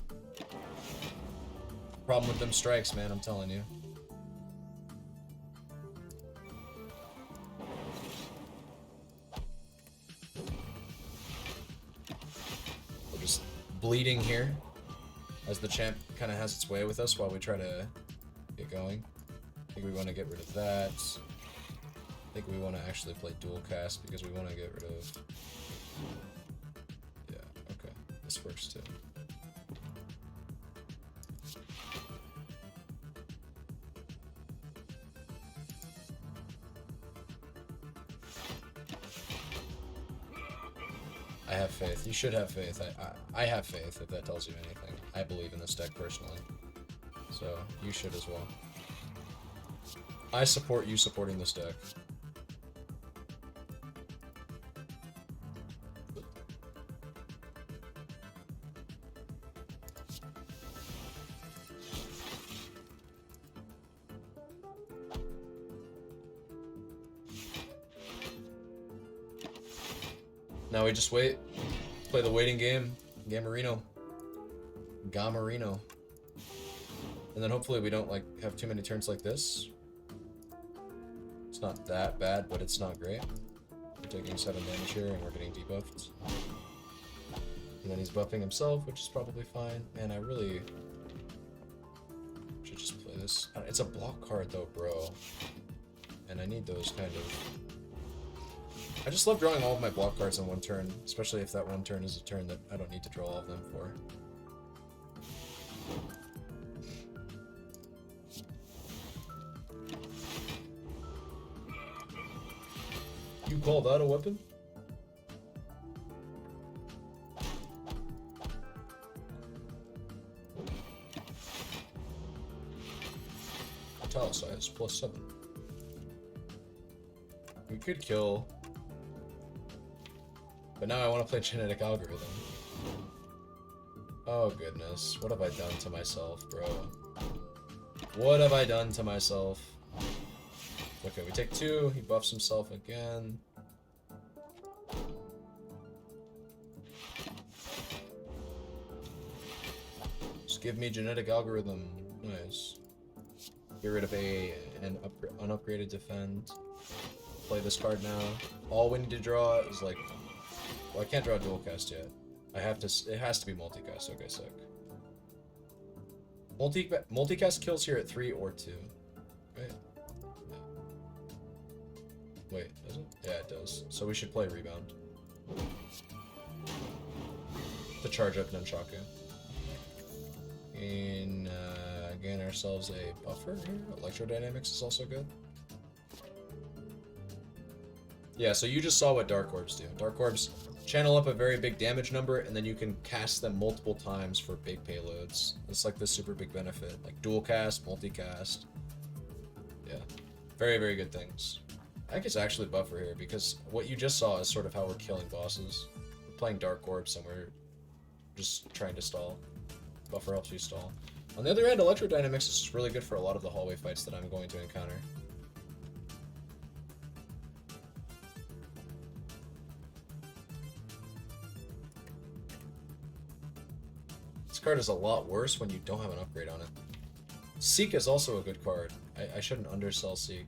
Problem with them strikes, man, I'm telling you. We're just bleeding here as the champ kind of has its way with us while we try to get going. I think we want to get rid of that. I think we want to actually play dual cast because we want to get rid of... Yeah, okay. This works too. I have faith. You should have faith. I have faith, if that tells you anything. I believe in this deck personally. So, you should as well. I support you supporting this deck. Now we just wait. Play the waiting game. Gamarino. Gamarino. And then hopefully we don't, like, have too many turns like this. It's not that bad, but it's not great. We're taking 7 damage here, and we're getting debuffed. And then he's buffing himself, which is probably fine. Man, I really should just play this. It's a block card, though, bro. And I need those kind of... I just love drawing all of my block cards in one turn, especially if that one turn is a turn that I don't need to draw all of them for. You call that a weapon? +7. We could kill. But now I want to play Genetic Algorithm. Oh goodness, what have I done to myself, bro? What have I done to myself? Okay, we take 2, he buffs himself again. Just give me Genetic Algorithm. Nice. Get rid of an unupgraded defend. Play this card now. All we need to draw is like... Well, I can't draw a dual cast yet. I have to... It has to be multicast. Okay, sick. Multicast kills here at 3 or 2. Right? Yeah. Wait, does it? Yeah, it does. So we should play Rebound. To charge up Nunchaku. And gain ourselves a buffer here. Electrodynamics is also good. Yeah, so you just saw what Dark Orbs do. Dark Orbs channel up a very big damage number, and then you can cast them multiple times for big payloads. It's like the super big benefit. Like dual cast, multicast. Yeah. Very, very good things. I think it's actually buffer here, because what you just saw is sort of how we're killing bosses. We're playing Dark Orbs and we're just trying to stall. Buffer helps you stall. On the other hand, Electrodynamics is really good for a lot of the hallway fights that I'm going to encounter. This card is a lot worse when you don't have an upgrade on it. Seek is also a good card. I shouldn't undersell Seek.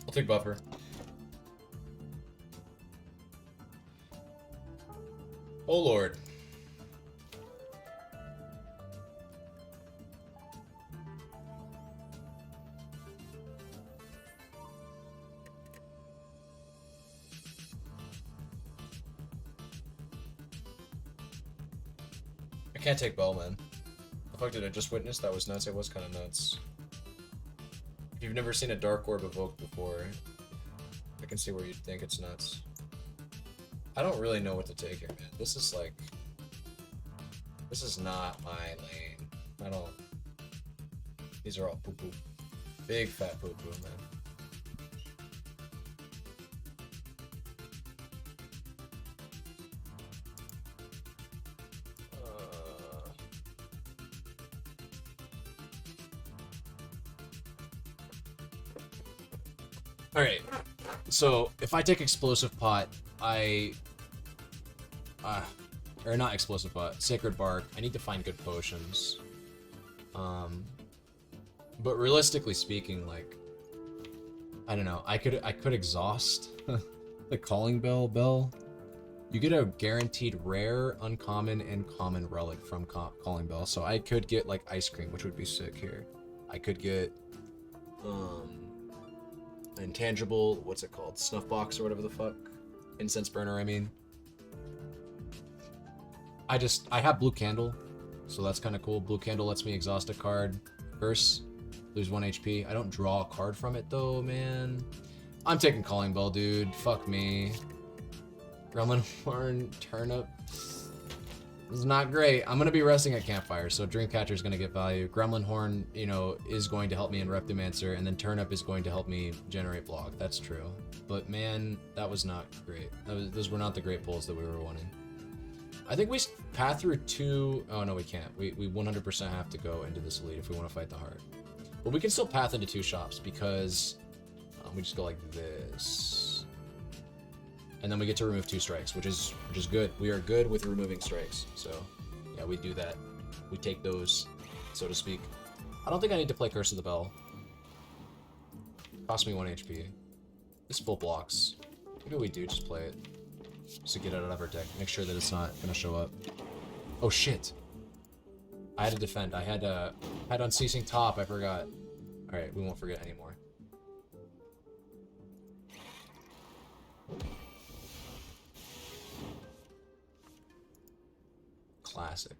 I'll take buffer. Oh lord. I can't take Bellman. The fuck did I just witness? That was nuts. It was kind of nuts. If you've never seen a Dark Orb evoke before, I can see where you'd think it's nuts. I don't really know what to take here, man. This is like... This is not my lane. I don't... These are all poo-poo. Big fat poo-poo, man. Alright, so if I take Explosive Pot, or not Explosive Pot, Sacred Bark, I need to find good potions. But realistically speaking, like, I don't know, I could exhaust the Calling Bell. You get a guaranteed rare, uncommon, and common relic from Calling Bell, so I could get, like, Ice Cream, which would be sick here. I could get, intangible, what's it called? Snuff box or whatever the fuck. Incense burner, I mean. I have Blue Candle, so that's kind of cool. Blue Candle lets me exhaust a card first, lose 1 HP. I don't draw a card from it though, man. I'm taking Calling Bell, dude. Fuck me. Gremlin Horn, Turnip. This is not great. I'm gonna be resting at Campfire, so Dreamcatcher is gonna get value. Gremlin Horn, you know, is going to help me in Reptimancer, and then Turnip is going to help me generate block. That's true. But man, that was not great. Those were not the great pulls that we were wanting. I think we path through 2... Oh no, we can't. We 100% have to go into this elite if we want to fight the heart. But we can still path into 2 shops because we just go like this. And then we get to remove 2 strikes, which is good. We are good with removing strikes. So, yeah, we do that. We take those, so to speak. I don't think I need to play Curse of the Bell. Cost me 1 HP. This full blocks. Maybe we do just play it. Just to get it out of our deck. Make sure that it's not gonna show up. Oh shit! I had to defend. I had Unceasing Top. I forgot. Alright, we won't forget anymore. Classic.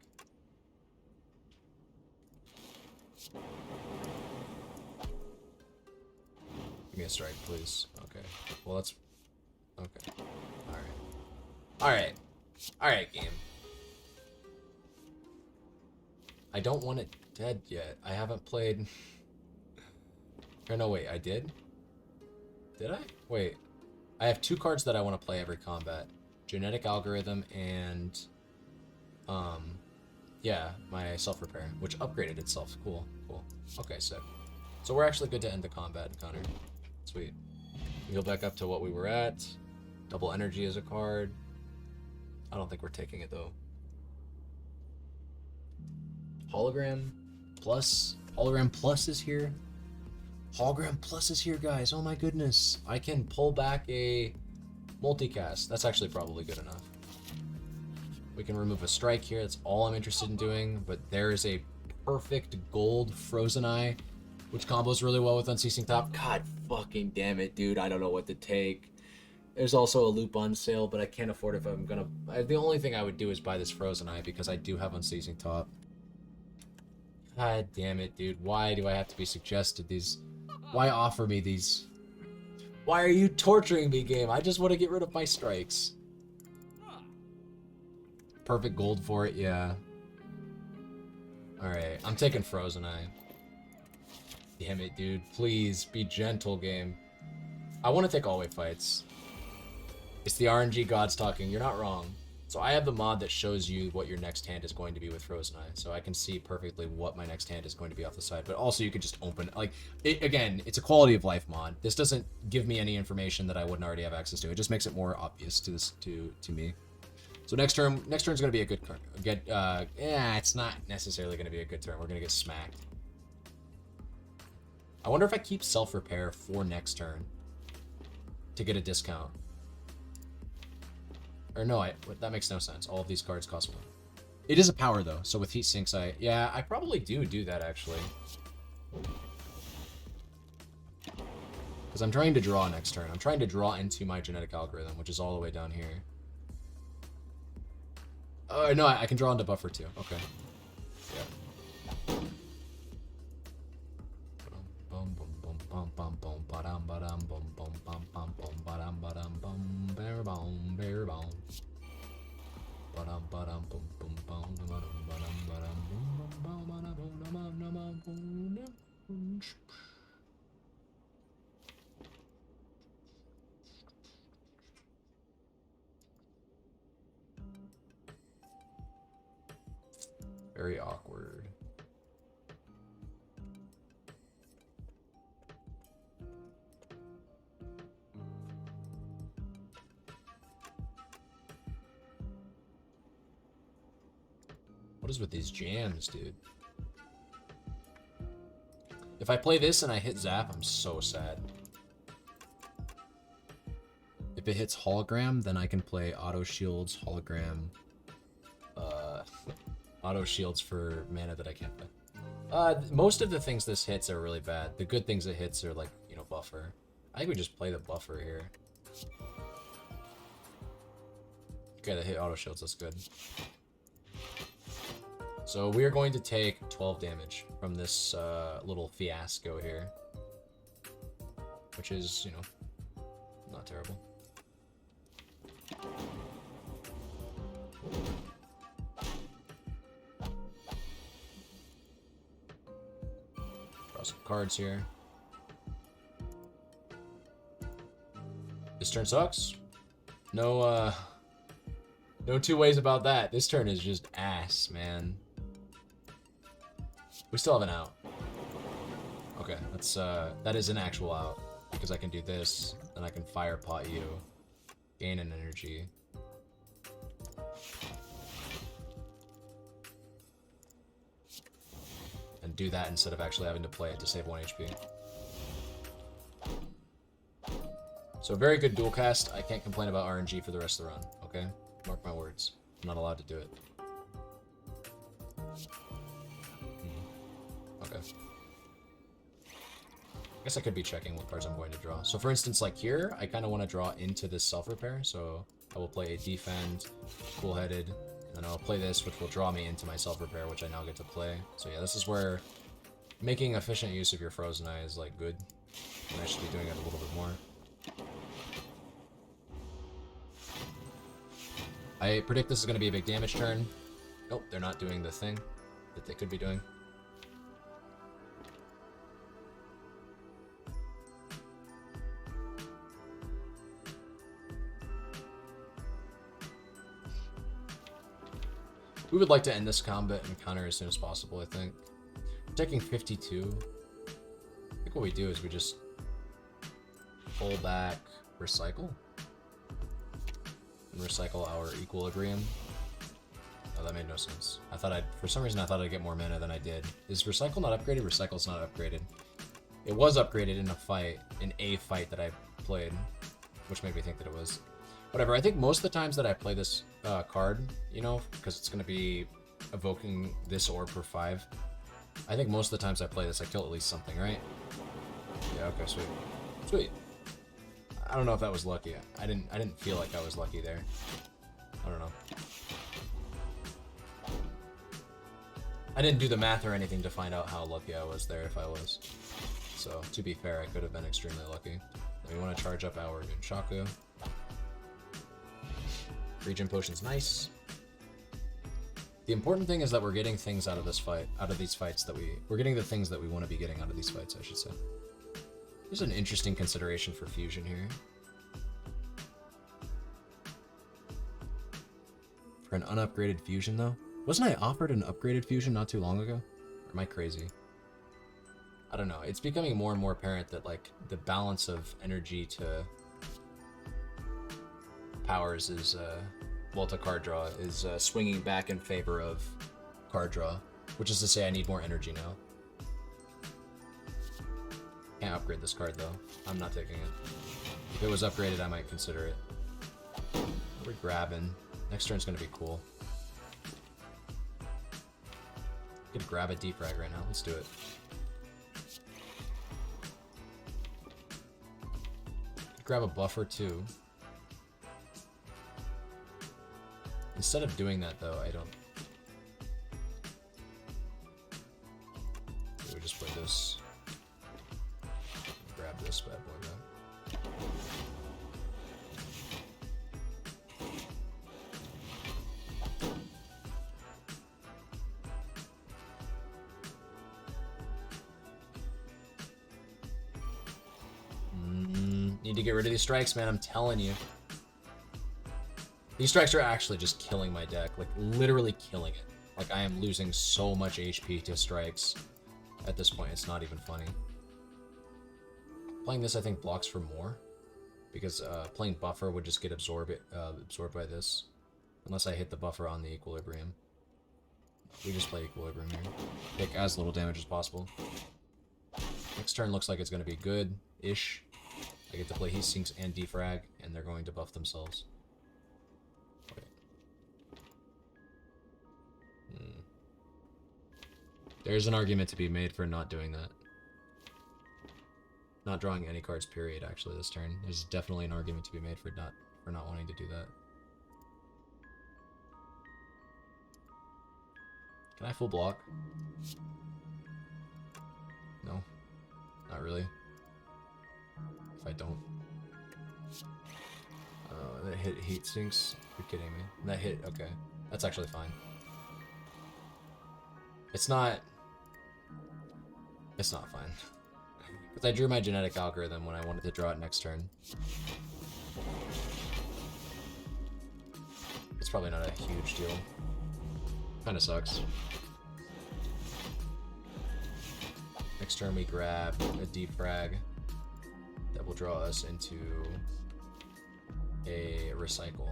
me a strike, please. Okay. Well, that's... Okay. Alright. Alright, game. I don't want it dead yet. I haven't played... Or no, wait, I did? Did I? Wait. I have 2 cards that I want to play every combat. Genetic Algorithm and... Yeah, my Self-Repair, which upgraded itself. Cool, cool. Okay, sick. So we're actually good to end the combat, Connor. Sweet. Heal back up to what we were at. Double Energy as a card. I don't think we're taking it, though. Hologram Plus. Hologram Plus is here. Hologram Plus is here, guys. Oh my goodness. I can pull back a multicast. That's actually probably good enough. We can remove a strike here. That's all I'm interested in doing. But there is a perfect gold Frozen Eye, which combos really well with Unceasing Top. God fucking damn it, dude. I don't know what to take. There's also a loop on sale, but I can't afford it if I'm gonna... The only thing I would do is buy this Frozen Eye because I do have Unceasing Top. God damn it, dude. Why do I have to be suggested these... Why offer me these? Why are you torturing me, game? I just want to get rid of my strikes. Perfect gold for it, yeah. Alright, I'm taking Frozen Eye. Damn it, dude. Please, be gentle, game. I want to take all-way fights. It's the RNG gods talking. You're not wrong. So I have the mod that shows you what your next hand is going to be with Frozen Eye. So I can see perfectly what my next hand is going to be off the side. But also you can just open... Like, again, it's a quality of life mod. This doesn't give me any information that I wouldn't already have access to. It just makes it more obvious to this to me. So next turn's going to be a good turn. It's not necessarily going to be a good turn. We're going to get smacked. I wonder if I keep Self-Repair for next turn to get a discount. Or no, that makes no sense. All of these cards cost 1. It is a power, though, so with Heat Sinks, yeah, I probably do that, actually. Because I'm trying to draw next turn. I'm trying to draw into my Genetic Algorithm, which is all the way down here. No, I can draw into buffer, too. Okay. Yeah. Very awkward. What is with these jams, dude? If I play this and I hit Zap, I'm so sad. If it hits Hologram, then I can play Auto Shields, Hologram, Auto Shields for mana that I can't play. Most of the things this hits are really bad. The good things it hits are like, you know, buffer. I think we just play the buffer here. Okay, that hit Auto Shields, that's good. So we are going to take 12 damage from this little fiasco here. Which is, you know, not terrible. Draw some cards here. This turn sucks. No two ways about that. This turn is just ass, man. We still have an out. Okay, that's that is an actual out. Because I can do this, then I can fire pot you. Gain an energy. And do that instead of actually having to play it to save 1 HP. So very good dual cast. I can't complain about RNG for the rest of the run, okay? Mark my words. I'm not allowed to do it. Okay. I guess I could be checking what cards I'm going to draw. So for instance, like here, I kind of want to draw into this Self-Repair. So I will play a Defend, Cool-Headed, and then I'll play this, which will draw me into my Self-Repair, which I now get to play. So yeah, this is where making efficient use of your Frozen Eye is like good And I should be doing it a little bit more. I predict this is going to be a big damage turn. Nope, they're not doing the thing that they could be doing. We would like to end this combat and counter as soon as possible, I think. We're taking 52. I think what we do is we just pull back, recycle. And recycle our equilibrium. Oh, that made no sense. For some reason I thought I'd get more mana than I did. Is recycle not upgraded? Recycle's not upgraded. It was upgraded in a fight that I played, which made me think that it was. Whatever, I think most of the times that I play this card, you know, because it's going to be evoking this orb for 5. I think most of the times I play this, I kill at least something, right? Yeah, okay, sweet. Sweet. I don't know if that was lucky. I didn't feel like I was lucky there. I don't know. I didn't do the math or anything to find out how lucky I was there if I was. So, to be fair, I could have been extremely lucky. We want to charge up our Nunchaku. Regen potion's nice. The important thing is that we're getting things out of this fight, out of these fights that we're getting the things that we want to be getting out of these fights, I should say. There's an interesting consideration for fusion here. For an unupgraded fusion, though? Wasn't I offered an upgraded fusion not too long ago? Or am I crazy? I don't know. It's becoming more and more apparent that, like, the balance of energy to powers is, well, to card draw, is swinging back in favor of card draw, which is to say I need more energy now. Can't upgrade this card, though. I'm not taking it. If it was upgraded, I might consider it. We're grabbing. Next turn's gonna be cool. Could grab a defrag right now. Let's do it. Could grab a buffer, too. Instead of doing that, though, I don't... We just play this. Grab this bad boy back. Need to get rid of these strikes, man. I'm telling you. These strikes are actually just killing my deck, like literally killing it. Like I am losing so much HP to strikes at this point, it's not even funny. Playing this, I think, blocks for more, because playing buffer would just get absorbed by this, unless I hit the buffer on the equilibrium. We just play equilibrium here. Take as little damage as possible. Next turn looks like it's going to be good-ish. I get to play Heat Sinks and Defrag, and they're going to buff themselves. There's an argument to be made for not doing that. Not drawing any cards, period, actually, this turn. There's definitely an argument to be made for not wanting to do that. Can I full block? No. Not really. If I don't. That hit Heat Sinks? You're kidding me. That hit, okay. That's actually fine. It's not fine. Because I drew my genetic algorithm when I wanted to draw it next turn. It's probably not a huge deal. Kinda sucks. Next turn we grab a defrag that will draw us into a recycle.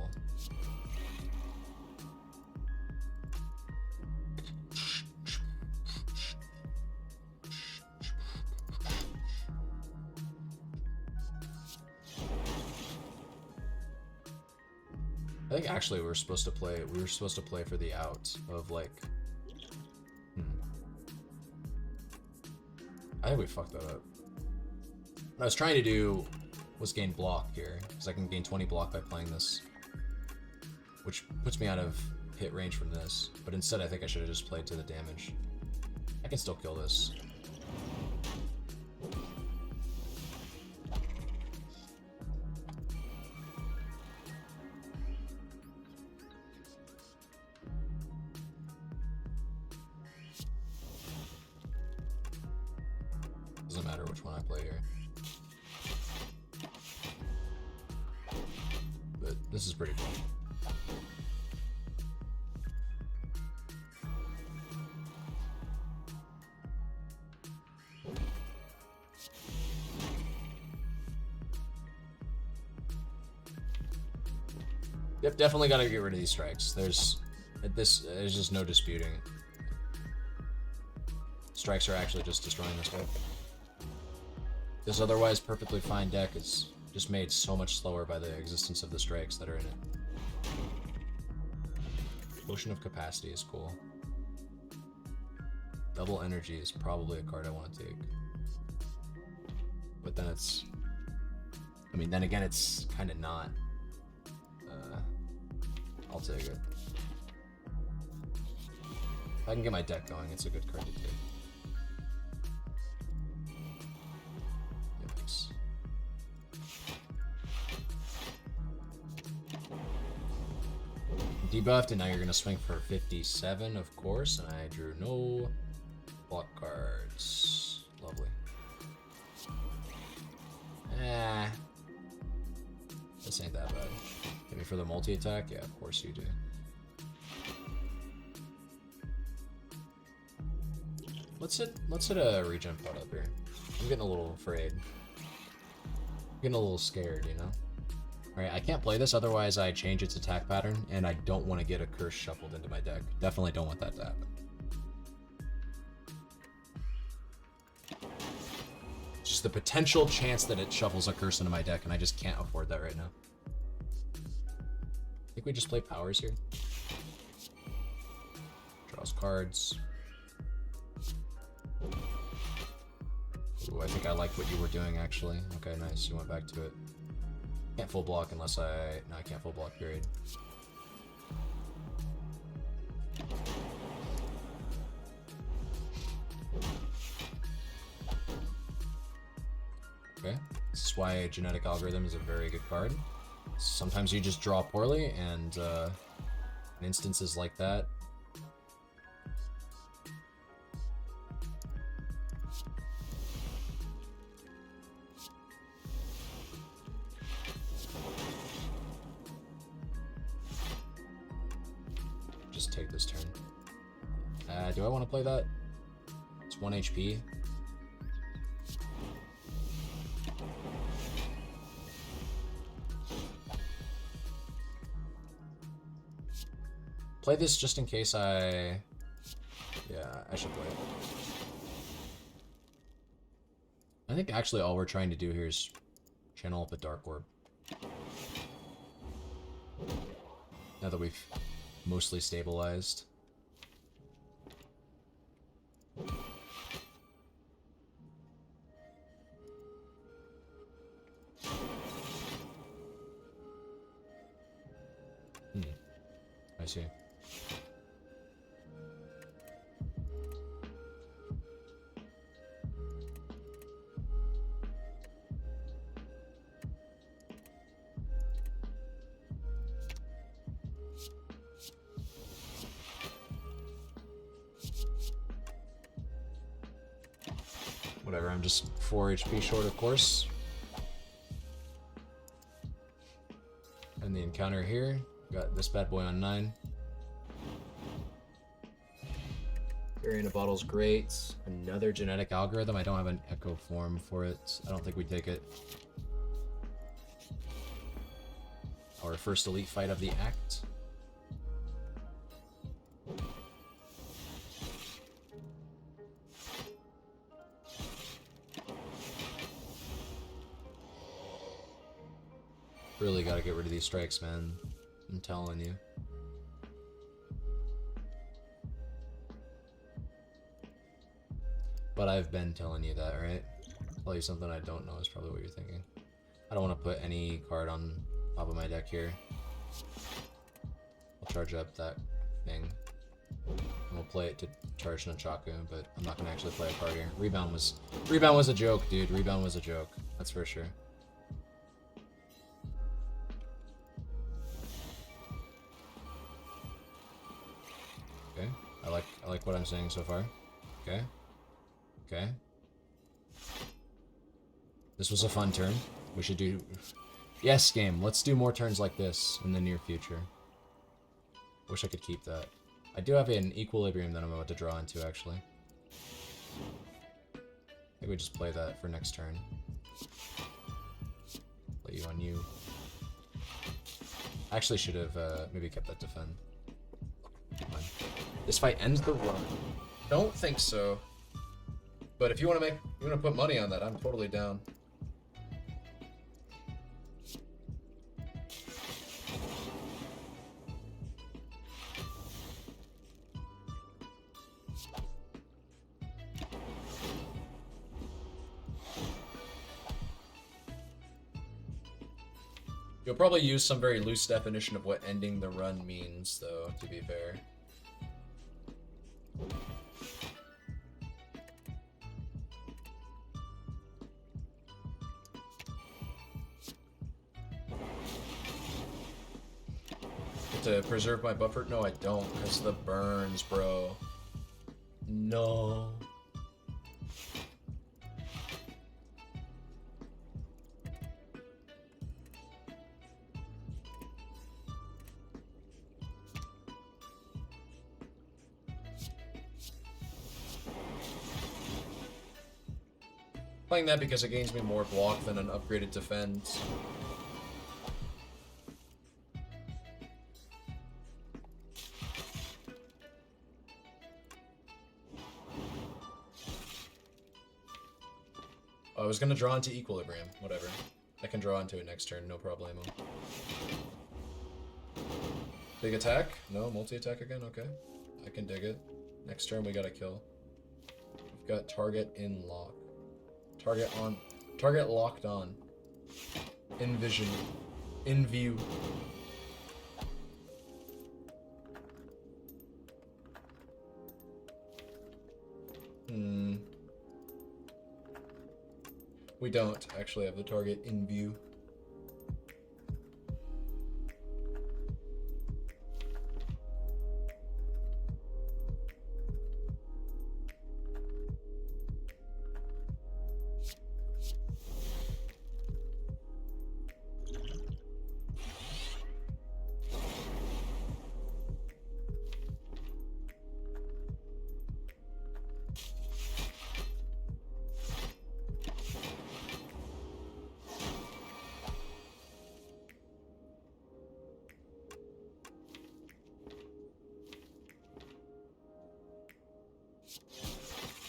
I think actually we were supposed to play for the out of like I think we fucked that up. What I was trying to do was gain block here, because I can gain 20 block by playing this, which puts me out of hit range from this, but instead I think I should have just played to the damage. I can still kill this. Doesn't matter which one I play here. But this is pretty cool. Yep, definitely gotta get rid of these strikes. There's just no disputing it. Strikes are actually just destroying this deck. This otherwise perfectly fine deck is just made so much slower by the existence of the strikes that are in it. Potion of Capacity is cool. Double Energy is probably a card I want to take. But then it's... I mean, then again, it's kind of not. I'll take it. If I can get my deck going, it's a good card to take. Yikes. Debuffed, and now you're going to swing for 57, of course, and I drew no block cards. Lovely. This ain't that bad. Hit me for the multi-attack? Yeah, of course you do. Let's hit a regen pot up here. I'm getting a little afraid. I'm getting a little scared, you know? Alright, I can't play this, otherwise I change its attack pattern, and I don't want to get a curse shuffled into my deck. Definitely don't want that to happen. Just the potential chance that it shuffles a curse into my deck, and I just can't afford that right now. I think we just play powers here. Draws cards. Ooh, I think I like what you were doing, actually. Okay, nice. You went back to it. Can't full block unless I... No, I can't full block, period. Okay. This is why Genetic Algorithm is a very good card. Sometimes you just draw poorly, and in instances like that, just take this turn. Do I want to play that? It's 1 HP. Play this just in case I... Yeah, I should play it. I think actually all we're trying to do here is channel up a Dark Orb. Now that we've mostly stabilized. I see. Whatever, I'm just 4 HP short, of course. And the encounter here. Got this bad boy on 9. Carrying a bottle's great. Another Genetic Algorithm. I don't have an Echo form for it. I don't think we take it. Our first elite fight of the act. Really gotta get rid of these strikes, man. I'm telling you. But I've been telling you that, right? Tell you something I don't know is probably what you're thinking. I don't want to put any card on top of my deck here. I'll charge up that thing. And we'll play it to charge Nunchaku, but I'm not gonna actually play a card here. Rebound was a joke, dude. Rebound was a joke. That's for sure. Okay. I like what I'm saying so far. Okay. Okay. This was a fun turn. We should do... Yes, game. Let's do more turns like this in the near future. Wish I could keep that. I do have an equilibrium that I'm about to draw into, actually. I think we just play that for next turn. Play you on you. Actually should have maybe kept that defend. Fine. This fight ends the run. Don't think so. But if you want to put money on that, I'm totally down. You'll probably use some very loose definition of what ending the run means, though, to be fair. To preserve my buffer? No, I don't, because the burns, bro. No. Playing that because it gains me more block than an upgraded defense. I was gonna draw into equilibrium, whatever. I can draw into it next turn, no problemo. Big attack? No, multi-attack again? Okay. I can dig it. Next turn we gotta kill. We've got target in lock. Target on. Target locked on. In vision. In view. We don't actually have the target in view.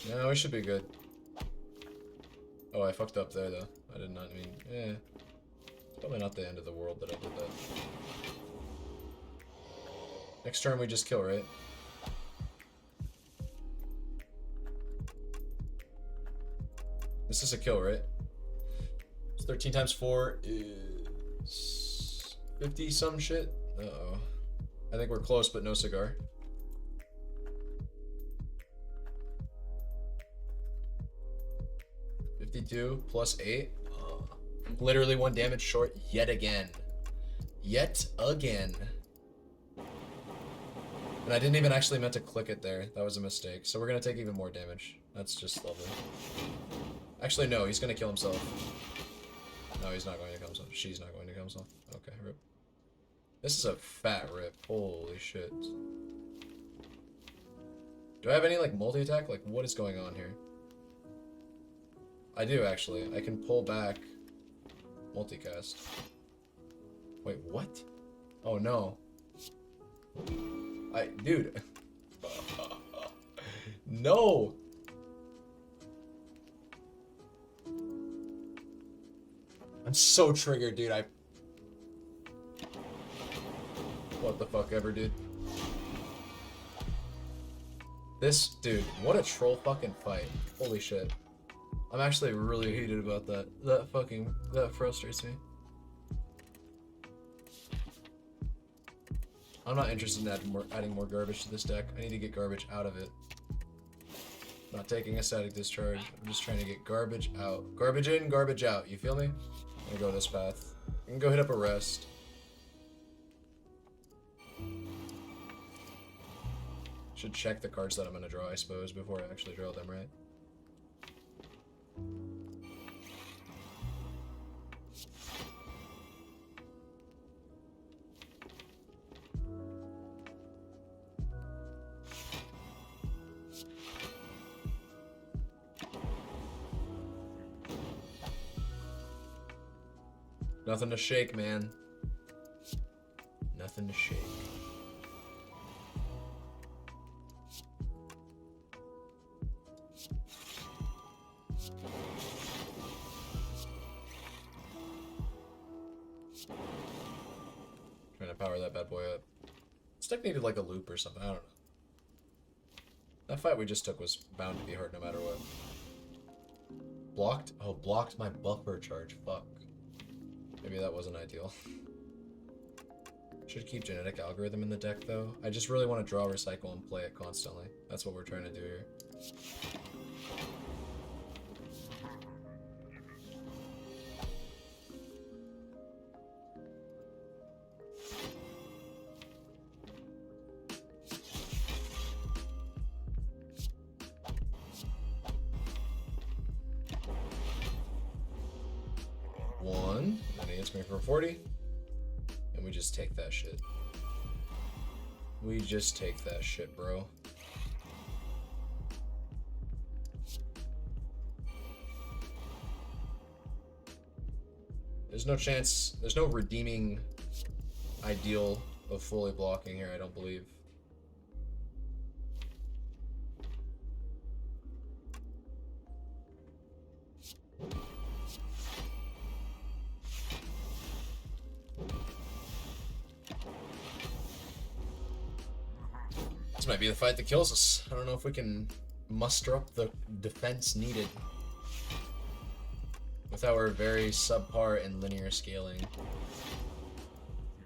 No, we should be good. Oh, I fucked up there, though. I did not mean... Eh. It's probably not the end of the world that I did that. Next turn we just kill, right? This is a kill, right? It's 13 times 4 is... 50 some shit? Uh-oh. I think we're close, but no cigar. +8. Literally 1 damage short yet again. Yet again. And I didn't even actually meant to click it there. That was a mistake. So we're gonna take even more damage. That's just lovely. Actually, no, he's gonna kill himself. No, he's not going to kill himself. She's not going to kill himself. Okay, rip. This is a fat rip. Holy shit. Do I have any, like, multi-attack? Like, what is going on here? I do, actually. I can pull back multicast. Wait, what? Oh, no. Dude. No! I'm so triggered, dude. What the fuck ever, dude. This, dude, what a troll fucking fight. Holy shit. I'm actually really heated about that. That frustrates me. I'm not interested in adding more garbage to this deck. I need to get garbage out of it. I'm not taking a static discharge. I'm just trying to get garbage out. Garbage in, garbage out. You feel me? I'm gonna go this path. I can go hit up a rest. Should check the cards that I'm gonna draw, I suppose, before I actually draw them, right? Nothing to shake, man. Nothing to shake. Trying to power that bad boy up. This deck needed like a loop or something. I don't know. That fight we just took was bound to be hard no matter what. Blocked? Oh, blocked my buffer charge. Fuck. Maybe that wasn't ideal. Should keep Genetic Algorithm in the deck though. I just really want to draw, recycle, and play it constantly. That's what we're trying to do here. One, and he hits me for 40. And we just take that shit. We just take that shit, bro. There's no chance, there's no redeeming ideal of fully blocking here, I don't believe. This might be the fight that kills us. I don't know if we can muster up the defense needed with our very subpar and linear scaling.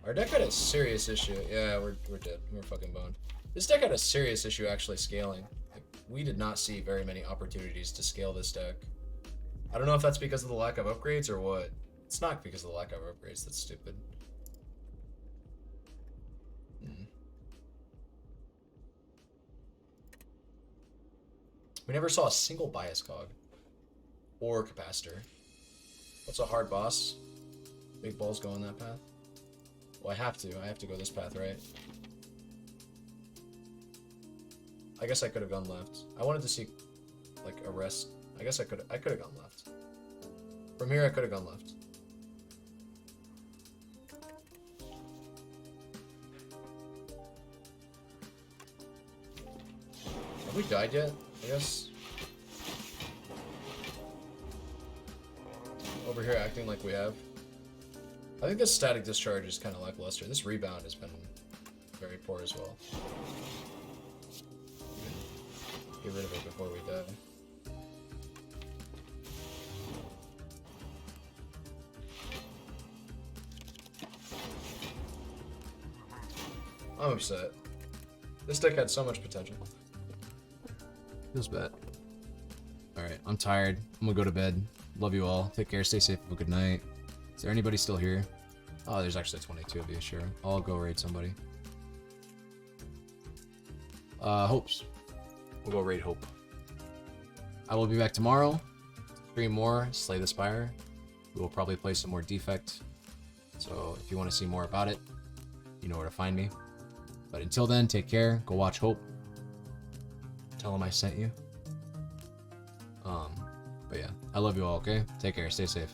Our deck had a serious issue. Yeah, we're dead. We're fucking boned. This deck had a serious issue actually scaling. Like, we did not see very many opportunities to scale this deck. I don't know if that's because of the lack of upgrades or what. It's not because of the lack of upgrades. That's stupid. We never saw a single bias cog or capacitor. What's a hard boss? Big balls go on that path? Well, I have to go this path, right? I guess I could have gone left. I wanted to see like a rest. I guess I could have gone left. From here I could have gone left. Have we died yet? I guess. Over here acting like we have. I think this static discharge is kind of lackluster. This rebound has been very poor as well. Get rid of it before we die. I'm upset. This deck had so much potential. Feels bad. Alright, I'm tired. I'm gonna go to bed. Love you all. Take care, stay safe, have a good night. Is there anybody still here? Oh, there's actually 22 of you, sure. I'll go raid somebody. Hopes. We'll go raid Hope. I will be back tomorrow. Stream more, Slay the Spire. We will probably play some more Defect. So if you want to see more about it, you know where to find me. But until then, take care. Go watch Hope. Tell him I sent you. But yeah, I love you all, okay? Take care, stay safe.